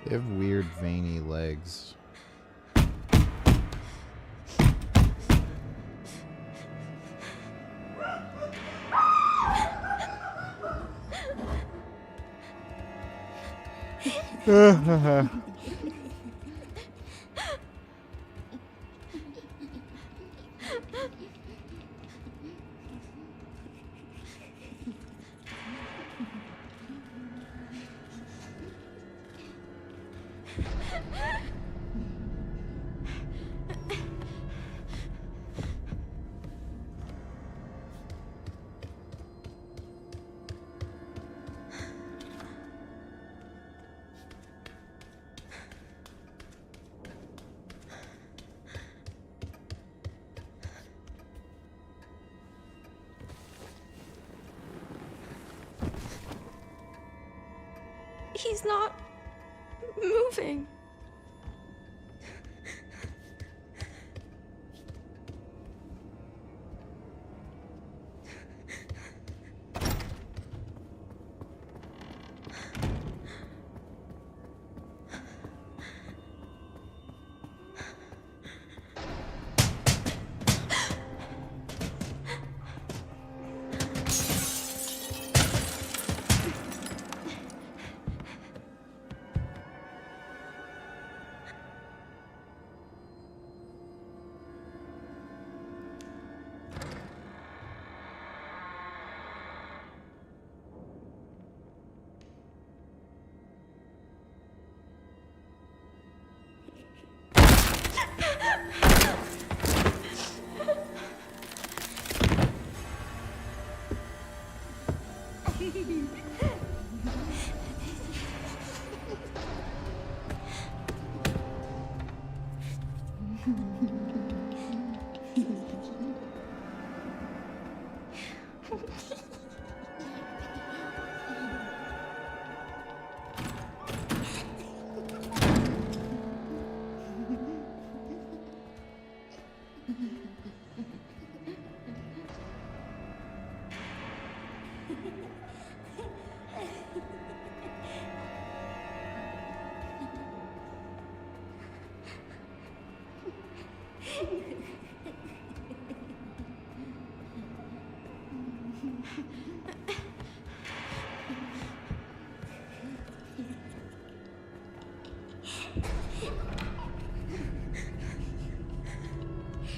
They have weird veiny legs.
He's not moving.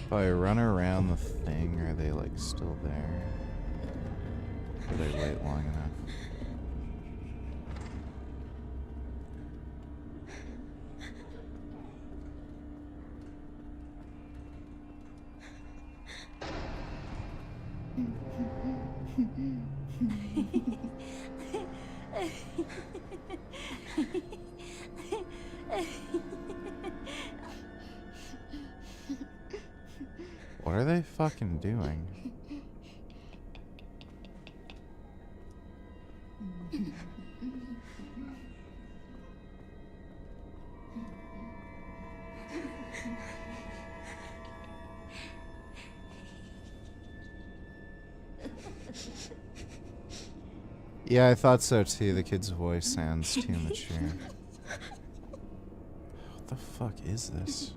If I run around the thing, are they like still there? Or they wait long enough? What are they fucking doing? Yeah, I thought so too. The kid's voice sounds too mature. What the fuck is this?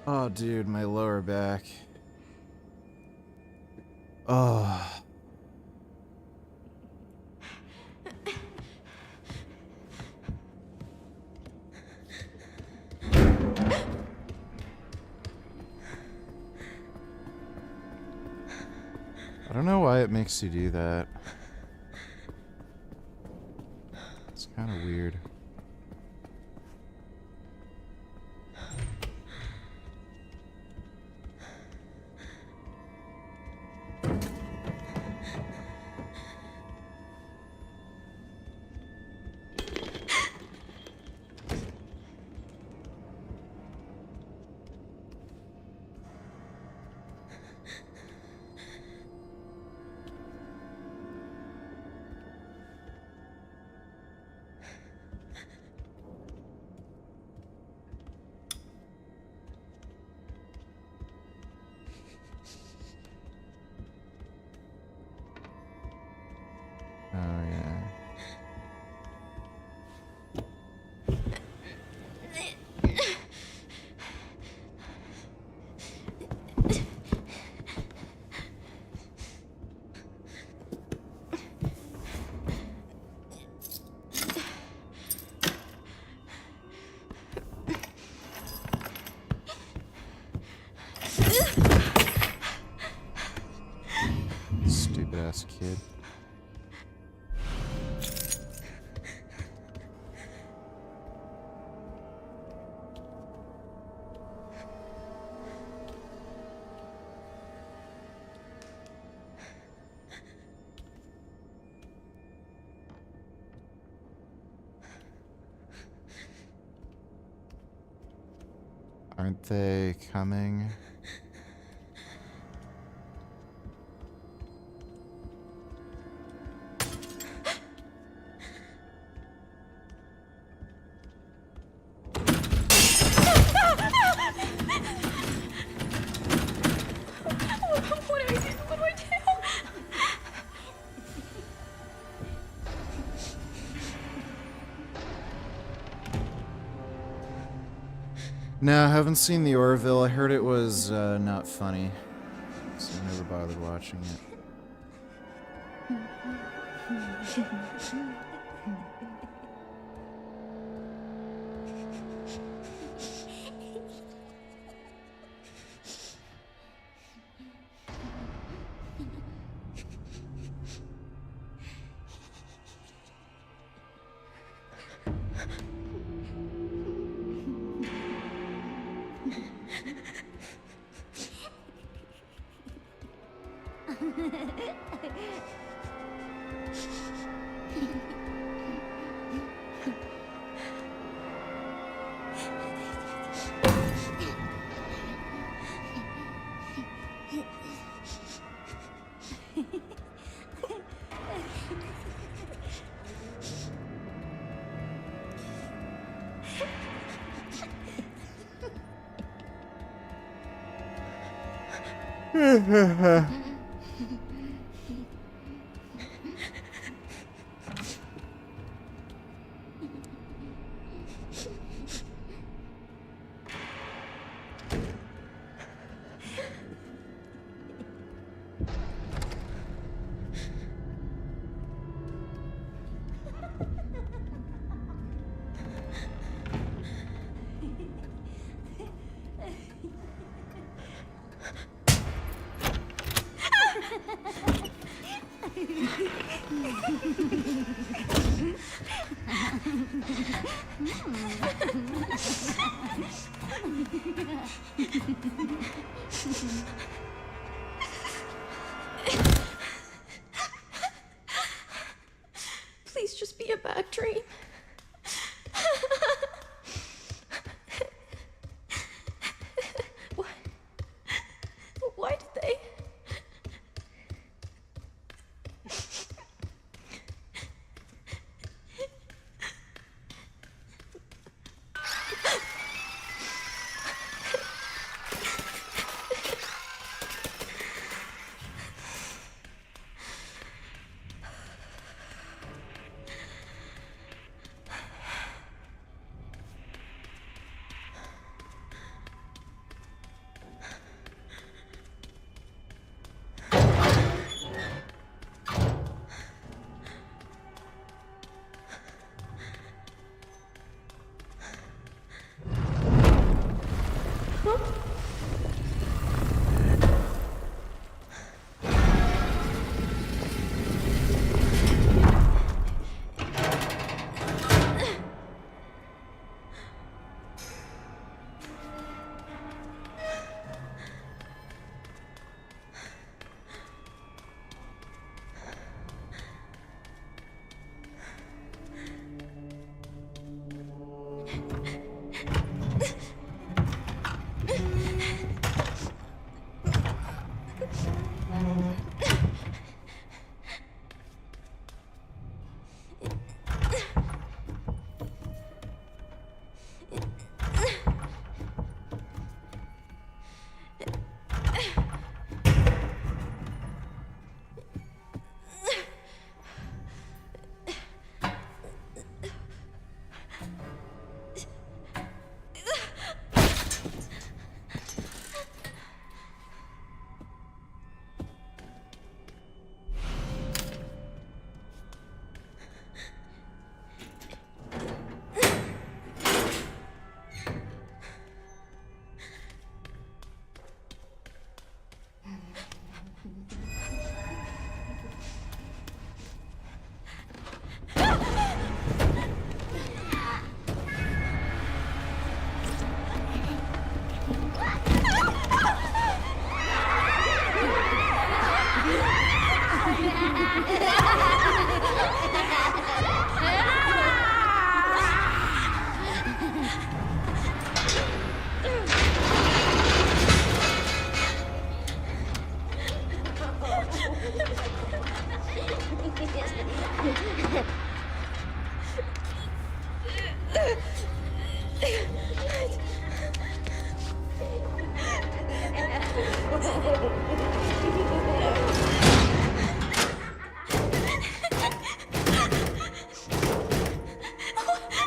Oh, dude, my lower back. Oh. it makes you do that. It's kind of weird. Oh, yeah. Stupid ass kid. Aren't they coming?
What do I do? What do I do?
No, I haven't seen the Orville. I heard it was not funny, so I never bothered watching it.
Please just be a bad dream. What? Why did they?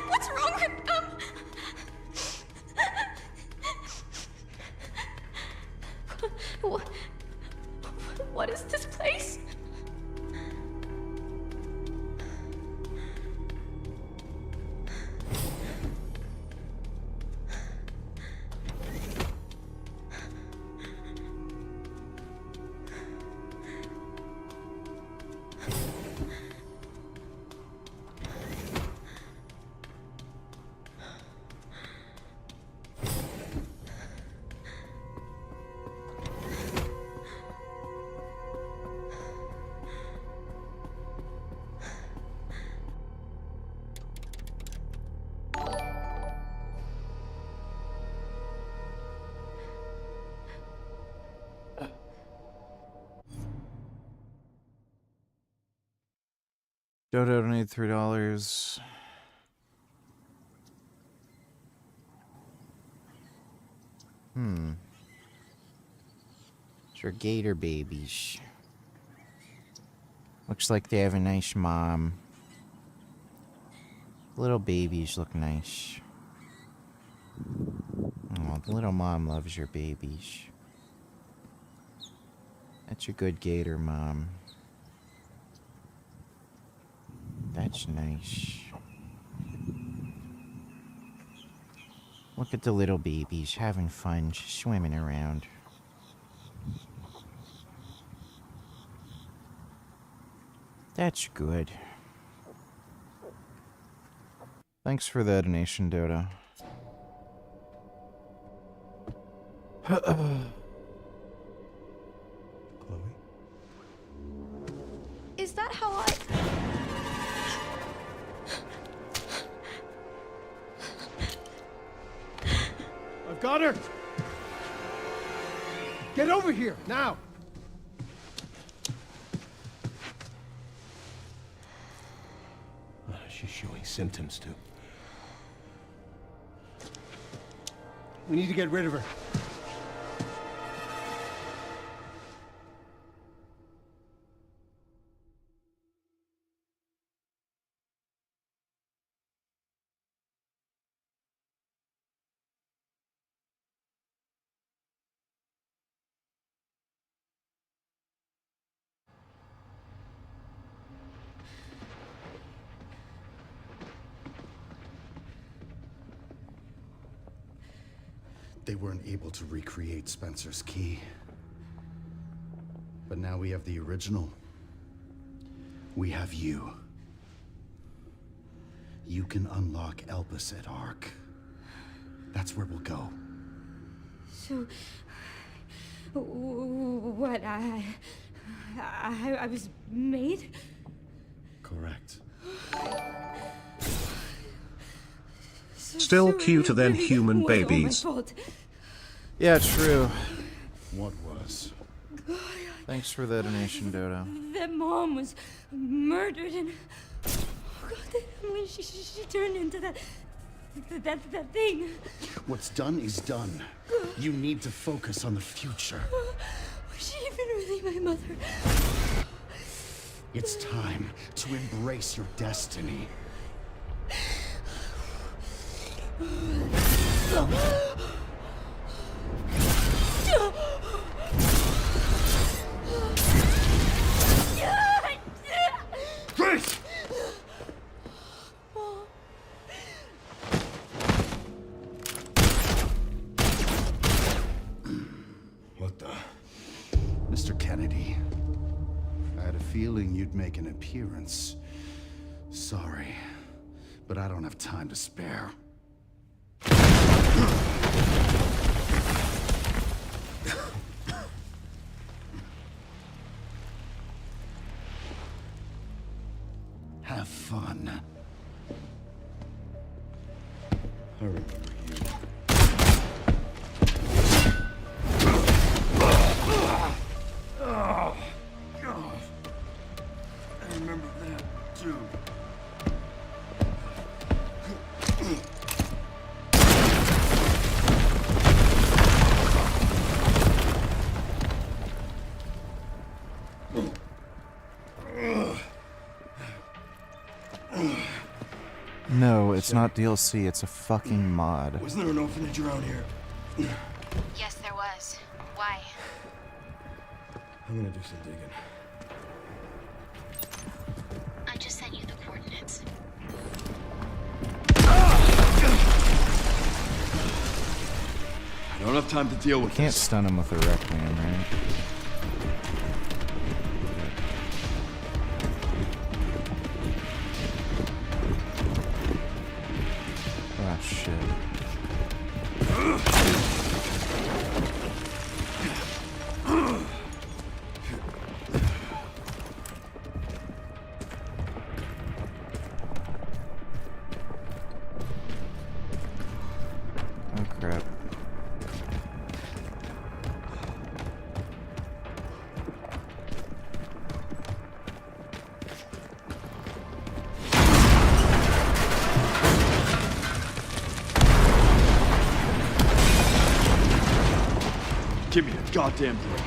What's wrong with them? What is this place?
Dodo donated $3. It's your gator babies. Looks like they have a nice mom. Little babies look nice. Oh, the little mom loves your babies. That's a good gator mom. That's nice. Look at the little babies having fun, swimming around. That's good. Thanks for the donation, Dodo.
Is that how I...
I've got her! Get over here, now!
She's showing symptoms, too.
We need to get rid of her.
They weren't able to recreate Spencer's key. But now we have the original. We have you. You can unlock Elpis at Ark. That's where we'll go.
So, what, I was made?
Correct.
Still cuter than human babies.
Yeah, true.
What was?
Thanks for the donation, Dodo.
That mom was murdered and... Oh God, when she turned into that thing.
What's done is done. You need to focus on the future.
Was she even really my mother?
It's time to embrace your destiny.
Chris!
What the? Mr. Kennedy, I had a feeling you'd make an appearance. Sorry, but I don't have time to spare. Have fun. I remember you. Oh, God. I remember that, too.
No, it's not DLC, it's a fucking mod.
Wasn't there an orphanage around here?
Yes, there was. Why?
I'm gonna do some digging.
I just sent you the coordinates.
I don't have time to deal
You
with
can't
this.
stun him with a Requiem, right? Ah, shit. Oh, crap.
Give me a goddamn break.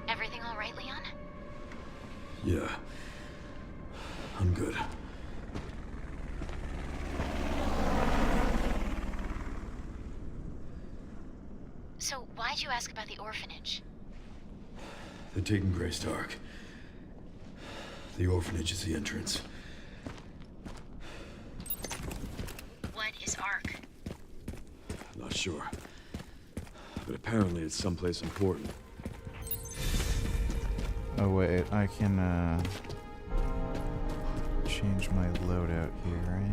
Everything all right, Leon?
Yeah. I'm good.
So why'd you ask about the orphanage?
They're taking Grace Dark. The orphanage is the entrance.
What is ARC?
Not sure. But apparently it's someplace important.
Oh wait, I can change my loadout here, right?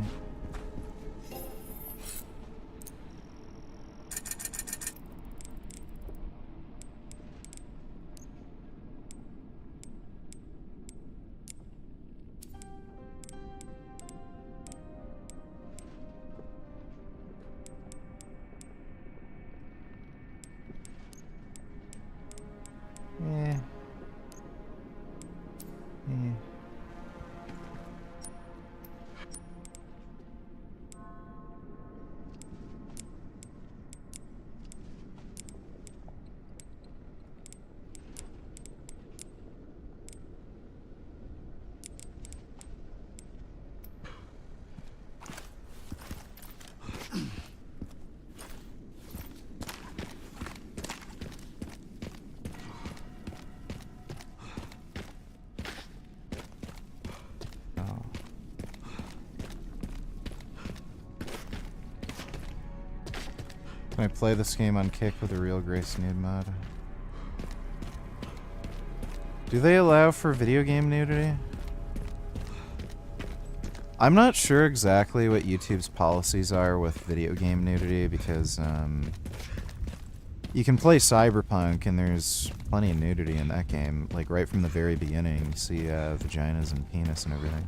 Yeah. Yeah. Can I play this game on Kick with a real Grace nude mod? Do they allow for video game nudity? I'm not sure exactly what YouTube's policies are with video game nudity because you can play Cyberpunk and there's plenty of nudity in that game. Like right from the very beginning, you see vaginas and penis and everything.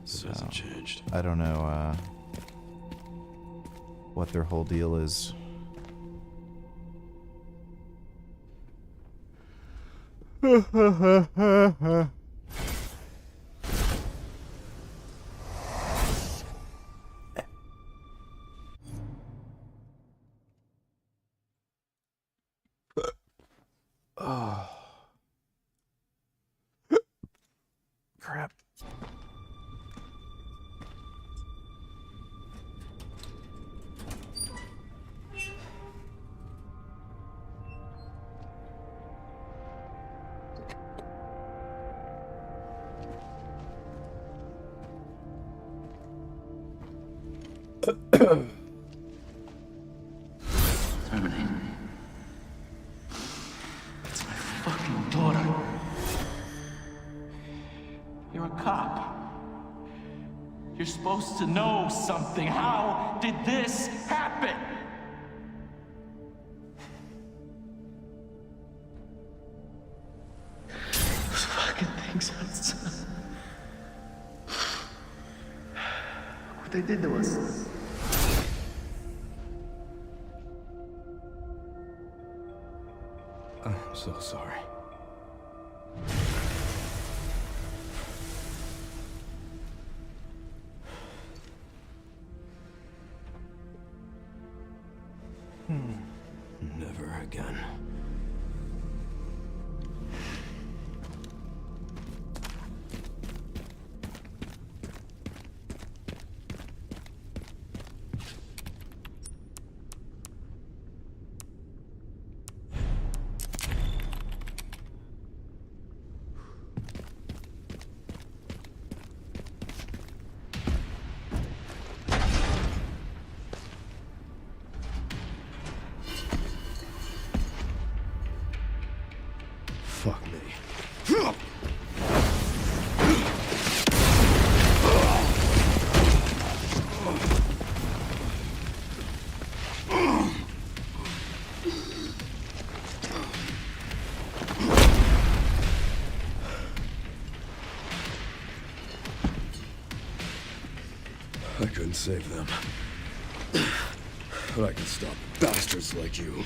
So, hasn't changed.
I don't know what their whole deal is. Oh. Crap.
Terminate. It's my fucking daughter. You're a cop. You're supposed to know something. How did this happen? Those fucking things outside. What they did to us.
I'm so sorry. Never again. Fuck me. I couldn't save them. But I can stop bastards like you.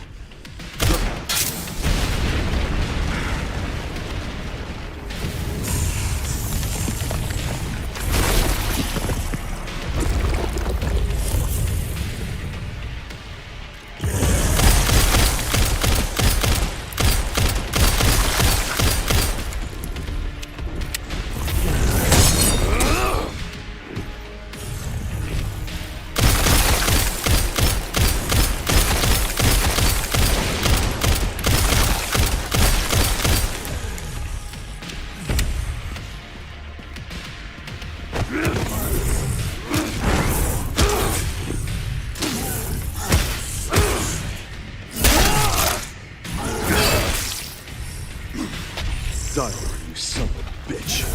Die, you son of a bitch.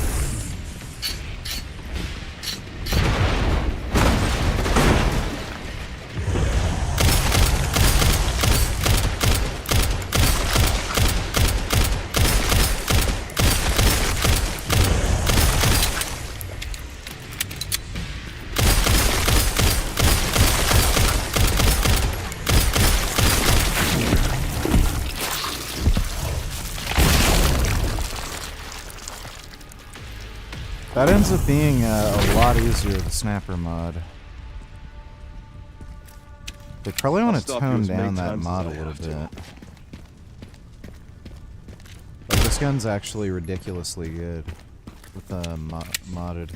That ends up being a lot easier with the snapper mod. They probably want to tone down that mod a little bit. Like, this gun's actually ridiculously good with modded.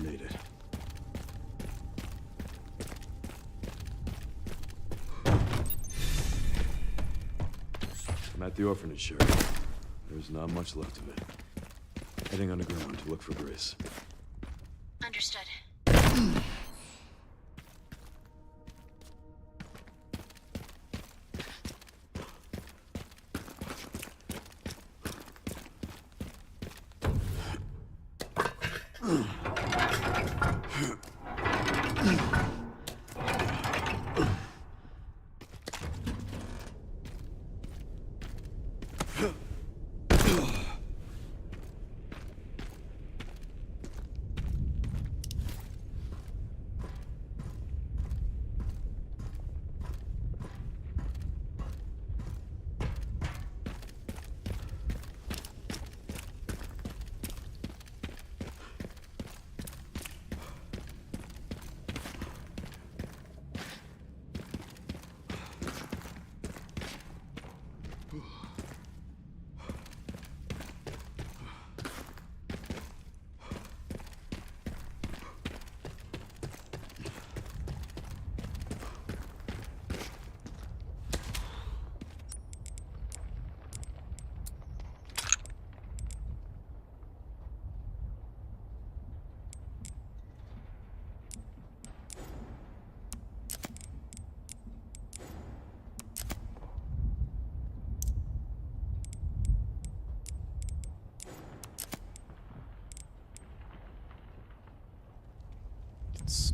Made it. I'm at the orphanage, Sheriff. There's not much left of it. Heading underground to look for Grace.
Understood.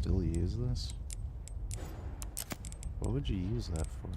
still use this? What would you use that for?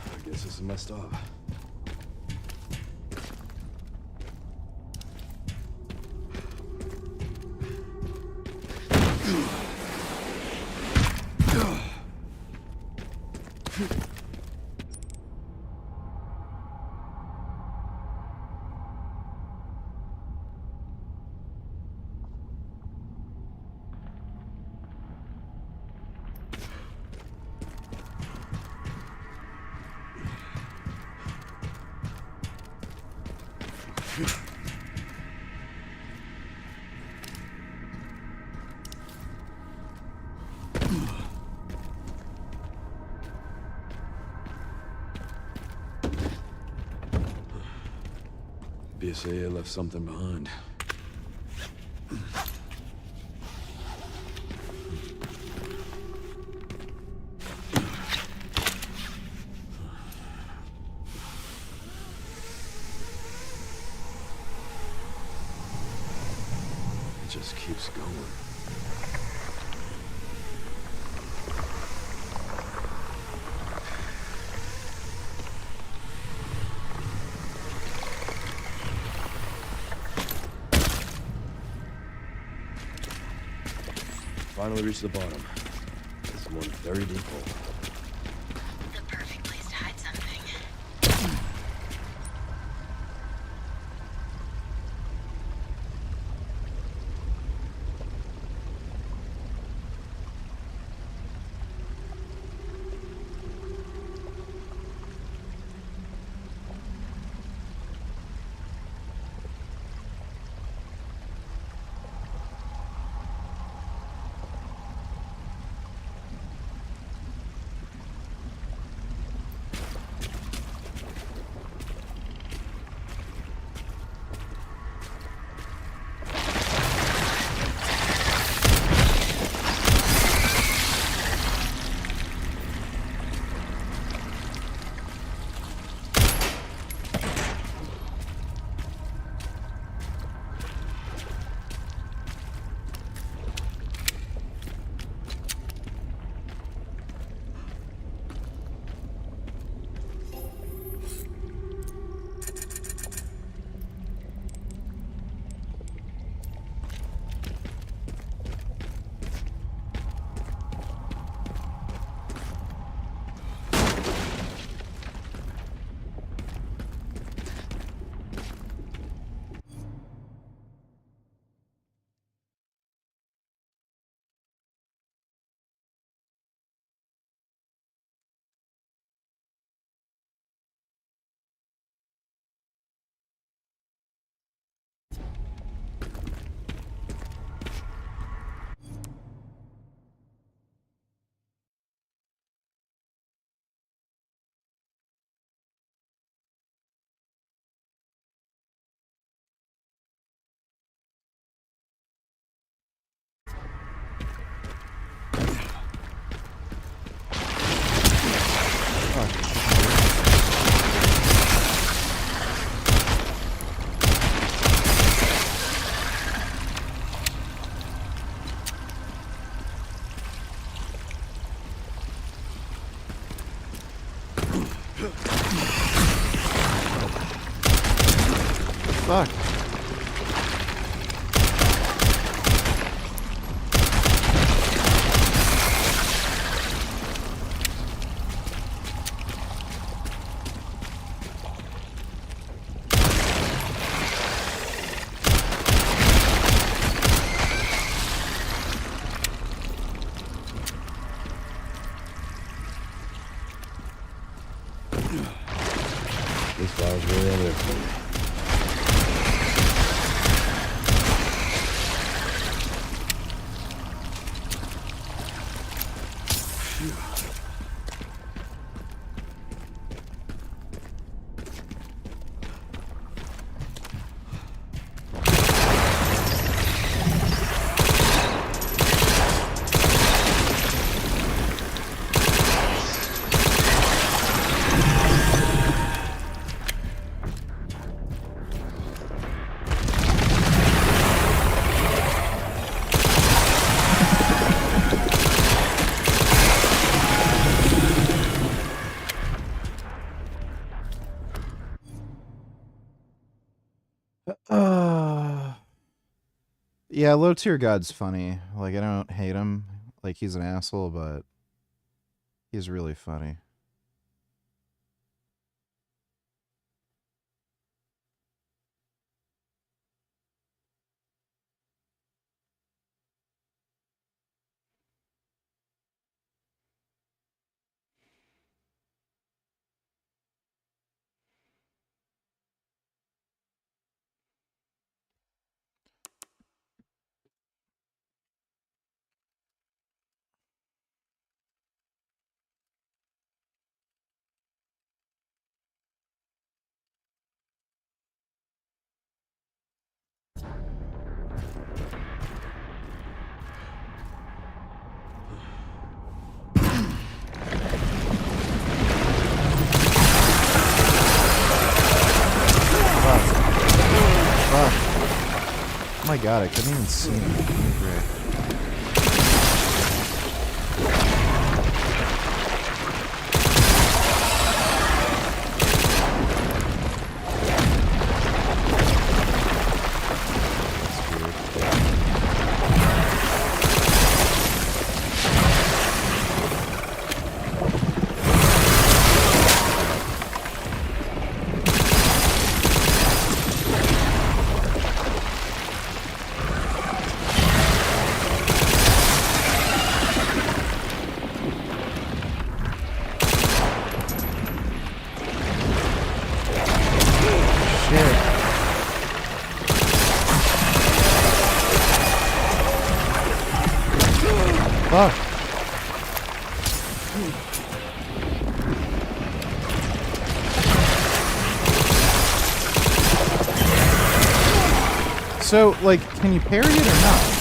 I guess this is messed up. BSAA left something behind. It just keeps going. Finally reached the bottom. This is one very deep hole.
The perfect place to hide something.
Fuck.
This file's really over there for me.
Yeah, Low Tier God's funny. Like, I don't hate him. Like, he's an asshole, but he's really funny. Fuck. Oh my god, I couldn't even see him. Great. Fuck. So, like, can you parry it or not?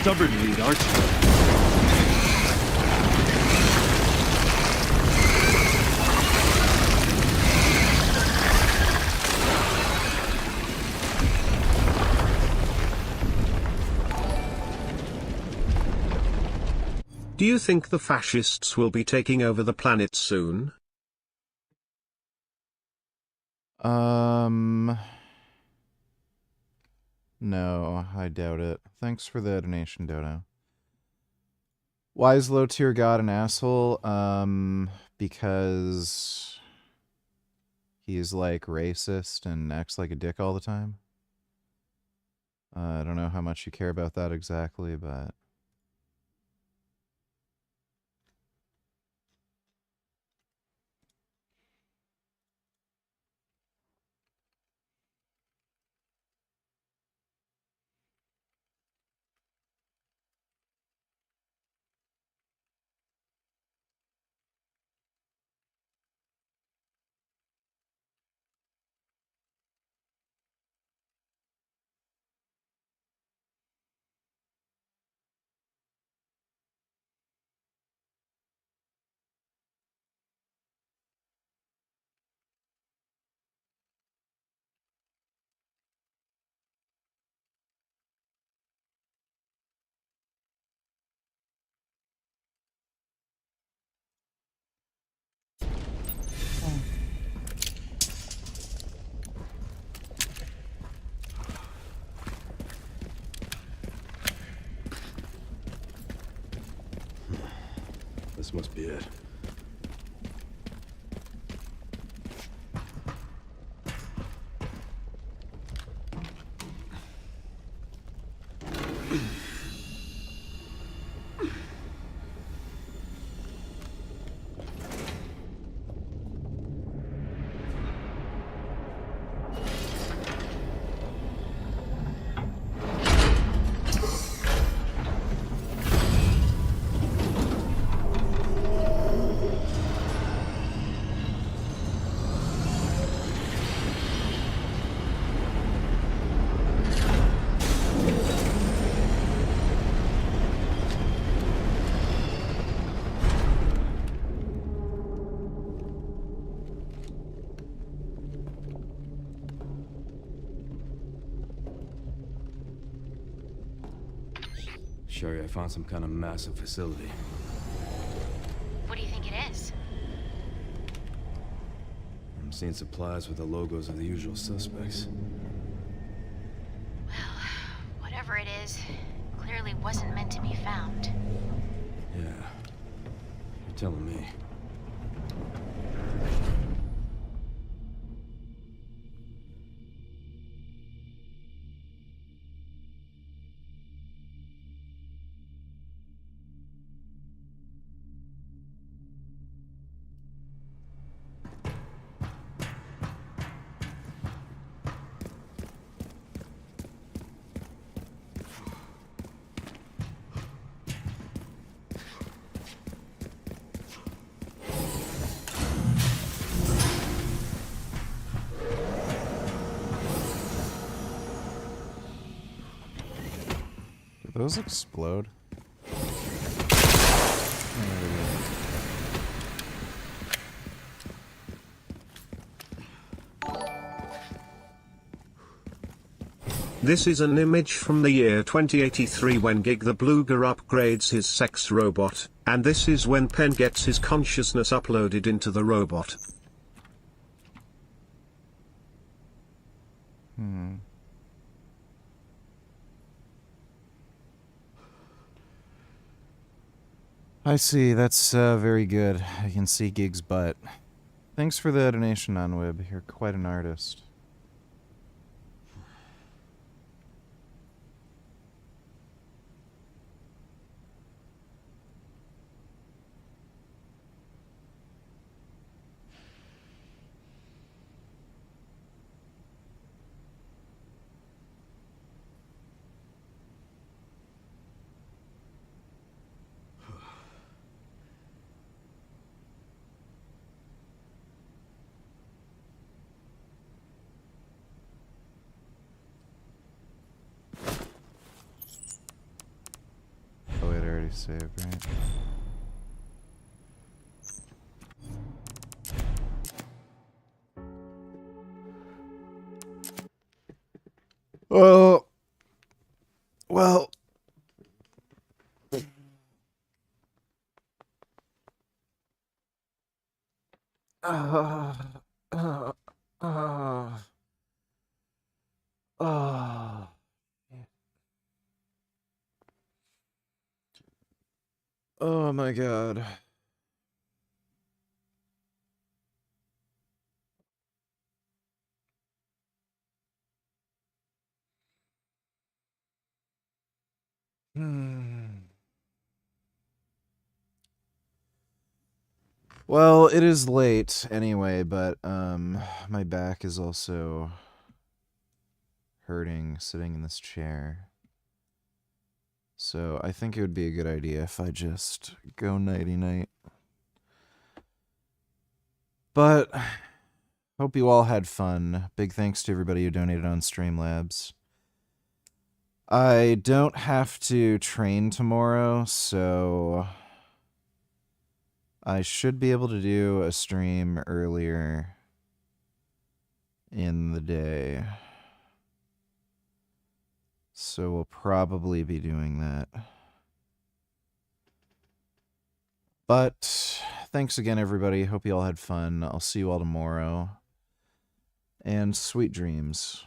Stubborn lead, aren't you?
Do you think the fascists will be taking over the planet soon?
No, I doubt it. Thanks for the donation, Dodo. Why is Low Tier God an asshole? Because he's like racist and acts like a dick all the time. I don't know how much you care about that exactly, but
This must be it. Sherry, I found some kind of massive facility.
What do you think it is?
I'm seeing supplies with the logos of the usual suspects.
Well, whatever it is, clearly wasn't meant to be found.
Yeah. You're telling me.
Did those explode?
This is an image from the year 2083 when Gig the Bluger upgrades his sex robot, and this is when Penn gets his consciousness uploaded into the robot.
I see, that's very good. I can see Gig's butt. Thanks for the donation, Nonwib. You're quite an artist. Oh, it already saved, right? Oh, well. Uh, uh, uh, uh. Oh my god. Well, it is late anyway, but my back is also hurting sitting in this chair. So I think it would be a good idea if I just go nighty-night. But hope you all had fun. Big thanks to everybody who donated on Streamlabs. I don't have to train tomorrow, so I should be able to do a stream earlier in the day. So we'll probably be doing that. But thanks again, everybody. Hope you all had fun. I'll see you all tomorrow. And sweet dreams.